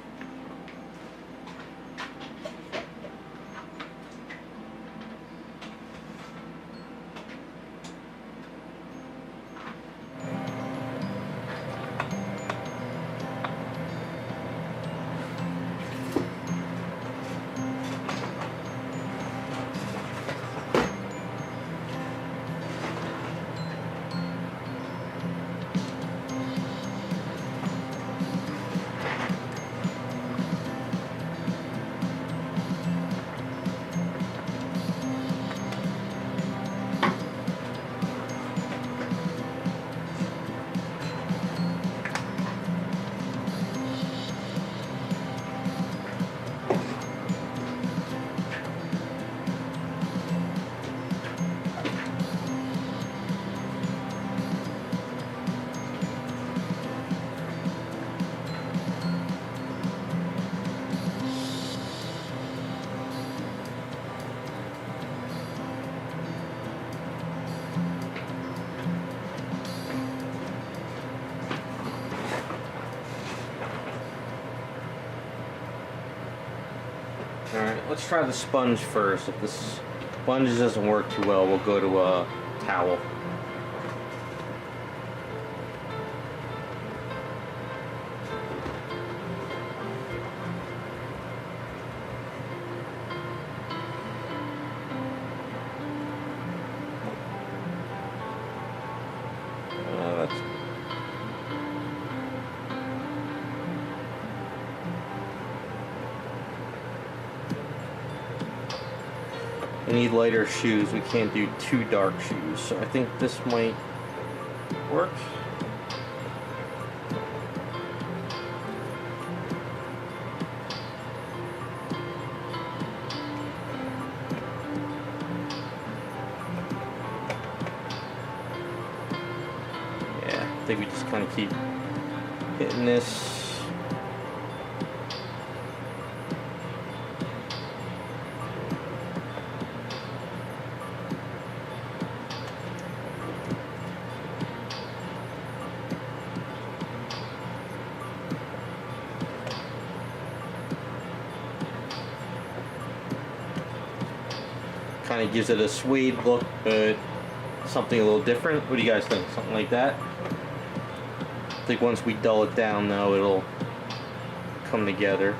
Alright, let's try the sponge first. If this sponge doesn't work too well, we'll go to a towel. We need lighter shoes. We can't do too dark shoes, so I think this might work. Yeah, I think we just kind of keep hitting this. Kind of gives it a suede look, but something a little different. What do you guys think? Something like that? I think once we dull it down, though, it'll come together.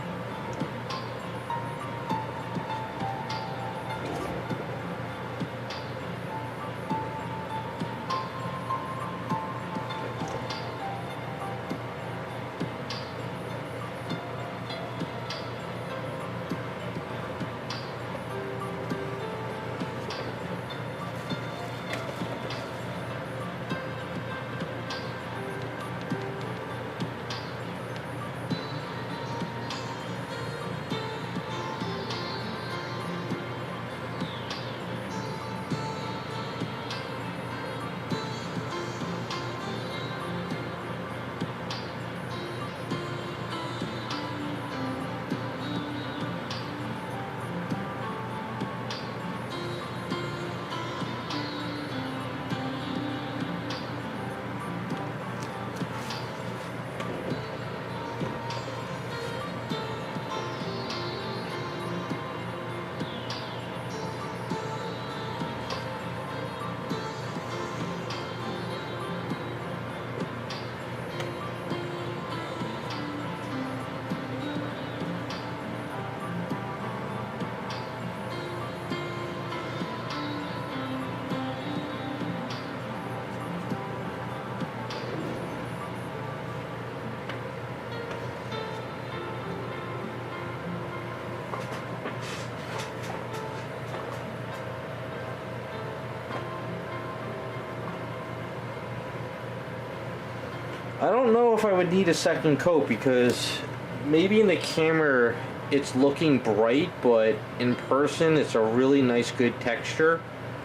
I don't know if I would need a second coat because maybe in the camera it's looking bright, but in person it's a really nice good texture.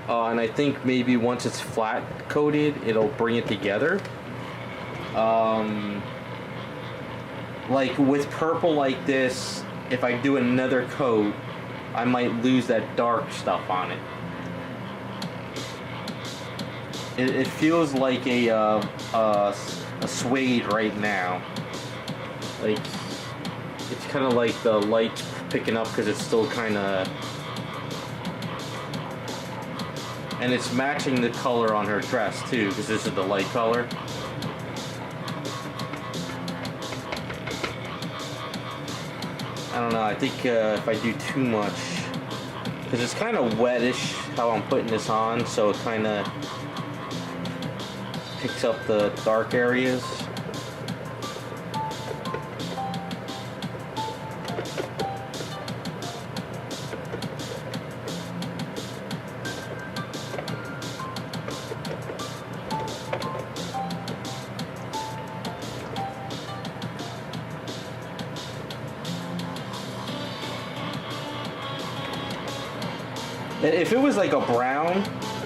And I think maybe once it's flat coated, it'll bring it together. Like with purple like this, if I do another coat, I might lose that dark stuff on it. It feels like a suede right now. Like it's kind of like the light's picking up because it's still kind of, and it's matching the color on her dress too because this is the light color. I don't know, I think if I do too much, because it's kind of wettish how I'm putting this on, so it kind of picks up the dark areas. If it was like a brown,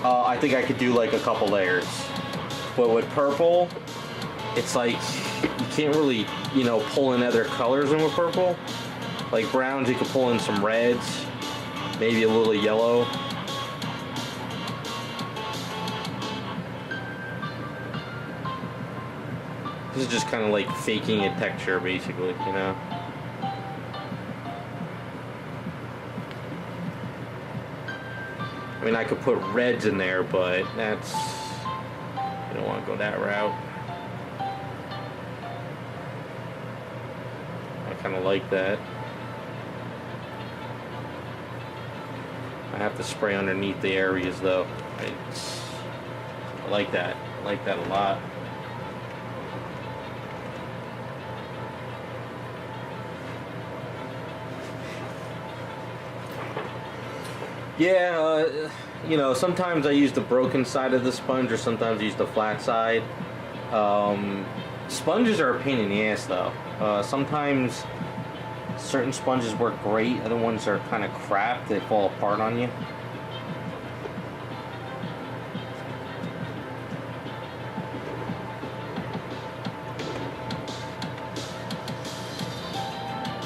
I think I could do like a couple layers. But with purple, it's like you can't really, you know, pull in other colors in with purple. Like browns, you could pull in some reds, maybe a little yellow. This is just kind of like faking a texture, basically, you know. I mean, I could put reds in there, but that's, you don't want to go that route. I kind of like that. I have to spray underneath the areas though. I like that. I like that a lot. Yeah, you know, sometimes I use the broken side of the sponge, or sometimes I use the flat side. Sponges are a pain in the ass, though. Sometimes certain sponges work great, other ones are kind of crap, they fall apart on you.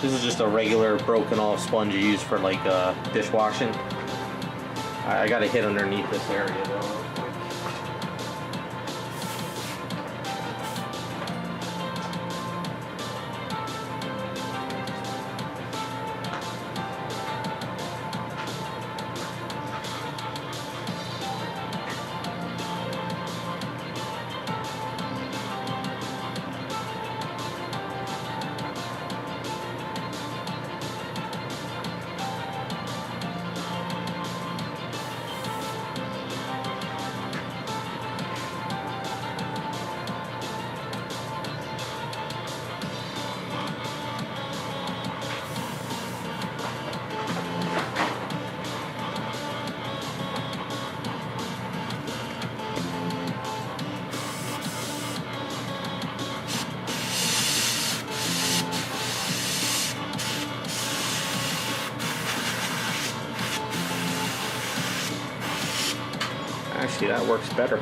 This is just a regular broken off sponge you use for like dishwashing. I got a hit underneath this area though. Actually, that works better.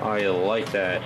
I like that.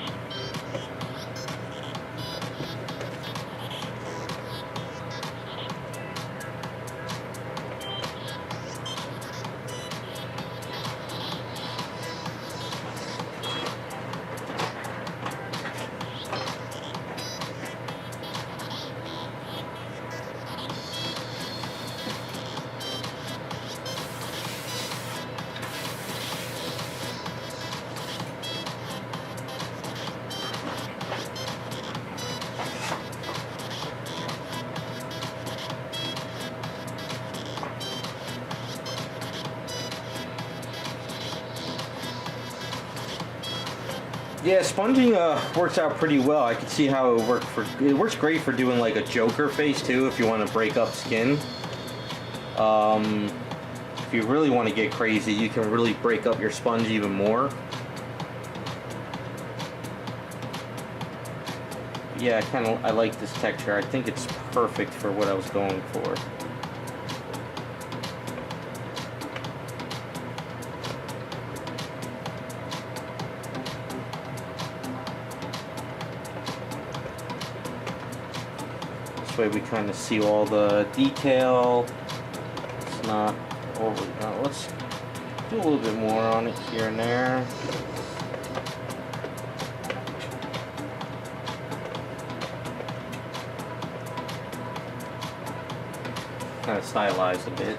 Yeah, sponging works out pretty well. I can see how it works great for doing like a Joker face too, if you want to break up skin. If you really want to get crazy, you can really break up your sponge even more. Yeah, I like this texture. I think it's perfect for what I was going for. This way we kind of see all the detail. It's not over. Let's do a little bit more on it here and there. Kind of stylized a bit.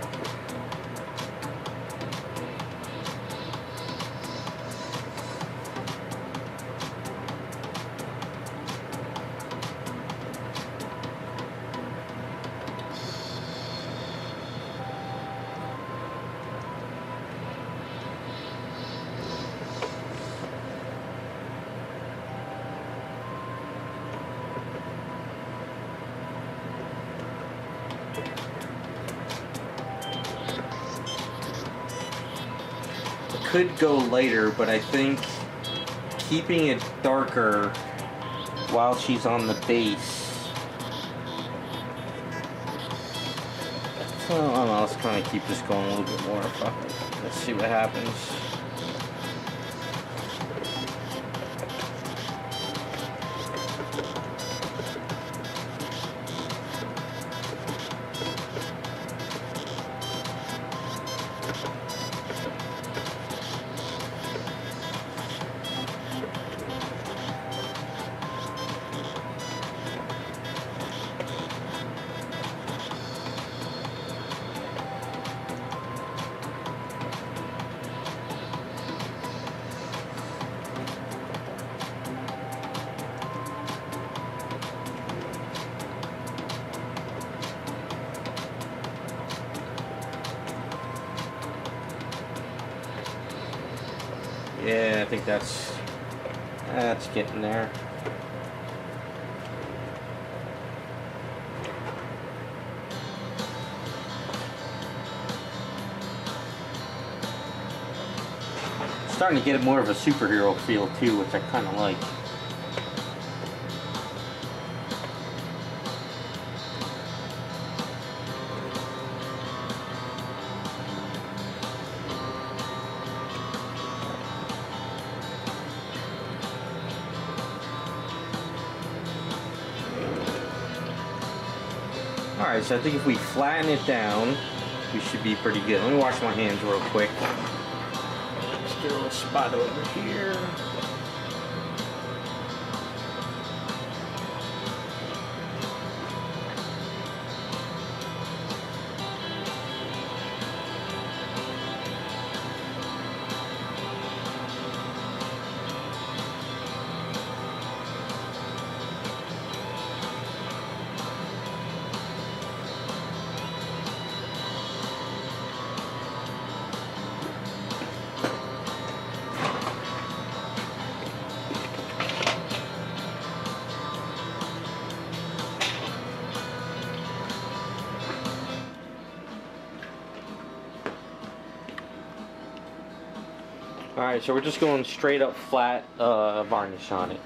Could go lighter, but I think keeping it darker while she's on the base. I don't know, let's kind of keep this going a little bit more. Let's see what happens. Yeah, I think that's getting there. Starting to get more of a superhero feel too, which I kind of like. Alright, so I think if we flatten it down, we should be pretty good. Let me wash my hands real quick. Let's get a little spot over here. Alright, so we're just going straight up flat varnish on it.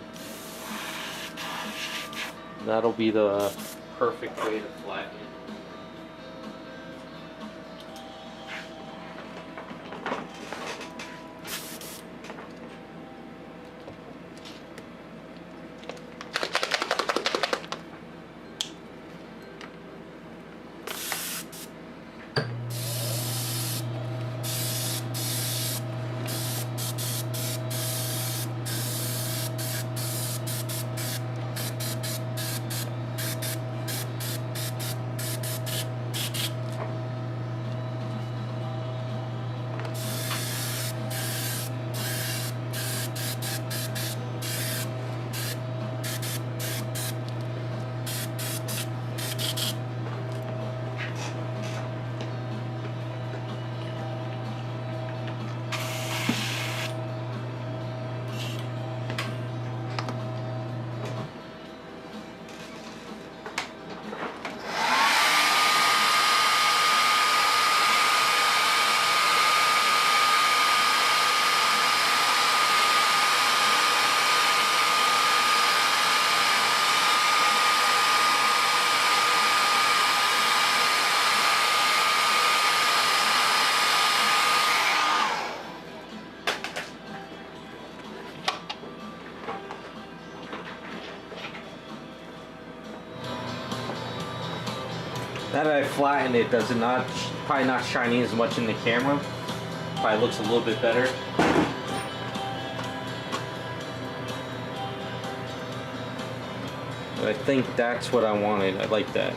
That'll be the perfect way to flatten it. Now that I flatten it, does it not, probably not shining as much in the camera. Probably looks a little bit better. But I think that's what I wanted. I like that.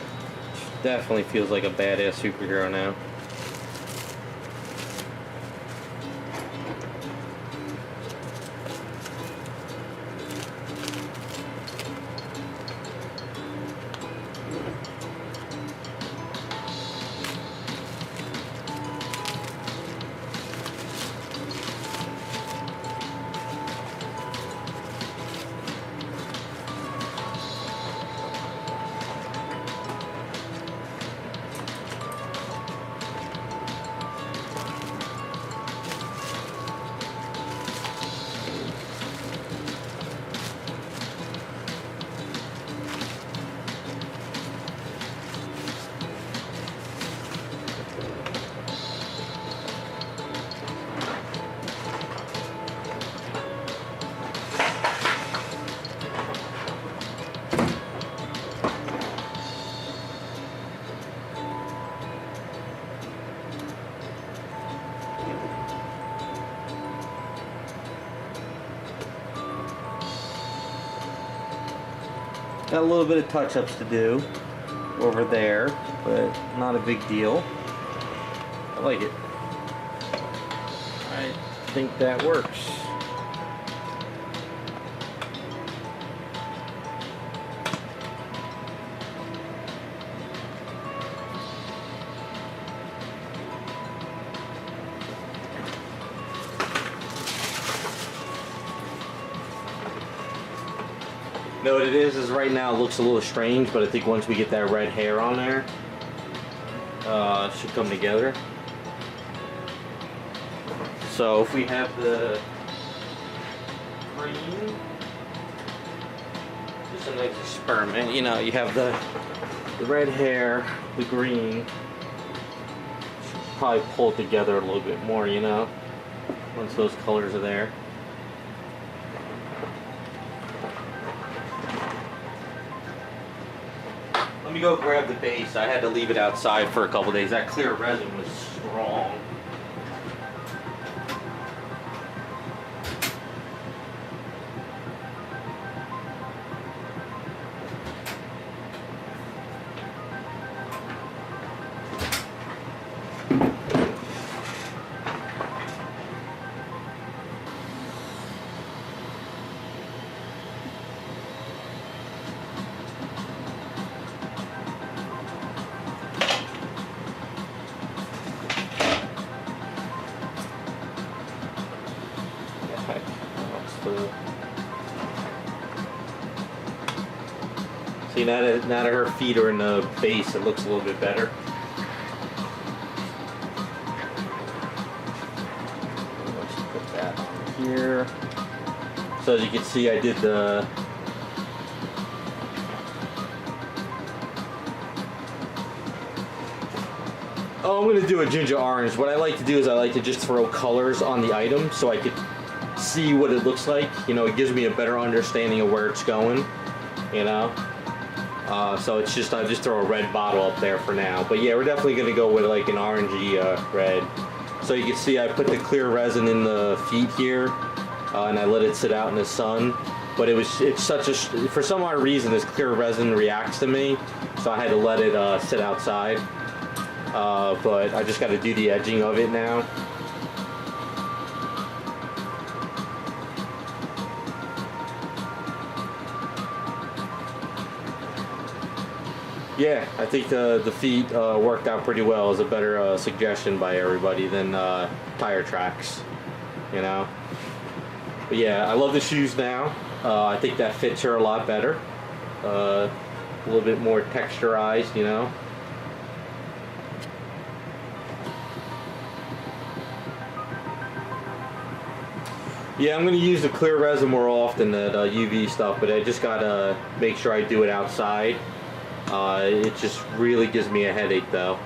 Definitely feels like a badass superhero now. Got a little bit of touch-ups to do over there, but not a big deal. I like it. I think that works. You know what it is right now it looks a little strange, but I think once we get that red hair on there, it should come together. So if we have the green, just a nice experiment, you know, you have the red hair, the green, should probably pull it together a little bit more, you know, once those colors are there. Let me go grab the base. I had to leave it outside for a couple days. That clear resin was strong. See, now that her feet are in the base, it looks a little bit better. Let's put that on here. So as you can see, I did the oh, I'm gonna do a ginger orange. What I like to do is I like to just throw colors on the item so I could see what it looks like. You know, it gives me a better understanding of where it's going, you know. So it's just, I just throw a red bottle up there for now. But yeah, we're definitely gonna go with like an orangey red. So you can see I put the clear resin in the feet here, and I let it sit out in the sun. But it's such a, for some odd reason, this clear resin reacts to me, so I had to let it sit outside. But I just got to do the edging of it now. Yeah, I think the feet worked out pretty well. It was a better suggestion by everybody than tire tracks, you know. But yeah, I love the shoes now. I think that fits her a lot better. A little bit more texturized, you know. Yeah, I'm going to use the clear resin more often than UV stuff, but I just got to make sure I do it outside. It just really gives me a headache though.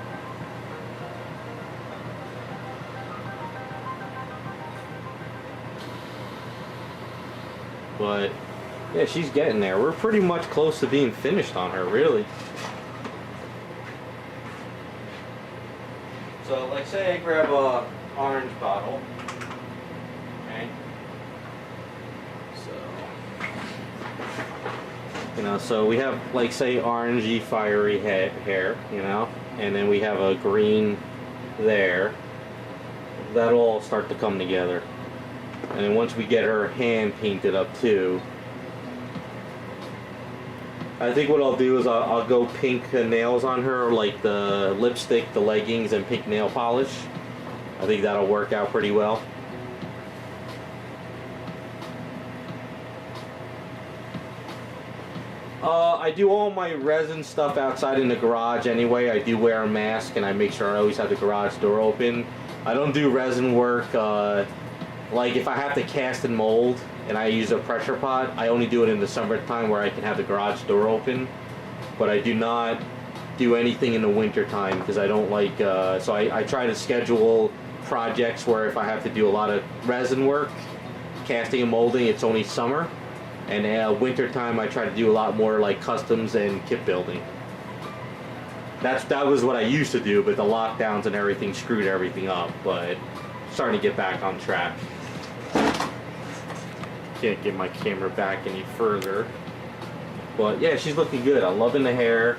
But yeah, she's getting there. We're pretty much close to being finished on her, really. So, like, say I grab a orange bottle. Okay. So, so we have, like, say, orangey, fiery hair, and then we have a green there. That'll all start to come together. And then once we get her hand painted up too, I think what I'll do is I'll go pink nails on her, like the lipstick, the leggings, and pink nail polish. I think that'll work out pretty well. I do all my resin stuff outside in the garage anyway. I do wear a mask and I make sure I always have the garage door open. I don't do resin work, like if I have to cast and mold and I use a pressure pot, I only do it in the summertime where I can have the garage door open. But I do not do anything in the winter time because I don't like, so I try to schedule projects where if I have to do a lot of resin work, casting and molding, it's only summer. And winter time I try to do a lot more like customs and kit building. That was what I used to do, but the lockdowns and everything screwed everything up, but starting to get back on track. Can't get my camera back any further. But yeah, she's looking good. I'm loving the hair.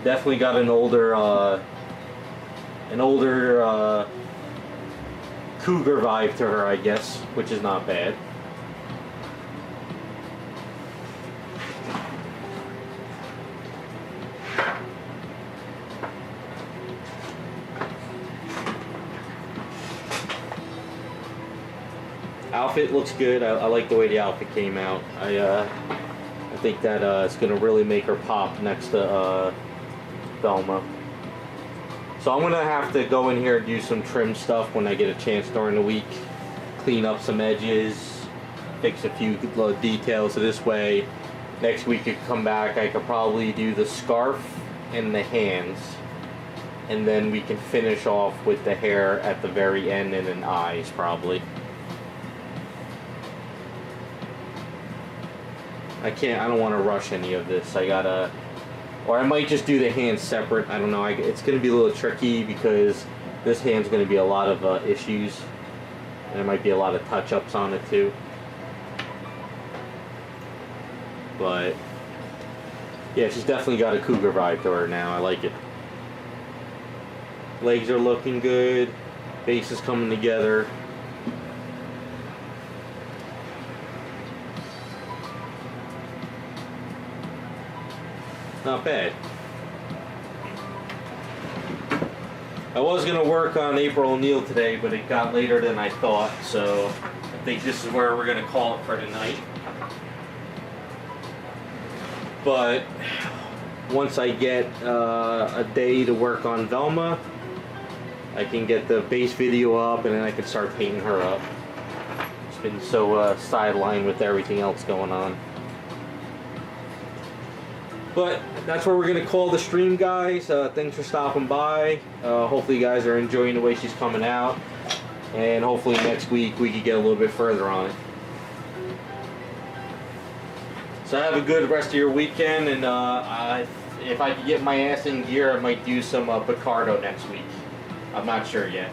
Definitely got an older cougar vibe to her, I guess, which is not bad. Outfit looks good. I like the way the outfit came out. I think that it's gonna really make her pop next to Velma. So I'm gonna have to go in here and do some trim stuff when I get a chance during the week. Clean up some edges, fix a few little details. So this way, next week you come back, I could probably do the scarf and the hands, and then we can finish off with the hair at the very end and then eyes probably. I don't want to rush any of this. Or I might just do the hands separate. I don't know. It's going to be a little tricky because this hand's going to be a lot of issues. And there might be a lot of touch-ups on it too. But yeah, she's definitely got a cougar vibe to her now. I like it. Legs are looking good. Face is coming together. Not bad. I was going to work on April O'Neil today, but it got later than I thought, so I think this is where we're going to call it for tonight. But once I get a day to work on Velma, I can get the base video up and then I can start painting her up. It's been so sidelined with everything else going on. But that's where we're going to call the stream, guys. Thanks for stopping by. Hopefully you guys are enjoying the way she's coming out. And hopefully next week we can get a little bit further on it. So have a good rest of your weekend. And if I can get my ass in gear, I might do some Picardo next week. I'm not sure yet.